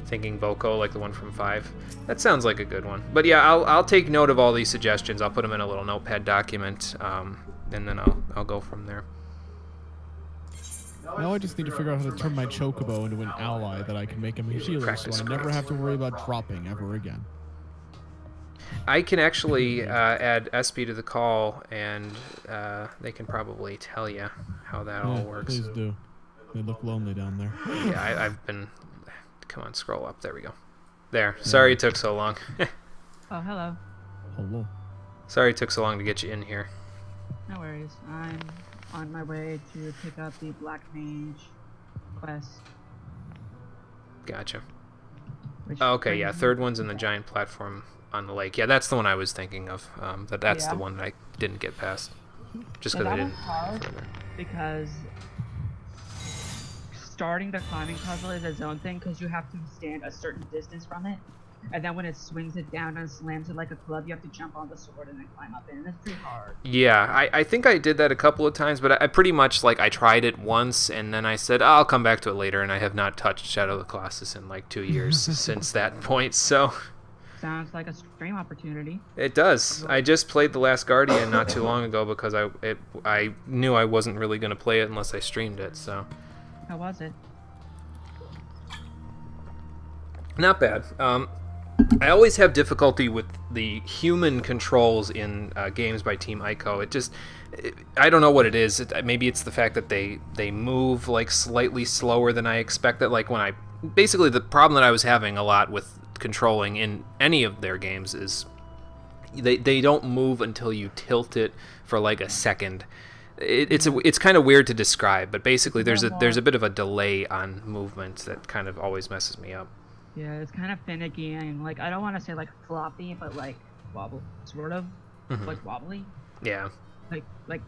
Thinking Voco, like the one from 5. That sounds like a good one. But yeah, I'll take note of all these suggestions. I'll put them in a little notepad document, and then I'll go from there. Now I just need to figure out how to turn my Chocobo into an ally that I can make him a healer, so I never have to worry about dropping ever again. I can actually add SP to the call, and they can probably tell you how that all works. Please do. They look lonely down there. Yeah, I've been... Come on, scroll up. There we go. There. Sorry it took so long. Oh, hello. Hello. Sorry it took so long to get you in here. No worries. I'm on my way to pick up the Black Mage quest. Gotcha. Which Oh, okay, yeah, brings third me- one's in the giant platform on the lake. Yeah, that's the one I was thinking of. That's Yeah. the one that I didn't get past. Just Yeah, because I that didn't. one's hard because starting the climbing puzzle is its own thing because you have to stand a certain distance from it, and then when it swings it down and slams it like a club, you have to jump on the sword and then climb up it, and it's pretty hard. Yeah, I think I did that a couple of times, but I pretty much, like, I tried it once, and then I said, I'll come back to it later, and I have not touched Shadow of the Colossus in, like, 2 years since that point, so... Sounds like a stream opportunity. It does. I just played The Last Guardian not too long ago because I knew I wasn't really going to play it unless I streamed it, so... How was it? Not bad. I always have difficulty with the human controls in games by Team Ico. I don't know what it is. Maybe it's the fact that they move like slightly slower than I expected. Like when basically the problem that I was having a lot with controlling in any of their games is they don't move until you tilt it for like a second. It's kind of weird to describe, but basically there's a bit of a delay on movement that kind of always messes me up. Yeah, it's kind of finicky and like I don't want to say like floppy, but like wobble, sort of like wobbly. Yeah. Like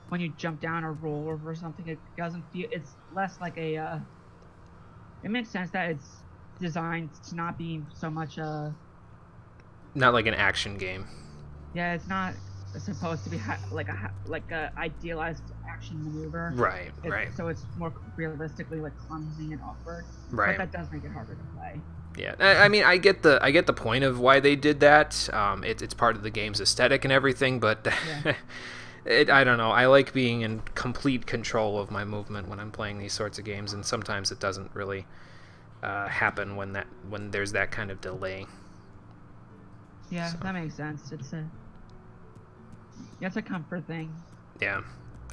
when you jump down or roll over something, it doesn't feel. It's less like a. It makes sense that it's designed to not be so much Not like an action game. Yeah, it's not supposed to be like a idealized action maneuver. Right. So it's more realistically like clumsy and awkward. Right. But that does make it harder to play. Yeah, I mean, I get the point of why they did that. It's part of the game's aesthetic and everything, but Yeah. I don't know. I like being in complete control of my movement when I'm playing these sorts of games, and sometimes it doesn't really happen when there's that kind of delay. Yeah, So. that makes sense. It's a comfort thing. Yeah,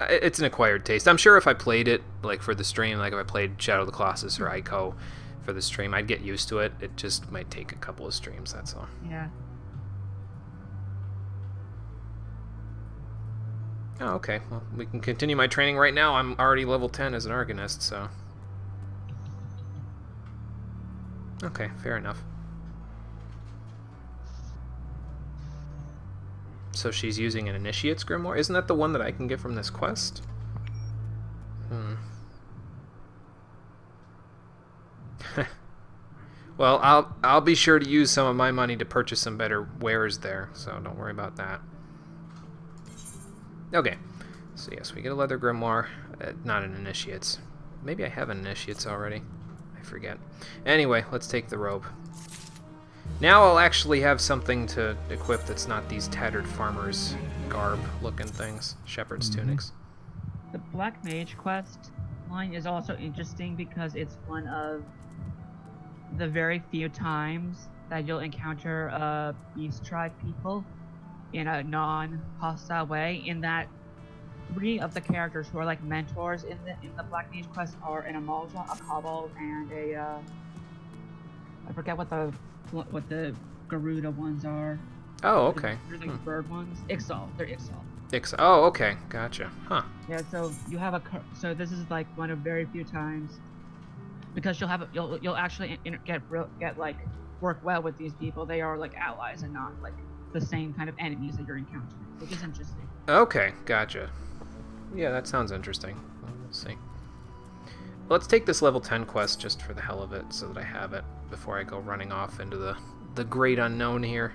it's an acquired taste. I'm sure if I played it like for the stream, like if I played Shadow of the Colossus or Ico for the stream, I'd get used to it. It just might take a couple of streams, that's all. Yeah. Oh, okay. Well, we can continue my training right now. I'm already level 10 as an Arcanist, so... Okay, fair enough. So she's using an Initiate's Grimoire? Isn't that the one that I can get from this quest? Well, I'll be sure to use some of my money to purchase some better wares there, so don't worry about that. Okay, so yes, we get a Leather Grimoire, not an Initiate's. Maybe I have an Initiate's already. I forget. Anyway, let's take the robe. Now I'll actually have something to equip that's not these tattered farmer's garb-looking things, shepherd's tunics. The Black Mage quest line is also interesting because it's one of the very few times that you'll encounter Beast Tribe people in a non-hostile way, in that 3 of the characters who are like mentors in the Black Mage quest are an Amalja, a Kobold, and a I forget what the Garuda ones are. Oh, okay. They're like bird ones. Ixal. They're Ixal. Oh, okay. Gotcha. Huh. Yeah. So you have so this is like one of very few times, because you'll actually get like work well with these people. They are like allies and not like the same kind of enemies that you're encountering, which is interesting. Okay, gotcha. Yeah, that sounds interesting. Well, we'll see. Let's take this level 10 quest just for the hell of it, so that I have it before I go running off into the great unknown here.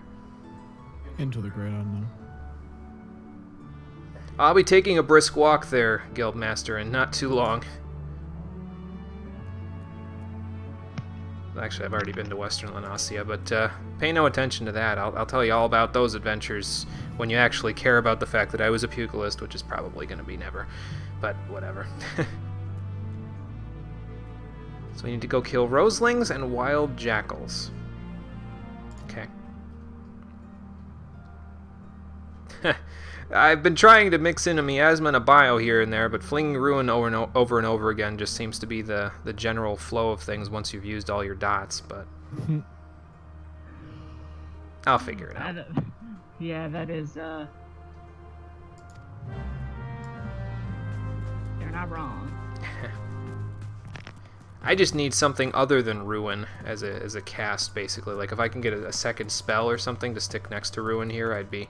Into the great unknown. I'll be taking a brisk walk there, Guildmaster, in not too long. Actually, I've already been to Western Lanasia, but pay no attention to that. I'll tell you all about those adventures when you actually care about the fact that I was a pugilist, which is probably going to be never. But whatever. So we need to go kill roselings and wild jackals. Okay. I've been trying to mix in a miasma and a bio here and there, but flinging ruin over and over again just seems to be the general flow of things once you've used all your dots, but I'll figure it out. Yeah, that is, they're not wrong. I just need something other than ruin as a cast, basically. Like, if I can get a second spell or something to stick next to ruin here, I'd be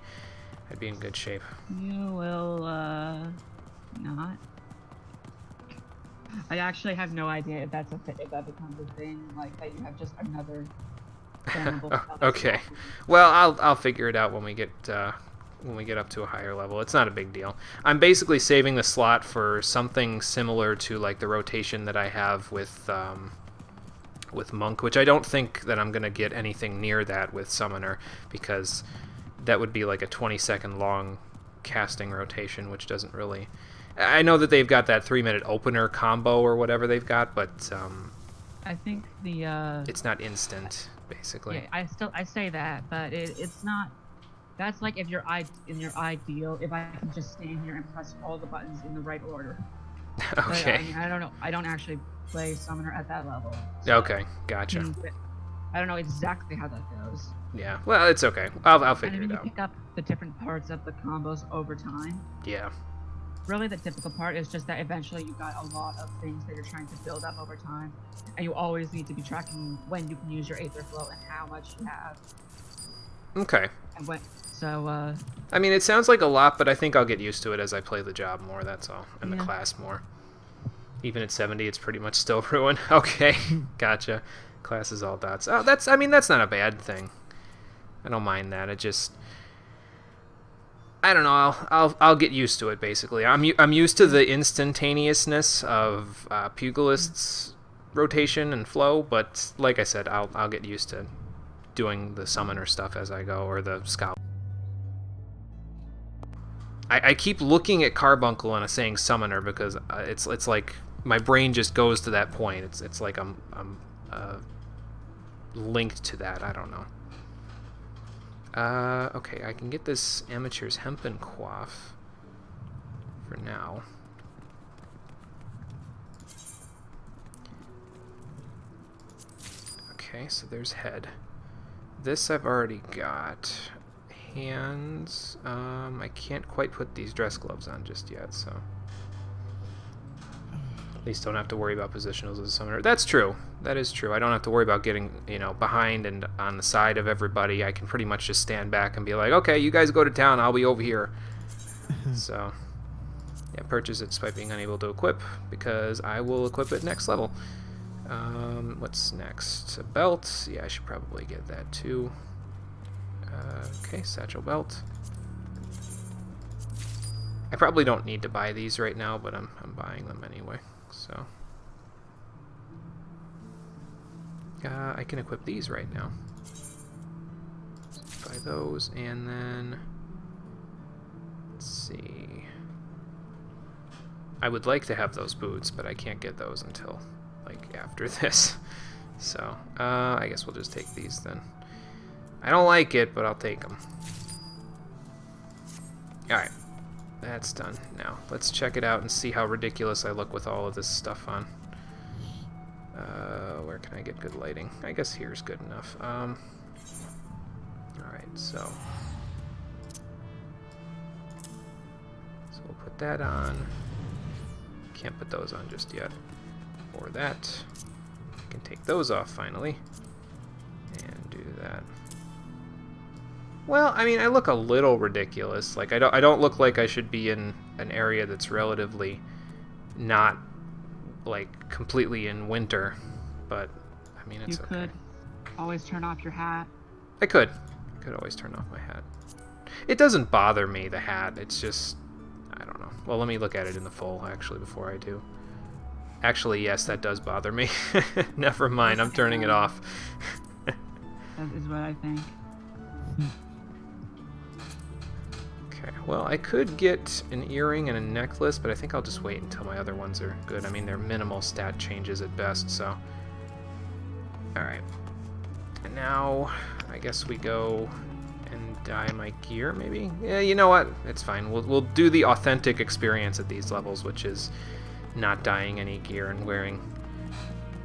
in good shape. You will, not. I actually have no idea if that becomes a thing, like that you have just another vulnerable spell. Okay. Well, I'll figure it out when we get up to a higher level. It's not a big deal. I'm basically saving the slot for something similar to like the rotation that I have with Monk, which I don't think that I'm gonna get anything near that with Summoner, because that would be like a 20-second long casting rotation, which doesn't really... I know that they've got that 3-minute opener combo or whatever they've got, but I think it's not instant, basically. Yeah, I say that, but it's not. That's like if in your ideal, if I can just stand here and press all the buttons in the right order. Okay. But, I mean, I don't know. I don't actually play Summoner at that level. So, Okay, gotcha. I don't know exactly how that goes. Yeah, well, it's okay. I'll figure And it then you out. pick up the different parts of the combos over time. Yeah. Really, the typical part is just that eventually you've got a lot of things that you're trying to build up over time, and you always need to be tracking when you can use your Aether Flow and how much you have. Okay. And when, so, I mean, it sounds like a lot, but I think I'll get used to it as I play the job more, that's all. And the class more. Even at 70, it's pretty much still ruin. Okay, gotcha. Class is all dots. Oh, that's not a bad thing. I don't mind that. It just... I don't know. I'll get used to it, basically. I'm used to the instantaneousness of Pugilist's rotation and flow, but like I said, I'll get used to doing the summoner stuff as I go, or the scout. I keep looking at Carbuncle and saying summoner because it's like my brain just goes to that point. It's like I'm linked to that. I don't know. Okay, I can get this Amateur's Hempen Coif for now. Okay, so there's head. This I've already got. Hands, I can't quite put these dress gloves on just yet, so... At least don't have to worry about positionals as a summoner. That's true. That is true. I don't have to worry about getting, behind and on the side of everybody. I can pretty much just stand back and be like, okay, you guys go to town, I'll be over here. So, yeah, purchase it despite being unable to equip, because I will equip it next level. What's next? A belt. Yeah, I should probably get that too. Okay, satchel belt. I probably don't need to buy these right now, but I'm buying them anyway. So I can equip these right now. So buy those, and then let's see. I would like to have those boots, but I can't get those until like after this. So I guess we'll just take these then. I don't like it, but I'll take them. Alright, that's done. Now, let's check it out and see how ridiculous I look with all of this stuff on. Where can I get good lighting? I guess here's good enough. Alright, so we'll put that on. Can't put those on just yet. Or that. I can take those off finally. And do that. Well, I mean, I look a little ridiculous. Like, I don't look like I should be in an area that's relatively not, like, completely in winter. But, I mean, it's okay. You could always turn off your hat. I could. I could always turn off my hat. It doesn't bother me, the hat. It's just, I don't know. Well, let me look at it in the full, actually, before I do. Actually, yes, that does bother me. Never mind, I'm turning it off. That is what I think. Okay, well, I could get an earring and a necklace, but I think I'll just wait until my other ones are good. I mean, they're minimal stat changes at best, so... Alright. And now, I guess we go and dye my gear, maybe? Yeah, you know what? It's fine. We'll do the authentic experience at these levels, which is not dyeing any gear and wearing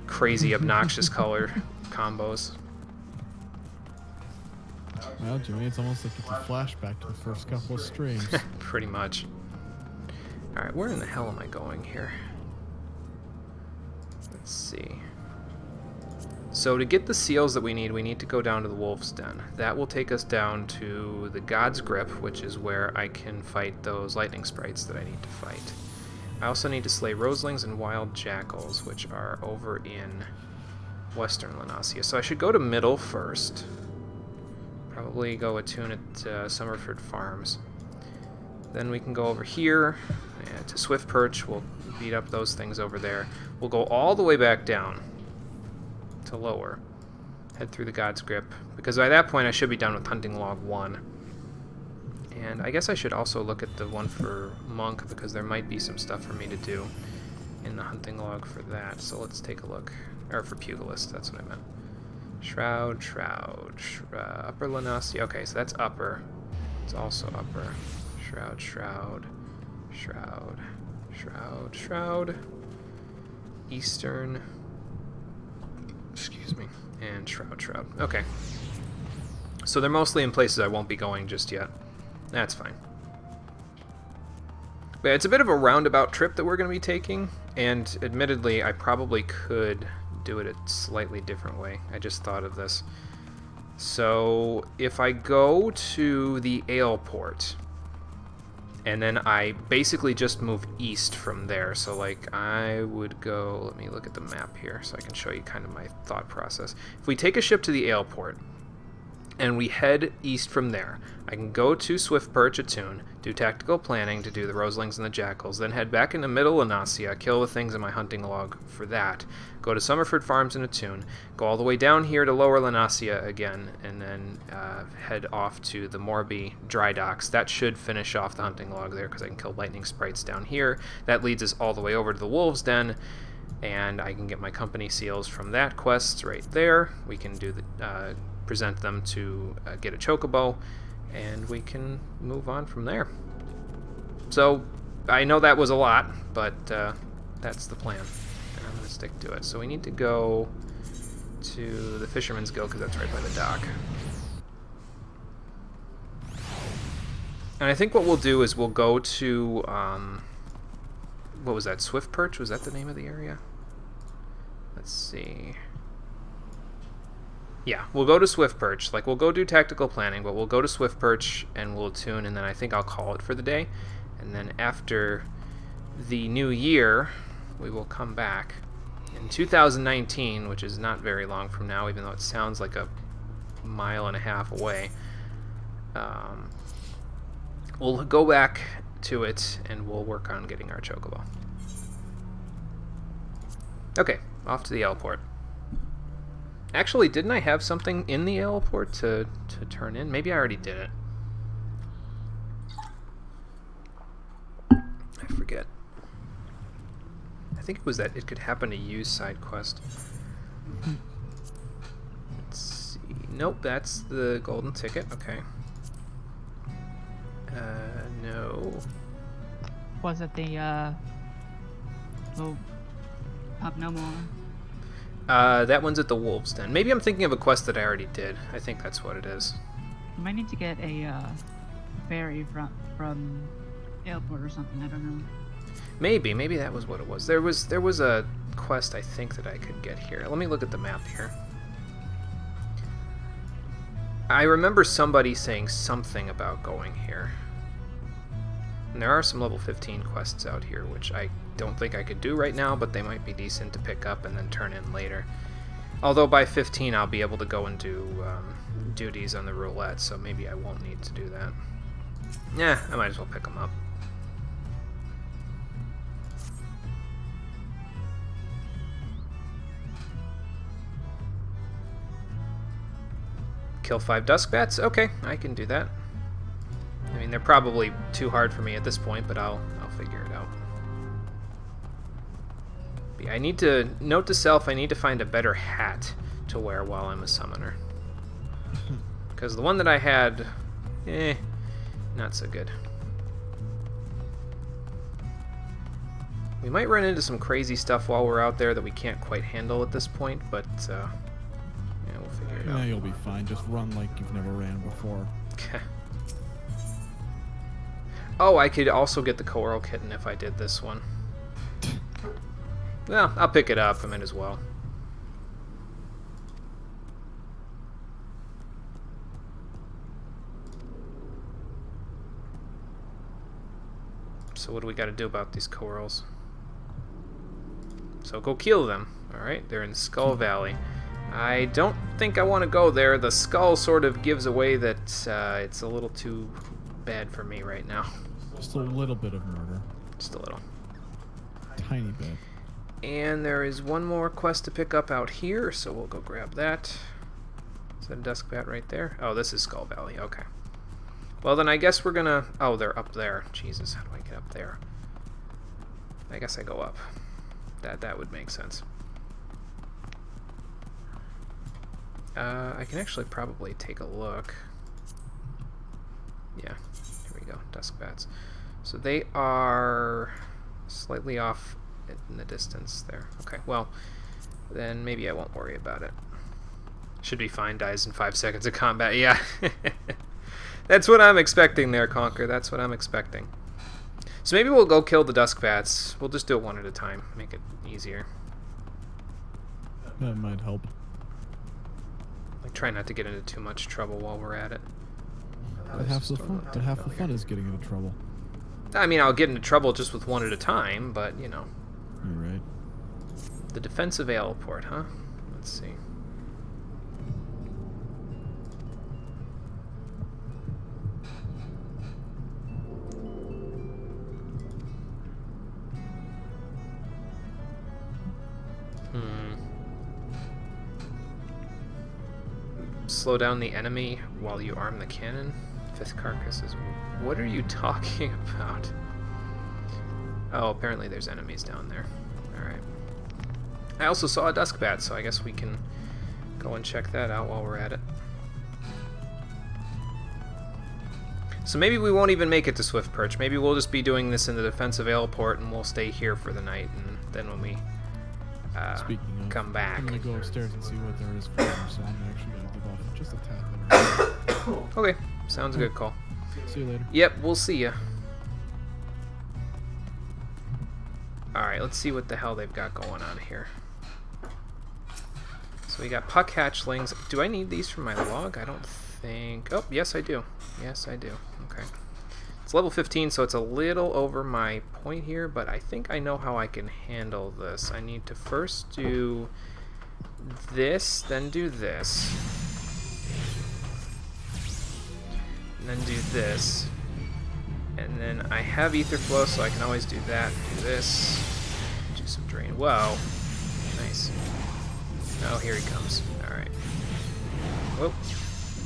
crazy, obnoxious color combos. Well, Jimmy, it's almost like it's a flashback to the first couple of streams. Pretty much. Alright, where in the hell am I going here? Let's see. So to get the seals that we need to go down to the Wolf's Den. That will take us down to the God's Grip, which is where I can fight those lightning sprites that I need to fight. I also need to slay roselings and wild jackals, which are over in western Lenasia. So I should go to middle first. Probably go attune at Summerford Farms. Then we can go over here to Swift Perch. We'll beat up those things over there. We'll go all the way back down to lower. Head through the God's Grip. Because by that point I should be done with Hunting Log 1. And I guess I should also look at the one for Monk, because there might be some stuff for me to do in the Hunting Log for that. So let's take a look. Or for Pugilist, that's what I meant. Shroud, Upper Lenasia. Okay, so that's upper. It's also upper. Shroud. Eastern. Excuse me. And Shroud. Okay. So they're mostly in places I won't be going just yet. That's fine. But it's a bit of a roundabout trip that we're going to be taking, and admittedly, I probably could do it a slightly different way. I just thought of this. So if I go to the Ale Port, and then I basically just move east from there, so like I would go, let me look at the map here so I can show you kind of my thought process. If we take a ship to the Ale Port, and we head east from there, I can go to Swift Perch Attune, do tactical planning to do the roselings and the jackals, then head back into Middle Lenasia, kill the things in my hunting log for that, go to Summerford Farms and Attune, go all the way down here to Lower Lenasia again, and then head off to the Morby dry docks. That should finish off the hunting log there, because I can kill lightning sprites down here. That leads us all the way over to the Wolves' Den, and I can get my company seals from that quest right there. We can do the... present them to get a chocobo, and we can move on from there. So I know that was a lot, but that's the plan, and I'm going to stick to it. So we need to go to the Fisherman's Guild, because that's right by the dock. And I think what we'll do is we'll go to what was that, Swift Perch? Was that the name of the area? Let's see. Yeah, we'll go to Swift Perch. Like, we'll go do tactical planning, but we'll go to Swift Perch and we'll attune, and then I think I'll call it for the day. And then after the new year, we will come back in 2019, which is not very long from now, even though it sounds like a mile and a half away. We'll go back to it and we'll work on getting our chocobo. Okay, off to the L-port. Actually, didn't I have something in the Ale Port to turn in? Maybe I already did it. I forget. I think it was that it could happen to use side quest. Let's see. Nope, that's the golden ticket. Okay. No. Was it the oh, Pub No More? That one's at the Wolves' Den. Maybe I'm thinking of a quest that I already did. I think that's what it is. You might need to get a ferry from airport or something. I don't know. Maybe that was what it was. There was a quest I think that I could get here. Let me look at the map here. I remember somebody saying something about going here. And there are some level 15 quests out here, which I don't think I could do right now, but they might be decent to pick up and then turn in later. Although by 15 I'll be able to go and do duties on the roulette, so maybe I won't need to do that. Yeah, I might as well pick them up. kill 5 dusk bats? Okay, I can do that. I mean, they're probably too hard for me at this point, but I'll figure it out. But yeah, I need to note to self. I need to find a better hat to wear while I'm a summoner, because the one that I had, not so good. We might run into some crazy stuff while we're out there that we can't quite handle at this point, but yeah, we'll figure it out. Yeah, you'll be fine. Just run like you've never ran before. Oh, I could also get the Coral Kitten if I did this one. Well, I'll pick it up. I might as well. So what do we got to do about these corals? So go kill them. Alright, they're in Skull Valley. I don't think I want to go there. The skull sort of gives away that it's a little too bad for me right now. Just a little bit of murder. Just a little. Tiny bit. And there is one more quest to pick up out here, so we'll go grab that. Is that a dusk bat right there? Oh, this is Skull Valley. Okay. Well, then I guess we're gonna... Oh, they're up there. Jesus, how do I get up there? I guess I go up. That would make sense. I can actually probably take a look. Yeah, here we go. Dusk bats. So they are slightly off in the distance there. Okay, well, then maybe I won't worry about it. Should be fine. Dies in 5 seconds of combat. Yeah. That's what I'm expecting there, Conquer. That's what I'm expecting. So maybe we'll go kill the dusk bats. We'll just do it one at a time. Make it easier. That might help. Like, try not to get into too much trouble while we're at it. But half the fun is getting into trouble. I mean, I'll get into trouble just with one at a time, but, you know. You're right. The defensive ale port, huh? Let's see. Slow down the enemy while you arm the cannon. 5th carcasses. What are you talking about? Oh, apparently there's enemies down there. Alright. I also saw a dusk bat, so I guess we can go and check that out while we're at it. So maybe we won't even make it to Swift Perch. Maybe we'll just be doing this in the defensive ale port, and we'll stay here for the night, and then when we Speaking of, come back. I'm gonna go upstairs and see what there is for you, so I'm actually gonna give off just a tad bit. Okay, sounds good, Cole. See you later. Yep, we'll see ya. Alright, let's see what the hell they've got going on here. So we got puck hatchlings. Do I need these for my log? I don't think... Oh, yes I do. Yes I do. Okay. It's level 15, so it's a little over my point here, but I think I know how I can handle this. I need to first do this, then do this. And then do this. And then I have ether flow, so I can always do that. Do this. Do some drain. Whoa. Nice. Oh, here he comes. Alright. Whoop.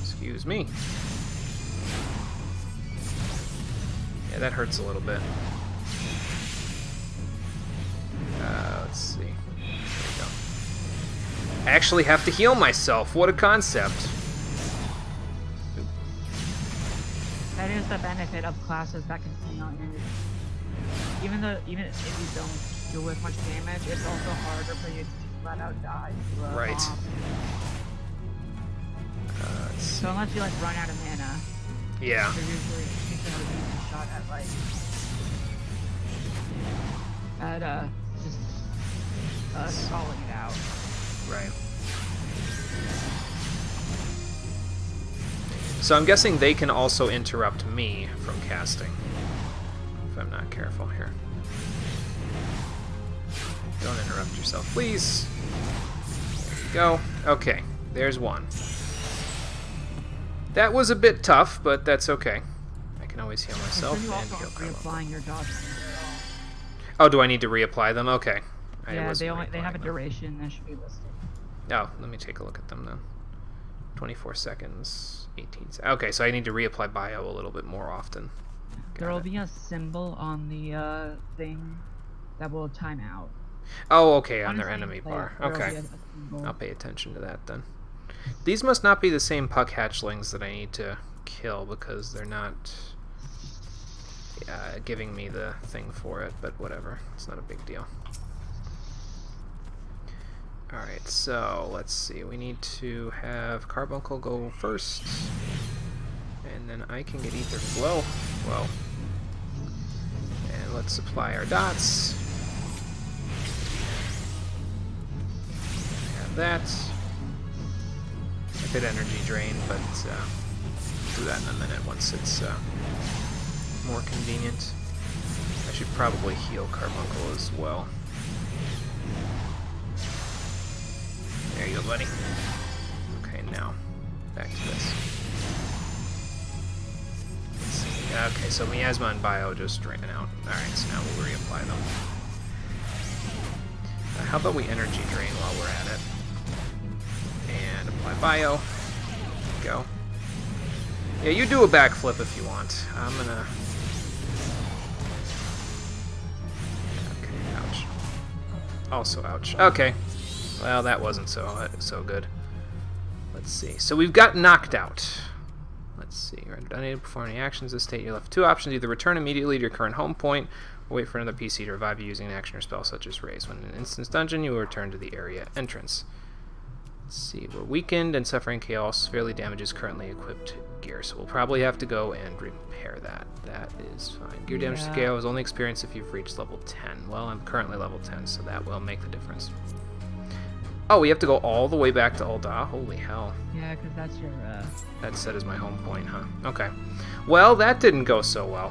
Excuse me. Yeah, that hurts a little bit. Let's see. There we go. I actually have to heal myself. What a concept. That is the benefit of classes that can swing on you. Even if you don't do with much damage, it's also harder for you to just flat out die. Right. So unless you like run out of mana, Yeah. you're usually have a decent shot at like just stalling it out. Right. So I'm guessing they can also interrupt me from casting. If I'm not careful here. Don't interrupt yourself, please. There you go. Okay, there's one. That was a bit tough, but that's okay. I can always heal myself You and also heal Carlo. reapplying your dodge. Oh, do I need to reapply them? Okay. Yeah, wasn't they have a reapplying them. duration that should be listed. Oh, let me take a look at them then. 24 seconds, 18 seconds. Okay, so I need to reapply bio a little bit more often. There will be a symbol on the thing that will time out. Oh, okay, on their Honestly, enemy like, bar. there will be Okay. a symbol. I'll pay attention to that then. These must not be the same puck hatchlings that I need to kill because they're not giving me the thing for it, but whatever. It's not a big deal. Alright, so let's see. We need to have Carbuncle go first, and then I can get Ether Flow. Whoa. And let's supply our dots. Have that. A bit energy drain, but do that in a minute once it's more convenient. I should probably heal Carbuncle as well. There you go, buddy. Okay, now back to this. Let's see. Okay, so Miasma and Bio just ran out. Alright, so now we'll reapply them. How about we energy drain while we're at it? And apply Bio. Go. Yeah, you do a backflip if you want. I'm gonna... Okay, ouch. Also ouch. Okay. Well, that wasn't so good. Let's see. So we've got knocked out. Let's see. You're unable to perform any actions this state. You're left with two options. Either return immediately to your current home point, or wait for another PC to revive you using an action or spell such as Raise. When in an instance dungeon, you will return to the area entrance. Let's see. We're weakened and suffering chaos. Severely damages currently equipped gear. So we'll probably have to go and repair that. That is fine. Gear damage to KO is only experienced if you've reached level 10. Well, I'm currently level 10, so that will make the difference. Oh, we have to go all the way back to Ul'dah? Holy hell. Yeah, because that's your, That's set as my home point, huh? Okay. Well, that didn't go so well.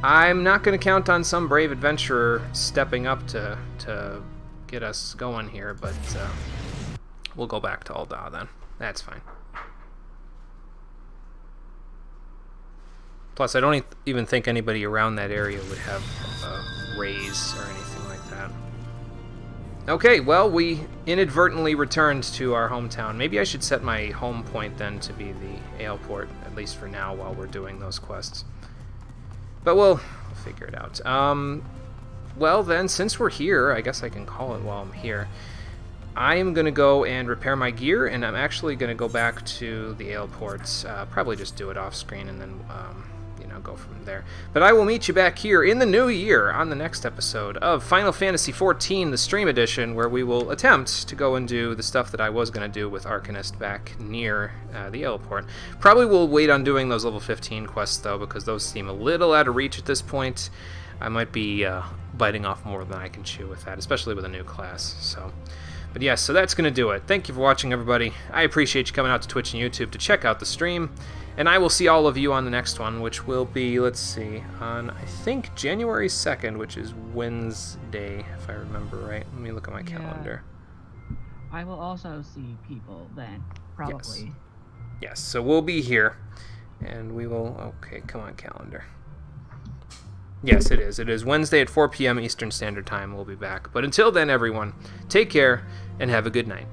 I'm not going to count on some brave adventurer stepping up to get us going here, but we'll go back to Ul'dah then. That's fine. Plus, I don't even think anybody around that area would have a raise or anything like that. Okay, well, we inadvertently returned to our hometown. Maybe I should set my home point then to be the Aleport, at least for now, while we're doing those quests. But we'll figure it out. Well then, since we're here, I guess I can call it while I'm here. I am going to go and repair my gear, and I'm actually going to go back to the Aleport. Probably just do it off screen and then go from there. But I will meet you back here in the new year on the next episode of Final Fantasy XIV, the Stream Edition, where we will attempt to go and do the stuff that I was going to do with Arcanist back near the Aleport. Probably will wait on doing those level 15 quests, though, because those seem a little out of reach at this point. I might be biting off more than I can chew with that, especially with a new class. But yes, so that's going to do it. Thank you for watching, everybody. I appreciate you coming out to Twitch and YouTube to check out the stream. And I will see all of you on the next one, which will be, let's see, on, I think, January 2nd, which is Wednesday, if I remember right. Let me look at my calendar. I will also see people then, probably. Yes, so we'll be here. And we will... Okay, come on, calendar. Yes, it is. It is Wednesday at 4 p.m. Eastern Standard Time. We'll be back. But until then, everyone, take care and have a good night.